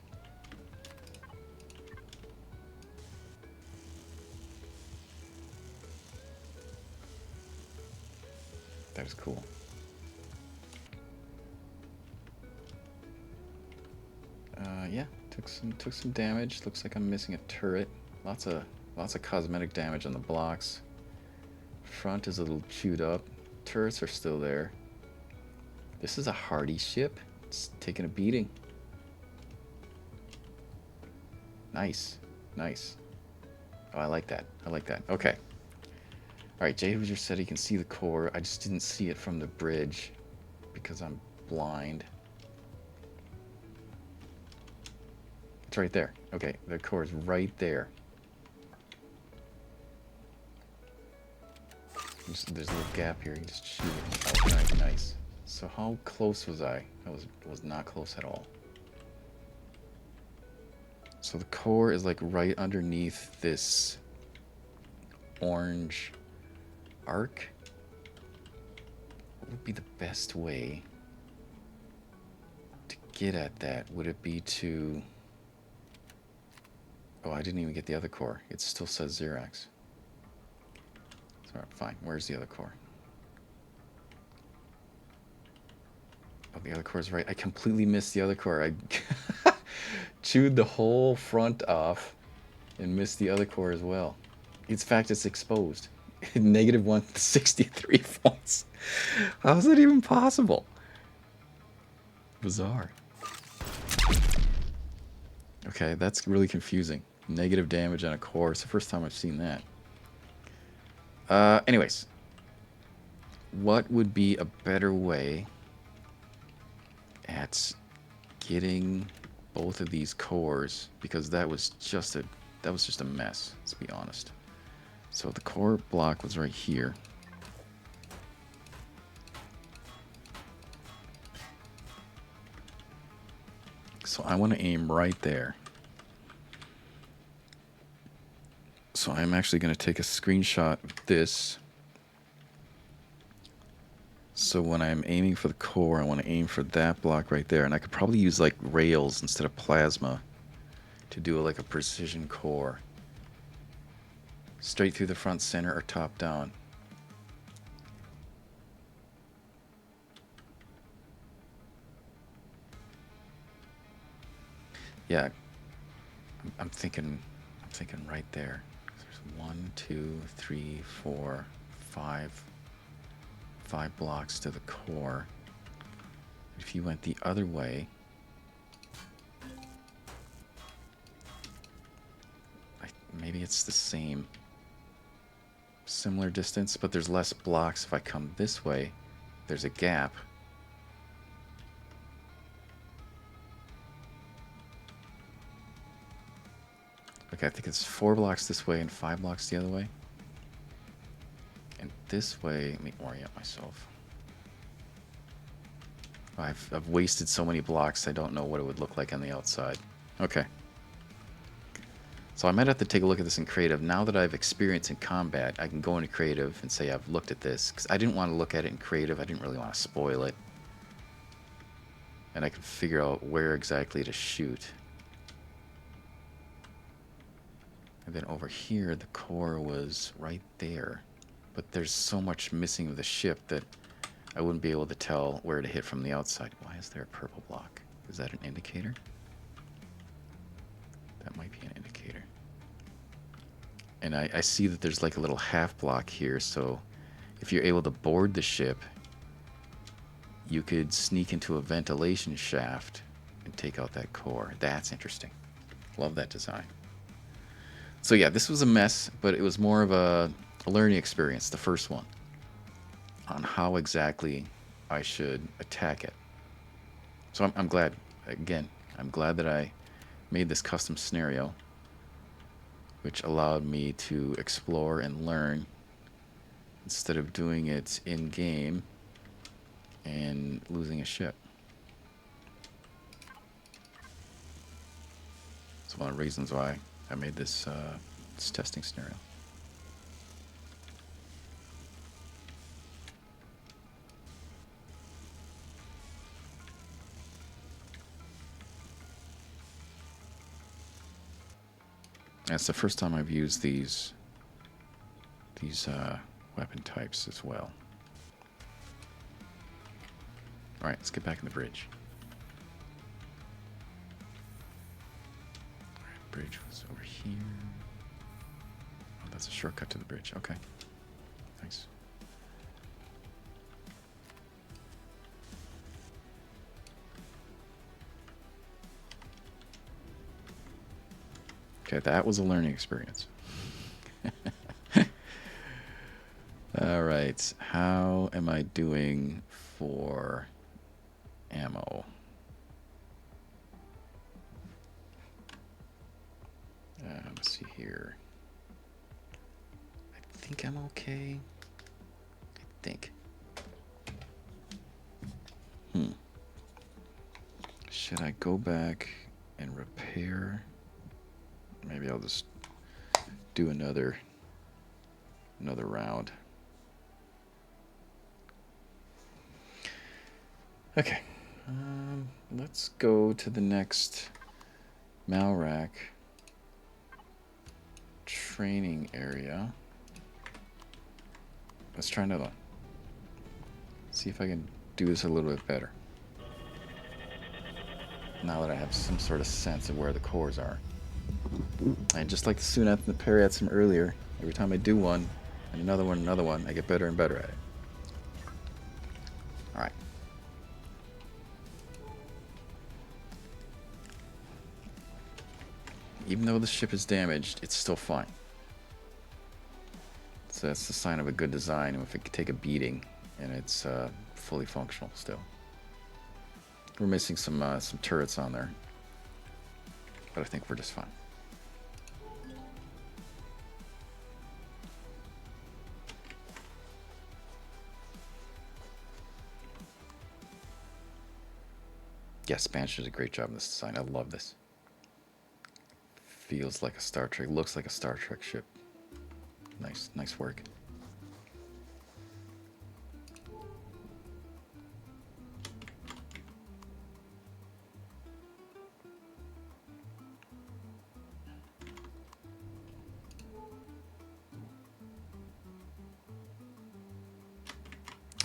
That is cool. Yeah, took some damage. Looks like I'm missing a turret. Lots of cosmetic damage on the blocks. Front is a little chewed up. Turrets are still there. This is a hardy ship. It's taking a beating. Nice, nice. Oh, I like that. I like that. Okay. All right, Jhoosier said he can see the core. I just didn't see it from the bridge because I'm blind. It's right there. Okay, the core is right there. There's a little gap here. You just shoot it. Oh, nice, nice. So how close was I? I was not close at all. So the core is like right underneath this orange arc. What would be the best way get at that? Would it be to... Oh, I didn't even get the other core. It still says Xerax. So, fine. Where's the other core? Oh, the other core's right. I completely missed the other core. I chewed the whole front off and missed the other core as well. In fact, it's exposed. Negative 163 volts. How is that even possible? Bizarre. Okay, that's really confusing. Negative damage on a core. It's the first time I've seen that. Anyways. What would be a better way at getting both of these cores? Because that was just a mess, let's be honest. So the core block was right here. So I want to aim right there. So I'm actually going to take a screenshot of this. So when I'm aiming for the core, I want to aim for that block right there. And I could probably use like rails instead of plasma to do like a precision core. Straight through the front, center, or top down. Yeah, I'm thinking right there. There's 1, 2, 3, 4, 5 blocks to the core. If you went the other way, maybe it's the same, similar distance, but there's less blocks. If I come this way, there's a gap. Okay, I think it's 4 blocks this way and 5 blocks the other way. And this way, let me orient myself. I've wasted so many blocks, I don't know what it would look like on the outside. Okay. So I might have to take a look at this in creative. Now that I've experienced in combat, I can go into creative and say I've looked at this. Because I didn't want to look at it in creative. I didn't really want to spoil it. And I can figure out where exactly to shoot. And then over here, the core was right there. But there's so much missing of the ship that I wouldn't be able to tell where to hit from the outside. Why is there a purple block? Is that an indicator? That might be an indicator. And I see that there's like a little half block here, so if you're able to board the ship, you could sneak into a ventilation shaft and take out that core. That's interesting. Love that design. So yeah, this was a mess, but it was more of a learning experience, the first one, on how exactly I should attack it. So I'm glad, again, I'm glad that I made this custom scenario, which allowed me to explore and learn instead of doing it in-game and losing a ship. It's one of the reasons why I made this, this testing scenario. That's the first time I've used these weapon types as well. All right, let's get back in the bridge. All right, bridge was over here. Oh, that's a shortcut to the bridge. Okay, thanks. Okay, that was a learning experience. All right, how am I doing for ammo? Let's see here. I think I'm okay. I think. Should I go back and repair? Maybe I'll just do another round. Okay. Let's go to the next Malrak training area. Let's try another one. See if I can do this a little bit better. Now that I have some sort of sense of where the cores are. And just like the Sunat and the Periat from earlier, every time I do one, and another one, I get better and better at it. Alright. Even though the ship is damaged, it's still fine. So that's the sign of a good design, if it could take a beating, and it's fully functional still. We're missing some turrets on there, but I think we're just fine. Yeah, Spanish did a great job in this design. I love this. Feels like a Star Trek, looks like a Star Trek ship. Nice work.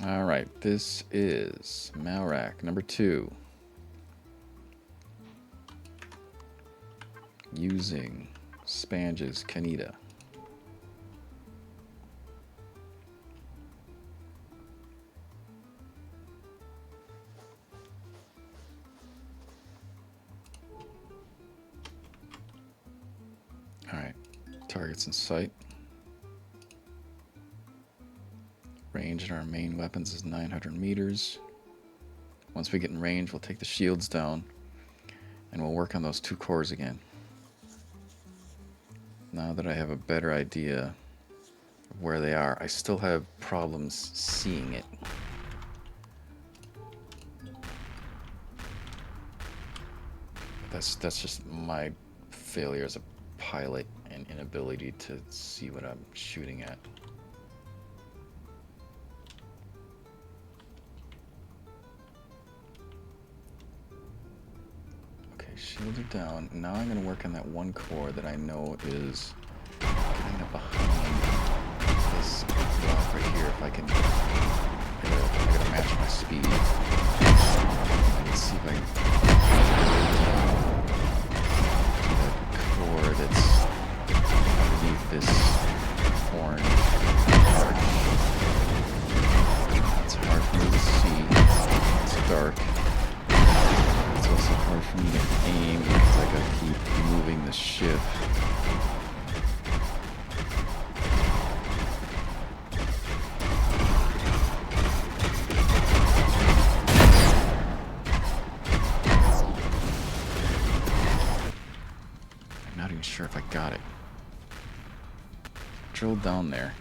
All right, this is Malrak number 2. Using Spange's Kaneda. All right, targets in sight. Range in our main weapons is 900 meters. Once we get in range, we'll take the shields down and we'll work on those 2 cores again. Now that I have a better idea of where they are, I still have problems seeing it. That's just my failure as a pilot and inability to see what I'm shooting at. Shielded down. Now I'm going to work on that one core that I know is getting up behind this block right here. If I can, I gotta match my speed. Let's see if I can that core that's underneath this orange arch. It's hard for me to see. It's dark. It's also hard for me to aim because I gotta keep moving the ship. I'm not even sure if I got it. Drilled down there.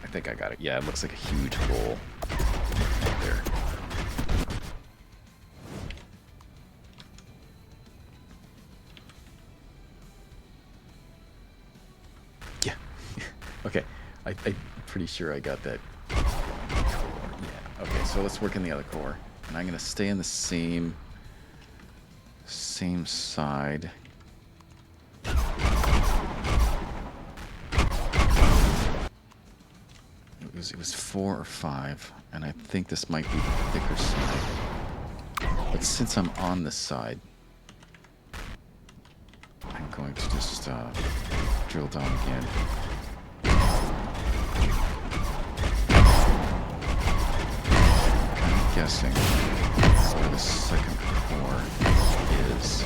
I think I got it. Yeah, it looks like a huge hole right there. Okay, I'm pretty sure I got that core. Yeah. Okay, so let's work on the other core, and I'm gonna stay in the same side. It was 4 or 5, and I think this might be the thicker side. But since I'm on this side, I'm going to just drill down again. Guessing where the second core is.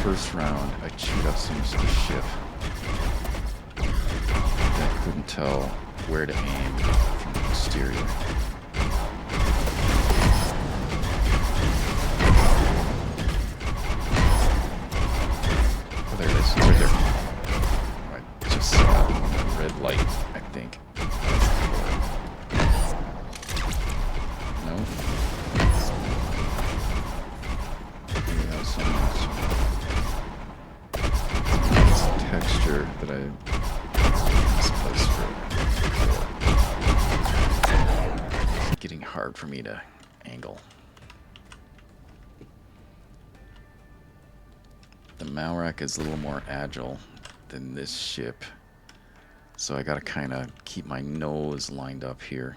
First round, I chewed up some of the ship. I couldn't tell where to aim from the exterior. Oh, there it is. It's right there. I just saw a red light, I think. No. Maybe that was something else. It's a texture that I misplaced for. It's getting hard for me to angle. Malrak is a little more agile than this ship. So I gotta kind of keep my nose lined up here.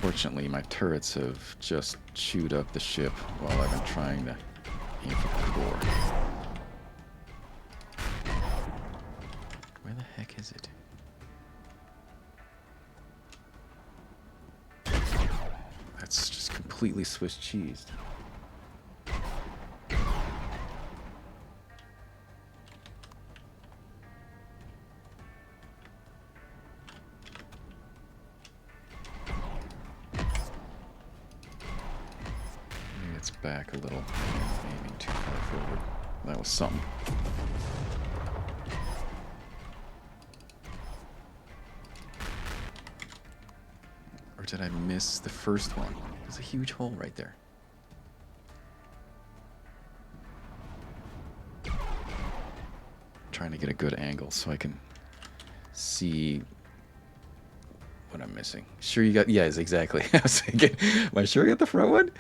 Fortunately, my turrets have just chewed up the ship while I've been trying to aim for the core. Where the heck is it? That's just completely Swiss cheesed. Back a little, aiming too far forward. That was something. Or did I miss the first one? There's a huge hole right there. I'm trying to get a good angle so I can see what I'm missing. Sure you got, yes, exactly. I was thinking, am I sure you got the front one?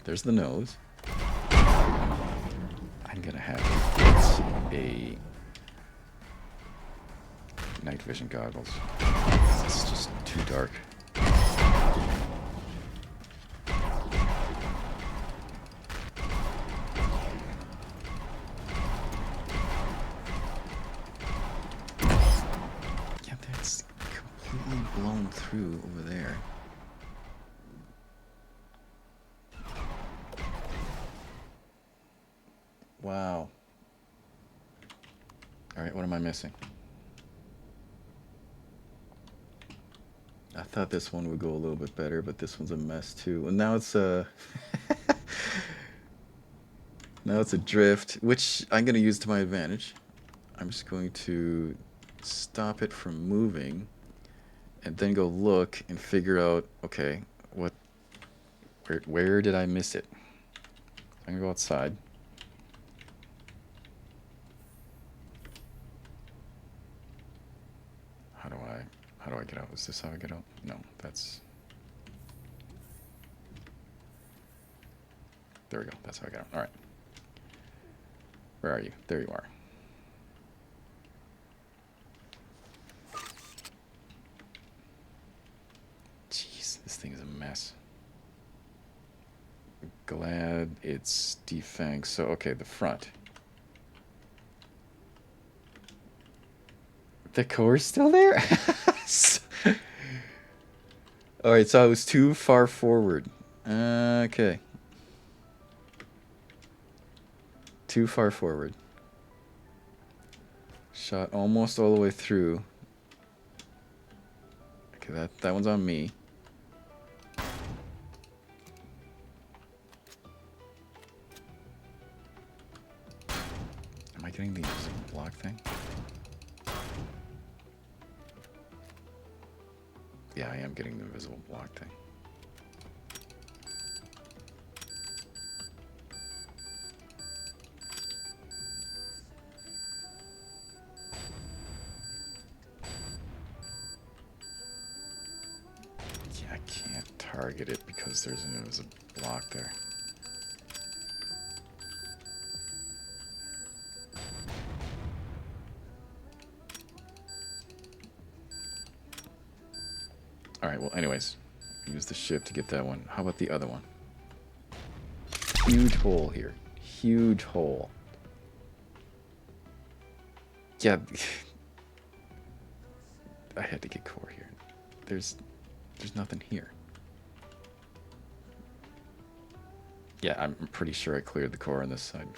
There's the nose. I'm gonna have to get a night vision goggles. It's just too dark. Yeah, that's completely blown through over there. Wow. Alright, what am I missing? I thought this one would go a little bit better, but this one's a mess too. And now it's a... now it's a drift, which I'm going to use to my advantage. I'm just going to stop it from moving and then go look and figure out, okay, where did I miss it? I'm going to go outside. How do I get out? Is this how I get out? No, that's... There we go. That's how I get out. All right. Where are you? There you are. Jeez, this thing is a mess. Glad it's defanged. So, okay, the front. The core's still there? Alright, so I was too far forward. Okay. Too far forward. Shot almost all the way through. Okay, that one's on me. Am I getting the invisible block thing? Yeah, I am getting the invisible block thing. Yeah, I can't target it because there's an invisible block there. Alright, well, anyways, use the ship to get that one. How about the other one? Huge hole here. Huge hole. Yeah. I had to get core here. There's nothing here. Yeah, I'm pretty sure I cleared the core on this side.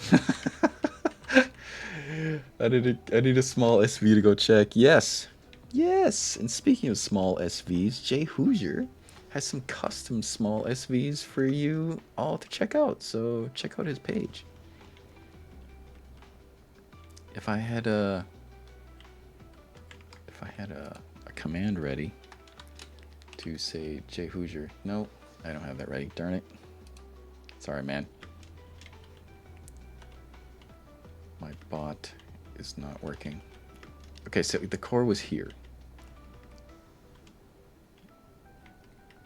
I need a small SV to go check. Yes. Yes, and speaking of small SVs, Jhoosier has some custom small SVs for you all to check out. So check out his page. If I had a command ready to say Jhoosier, no, I don't have that ready. Darn it. Sorry, man. My bot is not working. Okay, so the core was here.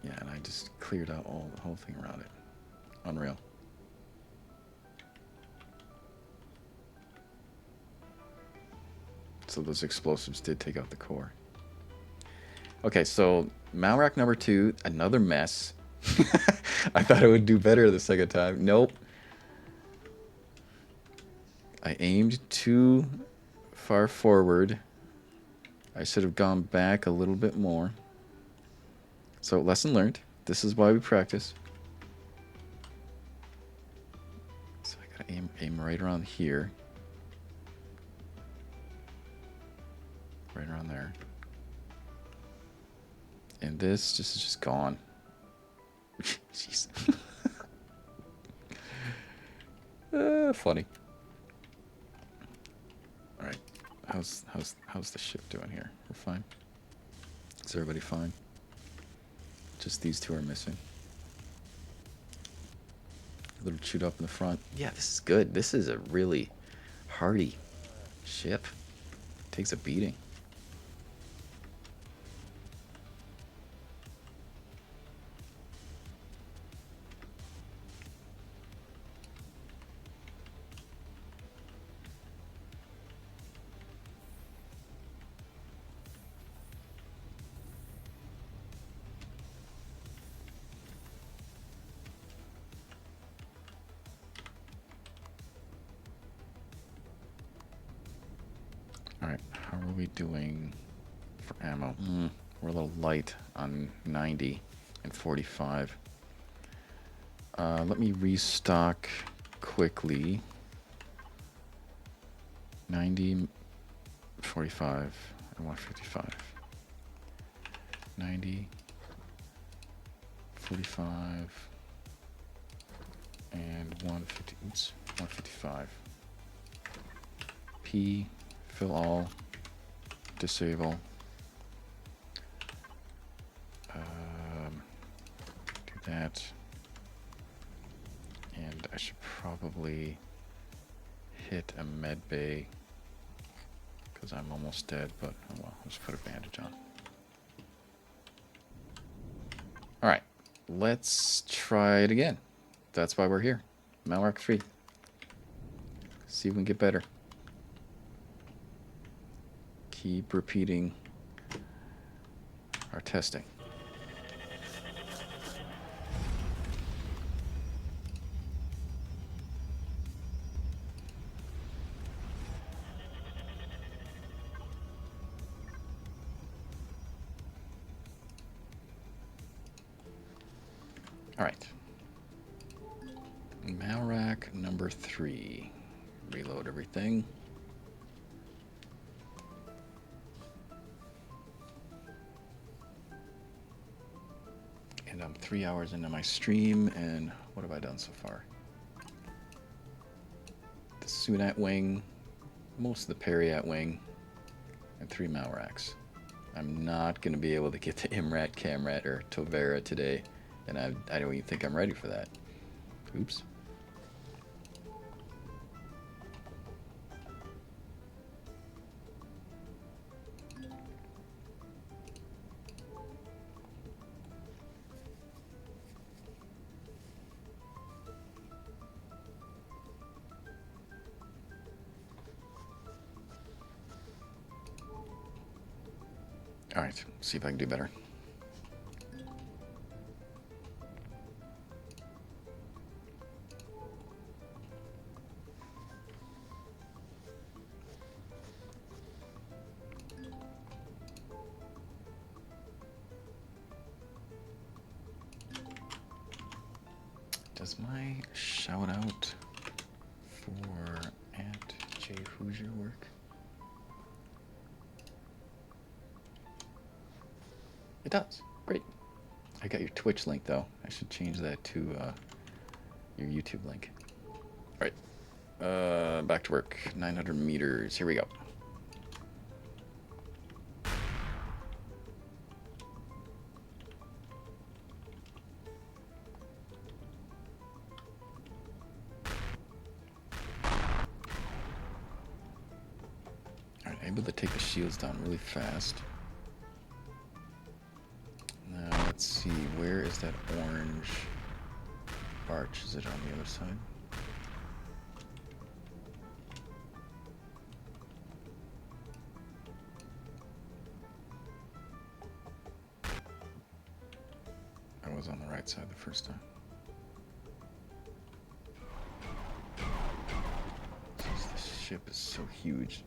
Yeah, and I just cleared out the whole thing around it. Unreal. So those explosives did take out the core. Okay, so Malrak number 2, another mess. I thought it would do better the second time. Nope. I aimed too far forward. I should have gone back a little bit more. So lesson learned. This is why we practice. So I gotta aim right around here. Right around there. And this is just gone. Jeez. Funny. All right. How's the ship doing here? We're fine. Is everybody fine? Just these two are missing. A little chewed up in the front. Yeah, this is good. This is a really hardy ship. Takes a beating. Alright, how are we doing for ammo? We're a little light on 90 and 45. Let me restock quickly. 90, 45, I want 55. 90, 45, and 150, oops, 155. P, fill all, disable. Do that. And I should probably hit a med bay because I'm almost dead, but oh well, let's put a bandage on. Alright, let's try it again. That's why we're here. Malrak 3. See if we can get better. Keep repeating our testing. All right. Malrak number 3. Reload everything. And I'm 3 hours into my stream, and what have I done so far? The Sunat wing, most of the Periat wing, and 3 Malraks. I'm not going to be able to get to Imrat, Camrat, or Tovera today, and I don't even think I'm ready for that. Oops. All right, see if I can do better. Does my shout out for @Jhoosier work? It does. Great. I got your Twitch link though. I should change that to your YouTube link. All right. Back to work. 900 meters. Here we go. able to take the shields down really fast. Now let's see, where is that orange arch? Is it on the other side? I was on the right side the first time. This ship is so huge.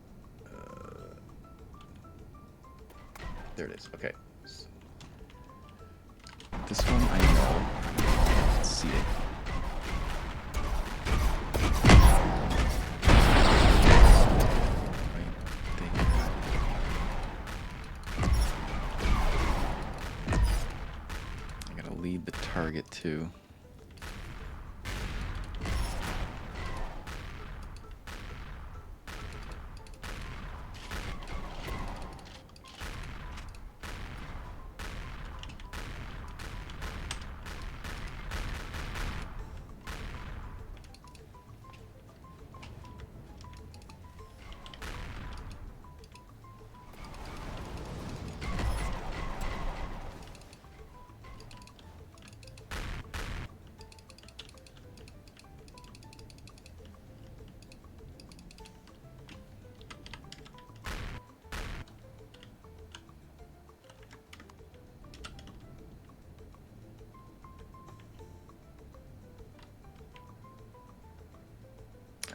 There it is. Okay. So this one I know. Let's see it. I gotta lead the target too.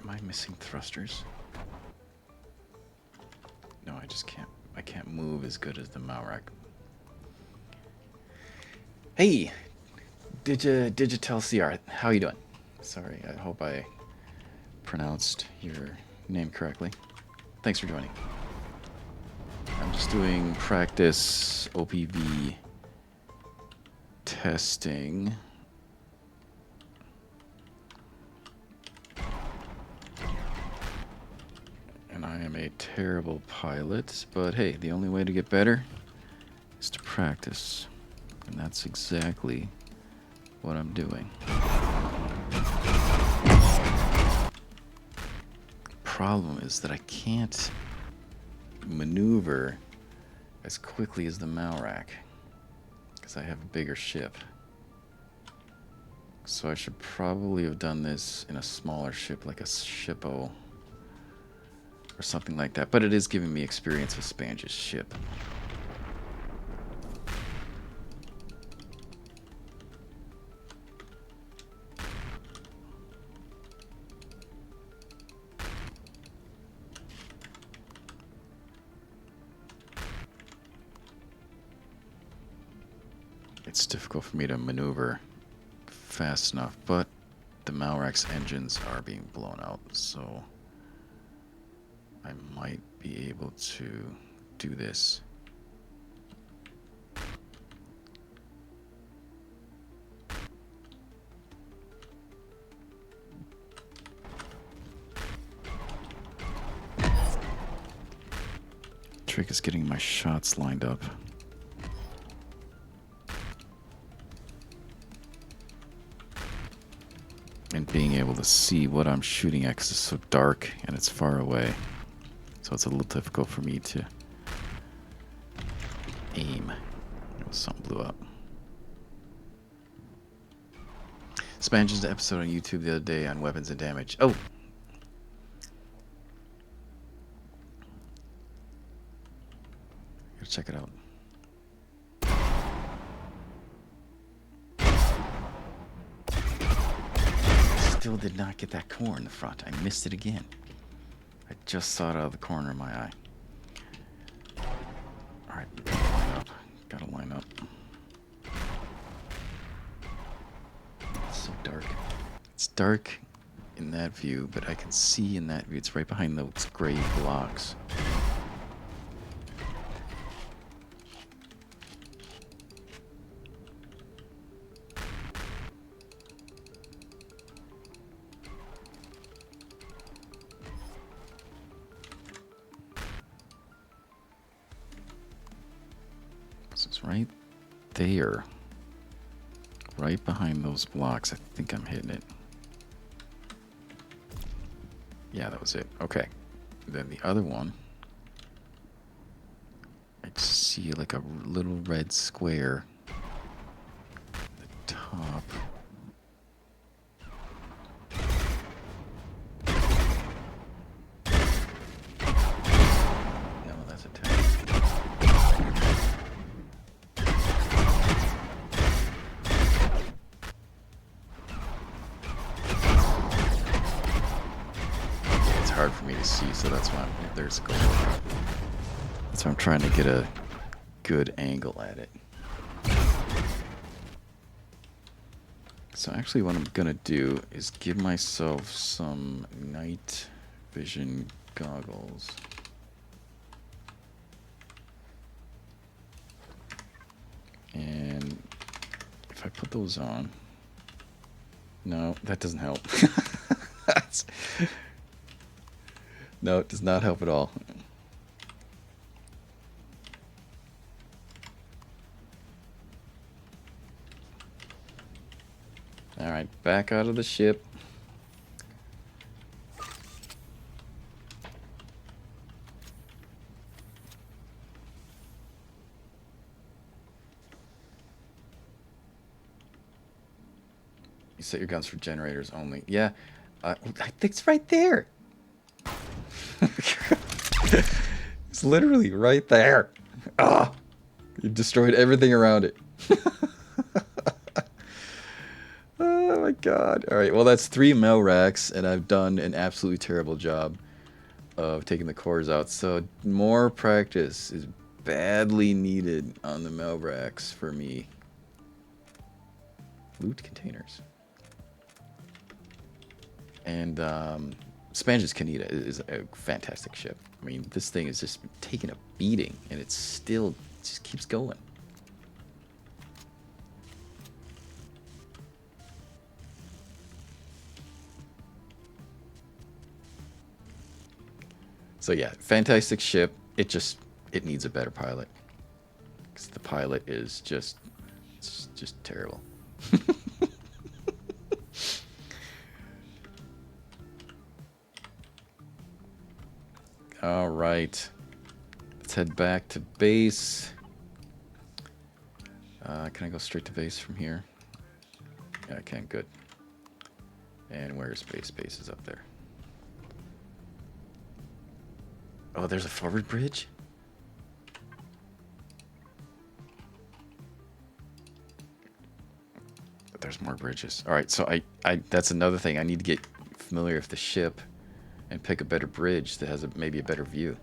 Am I missing thrusters? No, I just can't. I can't move as good as the Malrak. Hey, Digital CR, how you doing? Sorry, I hope I pronounced your name correctly. Thanks for joining. I'm just doing practice OPV testing. And I am a terrible pilot, but hey, the only way to get better is to practice. And that's exactly what I'm doing. Problem is that I can't maneuver as quickly as the Malrak because I have a bigger ship. So I should probably have done this in a smaller ship, like a Shippo or something like that. But it is giving me experience with Spange's ship. It's difficult for me to maneuver fast enough, but the Malrak's engines are being blown out, so I might be able to do this. Trick is getting my shots lined up. And being able to see what I'm shooting at because it's so dark and it's far away. So it's a little difficult for me to aim. Something blew up. Spange's episode on YouTube the other day on weapons and damage. Oh! Gotta check it out. Still did not get that core in the front. I missed it again. I just saw it out of the corner of my eye. Alright, gotta line up. Gotta line up. It's so dark. It's dark in that view, but I can see in that view. It's right behind those gray blocks. It's right there. Right behind those blocks. I think I'm hitting it. Yeah, that was it. Okay. Then the other one see like a little red square at the top. No, that's a text. It's hard for me to see, so that's why there's a goal. That's why I'm trying to get a good angle at it. So actually what I'm gonna do is give myself some night vision goggles. And if I put those on, no, that doesn't help. No, it does not help at all. Alright, back out of the ship. You set your guns for generators only. Yeah, I think it's right there. It's literally right there. Ah, you destroyed everything around it. Oh my god. Alright, well that's 3 Malraks, and I've done an absolutely terrible job of taking the cores out. So more practice is badly needed on the Malraks for me. Loot containers. And Spange's Kaneda is a fantastic ship. I mean, this thing is just taking a beating, and it's still just keeps going. So yeah, fantastic ship. It needs a better pilot, because the pilot is just terrible. All right, let's head back to base. Can I go straight to base from here? Yeah, I can. Good. And where's base? Base is up there. Oh, there's a forward bridge? But there's more bridges. All right, so I that's another thing. I need to get familiar with the ship and pick a better bridge that has maybe a better view,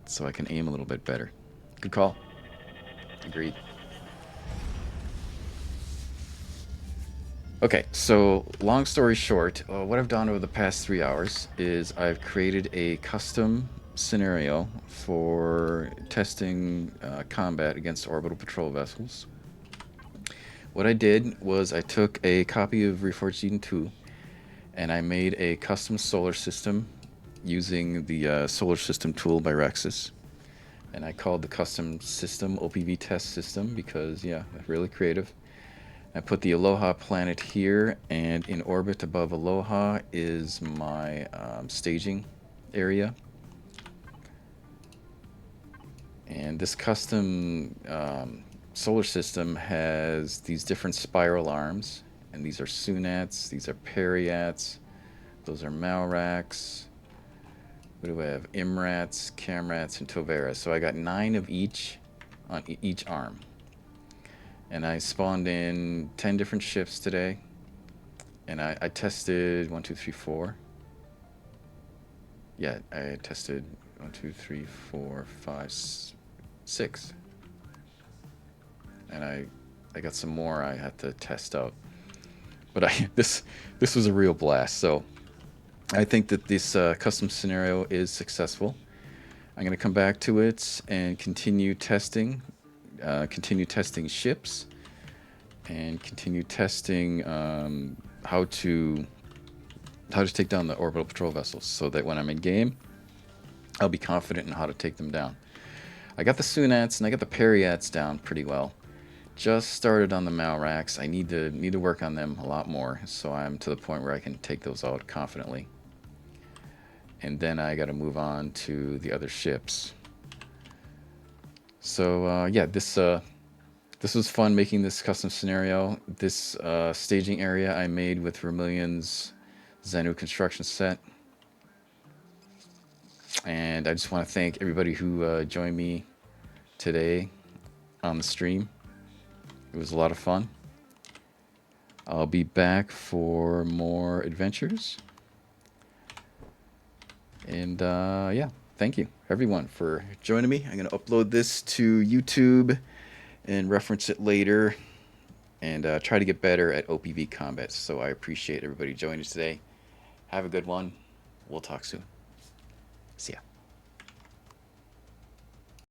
so I can aim a little bit better. Good call. Agreed. Okay, so long story short, what I've done over the past 3 hours is I've created a custom scenario for testing combat against orbital patrol vessels. What I did was I took a copy of Reforged Eden 2 and I made a custom solar system using the solar system tool by Rexus. And I called the custom system OPV test system because, yeah, really creative. I put the Aloha planet here, and in orbit above Aloha is my staging area. And this custom solar system has these different spiral arms, and these are Sunats, these are Periats, those are Malraks. What do I have? Imrats, Camrats, and Toveras. So I got 9 of each on each arm. And I spawned in 10 different ships today. And I tested 1, 2, 3, 4. Yeah, I tested 1, 2, 3, 4, 5, 6. And I got some more I had to test out. But this was a real blast. So I think that this custom scenario is successful. I'm going to come back to it and continue testing ships, and continue testing how to take down the orbital patrol vessels, so that when I'm in game, I'll be confident in how to take them down. I got the Sunats and I got the Periats down pretty well. Just started on the Malraks. I need to work on them a lot more, so I'm to the point where I can take those out confidently. And then I got to move on to the other ships. So yeah, this was fun making this custom scenario. This staging area I made with Vermillion's Zenu construction set. And I just want to thank everybody who joined me today on the stream. It was a lot of fun. I'll be back for more adventures. And yeah, thank you everyone for joining me. I'm going to upload this to YouTube and reference it later and try to get better at OPV combat. So I appreciate everybody joining today. Have a good one. We'll talk soon. See ya.